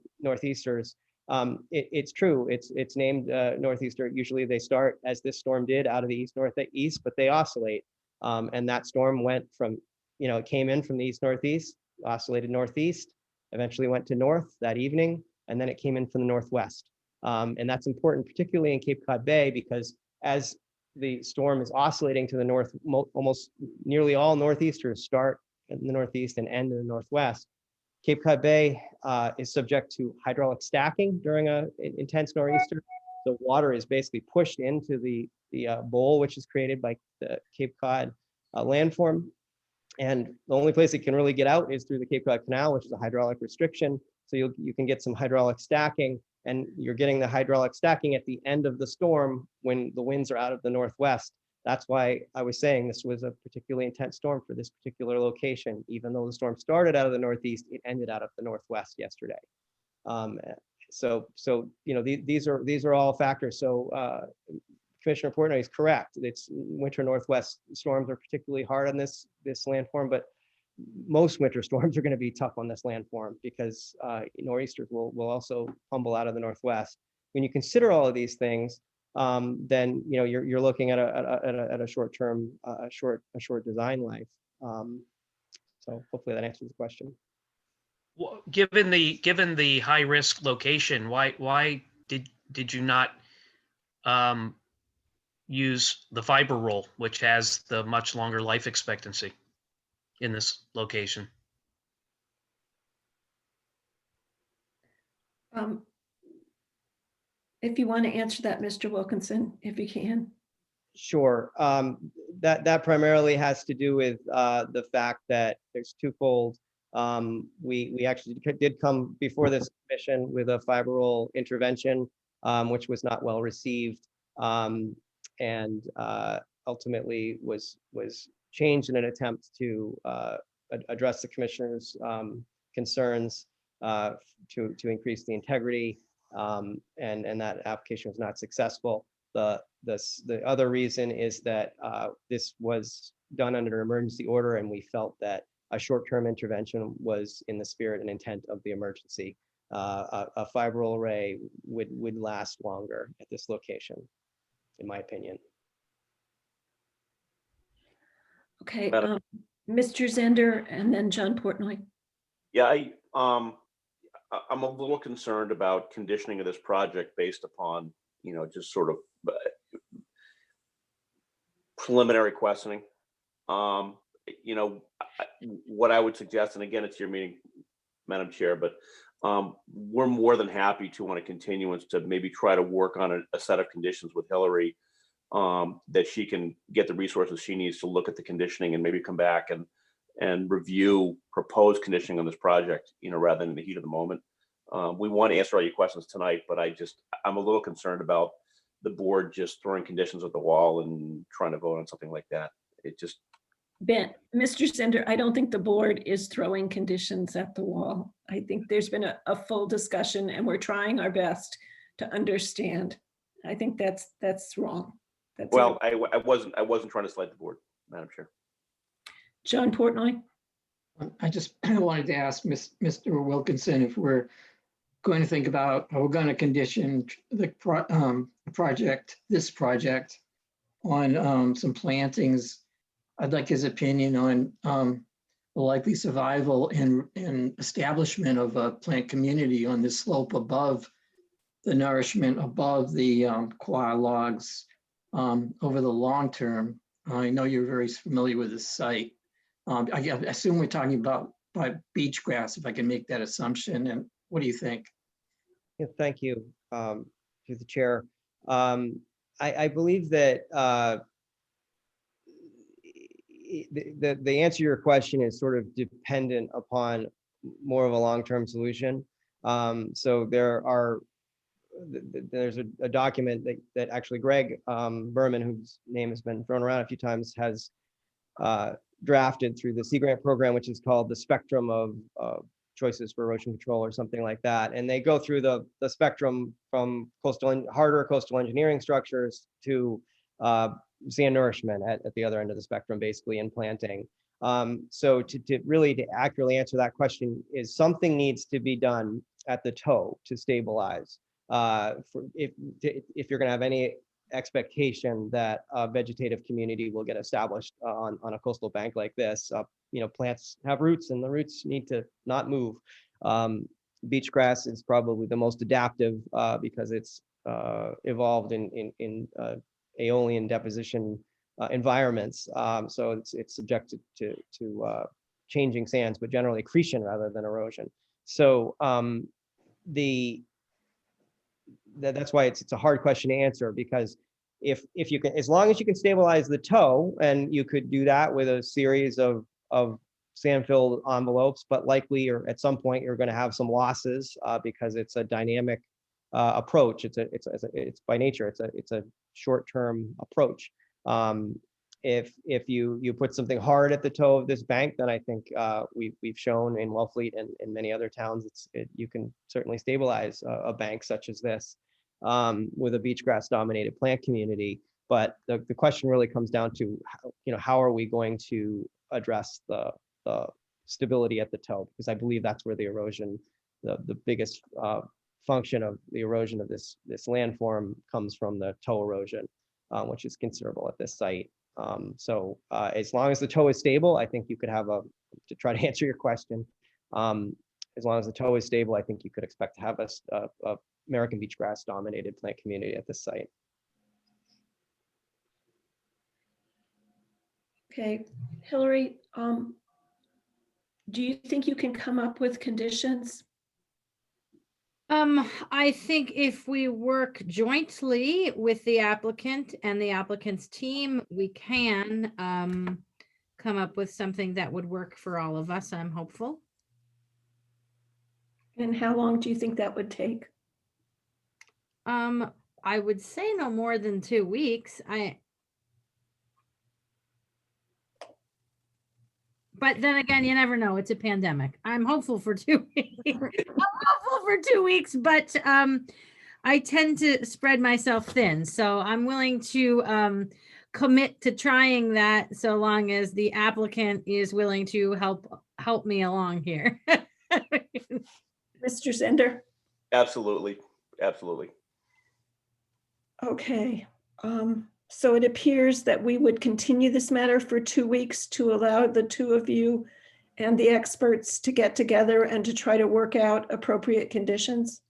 S20: it's true. It's named northeaster. Usually they start, as this storm did, out of the east-northeast, but they oscillate. And that storm went from, it came in from the east-northeast, oscillated northeast, eventually went to north that evening, and then it came in from the northwest. And that's important, particularly in Cape Cod Bay, because as the storm is oscillating to the north, almost nearly all northeasters start in the northeast and end in the northwest. Cape Cod Bay is subject to hydraulic stacking during an intense nor'easter. The water is basically pushed into the bowl, which is created by the Cape Cod landform. And the only place it can really get out is through the Cape Cod Canal, which is a hydraulic restriction. So you can get some hydraulic stacking, and you're getting the hydraulic stacking at the end of the storm when the winds are out of the northwest. That's why I was saying this was a particularly intense storm for this particular location. Even though the storm started out of the northeast, it ended out of the northwest yesterday. So you know, these are all factors. So Commissioner Portnoy is correct. It's winter northwest storms are particularly hard on this landform, but most winter storms are going to be tough on this landform because nor'easters will also humble out of the northwest. When you consider all of these things, then you know you're looking at a short-term, a short design life. So hopefully that answers the question.
S21: Well, given the high risk location, why did you not use the fiber roll, which has the much longer life expectancy in this location?
S4: If you want to answer that, Mr. Wilkinson, if you can.
S20: Sure. That primarily has to do with the fact that there's twofold. We actually did come before this commission with a fiber roll intervention, which was not well received, and ultimately was changed in an attempt to address the commissioner's concerns to increase the integrity, and that application was not successful. The other reason is that this was done under an emergency order, and we felt that a short-term intervention was in the spirit and intent of the emergency. A fiber roll array would last longer at this location, in my opinion.
S4: Okay, Mr. Zender and then John Portnoy.
S19: Yeah, I'm a little concerned about conditioning of this project based upon, you know, just sort of preliminary questioning. You know, what I would suggest, and again, it's your meeting, Madam Chair, but we're more than happy to want a continuance to maybe try to work on a set of conditions with Hillary, that she can get the resources she needs to look at the conditioning and maybe come back and review proposed conditioning on this project, you know, rather than in the heat of the moment. We want to answer all your questions tonight, but I'm a little concerned about the board just throwing conditions at the wall and trying to vote on something like that. It just.
S4: Ben, Mr. Zender, I don't think the board is throwing conditions at the wall. I think there's been a full discussion and we're trying our best to understand. I think that's wrong. That's
S19: Well, I wasn't trying to slight the board, Madam Chair.
S4: John Portnoy.
S5: I just wanted to ask Mr. Wilkinson if we're going to think about how we're going to condition the this project on some plantings. I'd like his opinion on the likely survival and establishment of a plant community on the slope above the nourishment, above the quad logs over the long term. I know you're very familiar with this site. I assume we're talking about beach grass, if I can make that assumption. And what do you think?
S20: Yeah, thank you, to the chair. I believe that the answer to your question is sort of dependent upon more of a long-term solution. So there's a document that actually Greg Berman, whose name has been thrown around a few times, has drafted through the Sea Grant program, which is called the Spectrum of Choices for Erosion Control or something like that. And they go through the spectrum from harder coastal engineering structures to sand nourishment at the other end of the spectrum, basically in planting. So to really accurately answer that question is something needs to be done at the toe to stabilize. If you're going to have any expectation that a vegetative community will get established on a coastal bank like this, you know, plants have roots and the roots need to not move. Beach grass is probably the most adaptive because it's evolved in aeolian deposition environments. So it's subjected to changing sands, but generally accretion rather than erosion. So that's why it's a hard question to answer, because if you can, as long as you can stabilize the toe, and you could do that with a series of of sand-filled envelopes, but likely or at some point you're going to have some losses because it's a dynamic approach. It's by nature, it's a short-term approach. If you put something hard at the toe of this bank, then I think we've shown in Wellfleet and in many other towns, you can certainly stabilize a bank such as this with a beach grass dominated plant community. But the question really comes down to, how are we going to address the stability at the toe? Because I believe that's where the erosion, the biggest function of the erosion of this landform comes from the toe erosion, which is considerable at this site. So as long as the toe is stable, I think you could have to try to answer your question, as long as the toe is stable, I think you could expect to have a American beach grass dominated plant community at this site.
S4: Okay, Hillary, do you think you can come up with conditions?
S9: I think if we work jointly with the applicant and the applicant's team, we can come up with something that would work for all of us. I'm hopeful.
S4: And how long do you think that would take?
S9: I would say no more than 2 weeks. But then again, you never know. It's a pandemic. I'm hopeful for 2 weeks. I'm hopeful for 2 weeks, but I tend to spread myself thin. So I'm willing to commit to trying that so long as the applicant is willing to help me along here.
S4: Mr. Zender?
S19: Absolutely. Absolutely.
S4: Okay. So it appears that we would continue this matter for 2 weeks to allow the two of you and the experts to get together and to try to work out appropriate conditions.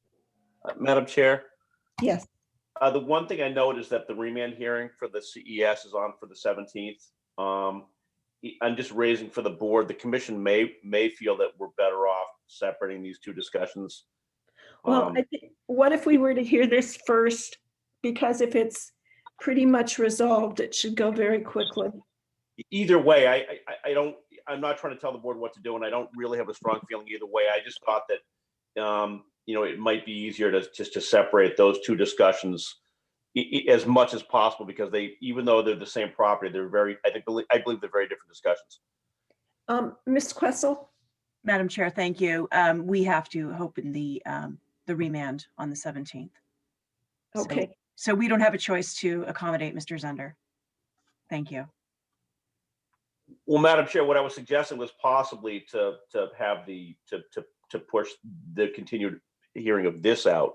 S19: Madam Chair,
S4: Yes.
S19: the one thing I noted is that the remand hearing for the CES is on for the 17th. I'm just raising for the board, the commission may feel that we're better off separating these two discussions.
S4: Well, I think, what if we were to hear this first? Because if it's pretty much resolved, it should go very quickly.
S19: Either way, I'm not trying to tell the board what to do, and I don't really have a strong feeling either way. I just thought that, it might be easier to separate those two discussions as much as possible, because even though they're the same property, I believe they're very different discussions.
S4: Ms. Questle?
S2: Madam Chair, thank you. We have to open the remand on the 17th.
S4: Okay.
S2: So we don't have a choice to accommodate Mr. Zender. Thank you.
S19: Well, Madam Chair, what I was suggesting was possibly to push the continued hearing of this out,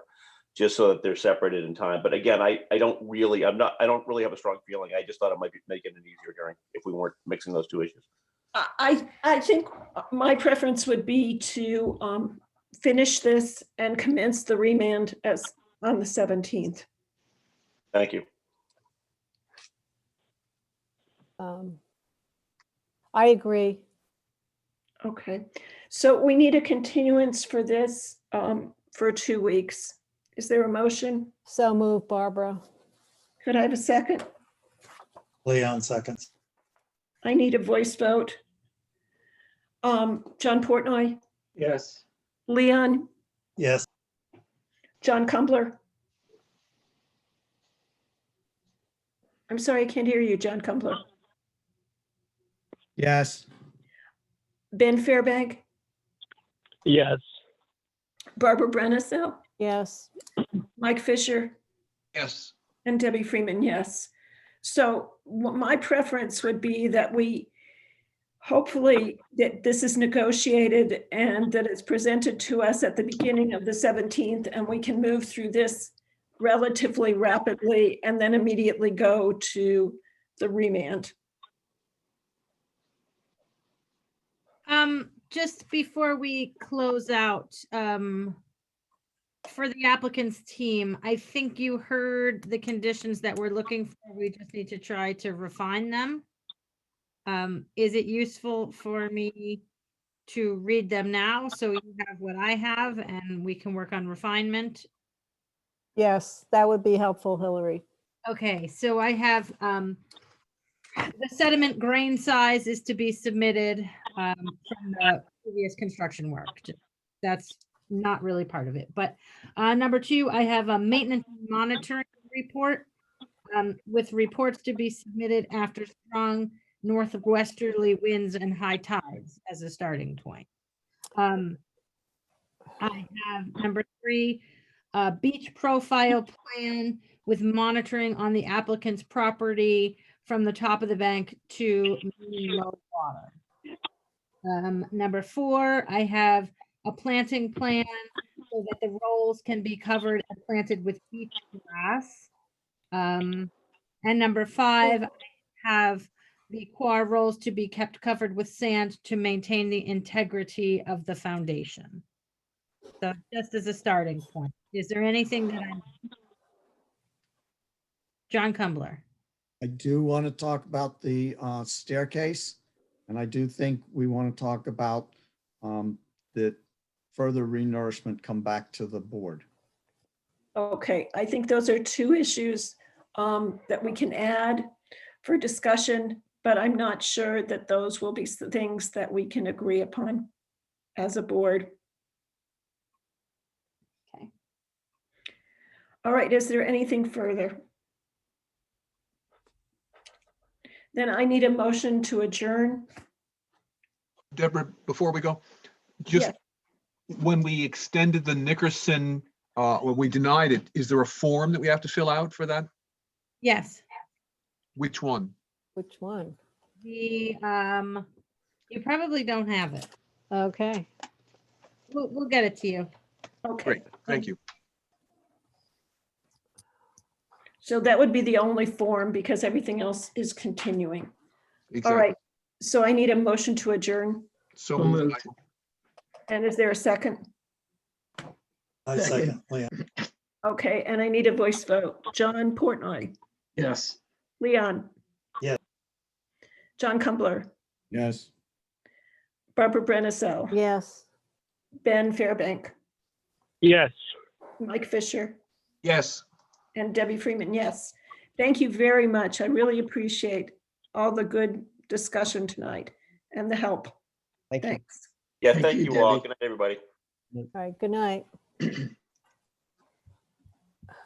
S19: just so that they're separated in time. But again, I don't really have a strong feeling. I just thought it might be making an easier hearing if we weren't mixing those two issues.
S4: I think my preference would be to finish this and commence the remand on the 17th.
S19: Thank you.
S6: I agree.
S4: Okay, so we need a continuance for this for 2 weeks. Is there a motion?
S6: So moved, Barbara.
S4: Could I have a second?
S18: Leon seconds.
S4: I need a voice vote. John Portnoy,
S5: Yes.
S4: Leon,
S18: Yes.
S4: John Kumbler. I'm sorry, I can't hear you, John Kumbler.
S7: Yes.
S4: Ben Fairbank,
S8: Yes.
S4: Barbara Brenessel,
S6: Yes.
S4: Mike Fisher,
S10: Yes.
S4: and Debbie Freeman, yes. So my preference would be that we hopefully that this is negotiated and that it's presented to us at the beginning of the 17th, and we can move through this relatively rapidly and then immediately go to the remand.
S9: Just before we close out, for the applicant's team, I think you heard the conditions that we're looking for. We just need to try to refine them. Is it useful for me to read them now so you have what I have and we can work on refinement?
S6: Yes, that would be helpful, Hillary.
S9: Okay, so I have the sediment grain size is to be submitted from the previous construction work. That's not really part of it. But number 2, I have a maintenance monitoring report with reports to be submitted after strong northwesterly winds and high tides as a starting point. I have number 3, a beach profile plan with monitoring on the applicant's property from the top of the bank to mean low water. Number 4, I have a planting plan so that the rolls can be covered and planted with beach grass. And number 5, I have the quar rolls to be kept covered with sand to maintain the integrity of the foundation. So just as a starting point, is there anything that I'm? John Kumbler.
S7: I do want to talk about the staircase, and I do think we want to talk about that further renourishment come back to the board.
S4: Okay, I think those are 2 issues that we can add for discussion, but I'm not sure that those will be things that we can agree upon as a board.
S9: Okay.
S4: All right, is there anything further? Then I need a motion to adjourn.
S10: Deborah, before we go, just
S4: Yes.
S10: when we extended the Nickerson, when we denied it, is there a form that we have to fill out for that?
S9: Yes.
S10: Which one?
S6: Which one?
S9: The you probably don't have it.
S6: Okay.
S9: We'll get it to you.
S4: Okay.
S10: Great, thank you.
S4: So that would be the only form because everything else is continuing. All
S10: Exactly.
S4: right, so I need a motion to adjourn.
S10: So moved.
S4: And is there a second?
S18: I second, Leon.
S4: Okay, and I need a voice vote. John Portnoy,
S5: Yes.
S4: Leon.
S18: Yes.
S4: John Kumbler,
S7: Yes.
S4: Barbara Brennisell,
S6: Yes.
S4: Ben Fairbank,
S8: Yes.
S4: Mike Fisher,
S10: Yes.
S4: and Debbie Freeman, yes. Thank you very much. I really appreciate all the good discussion tonight and the help.
S20: Thank you.
S4: Thanks.
S19: Yeah,
S5: Thank
S19: thank
S5: you,
S19: you all.
S5: Debbie.
S19: Good night, everybody.
S6: All right, good night.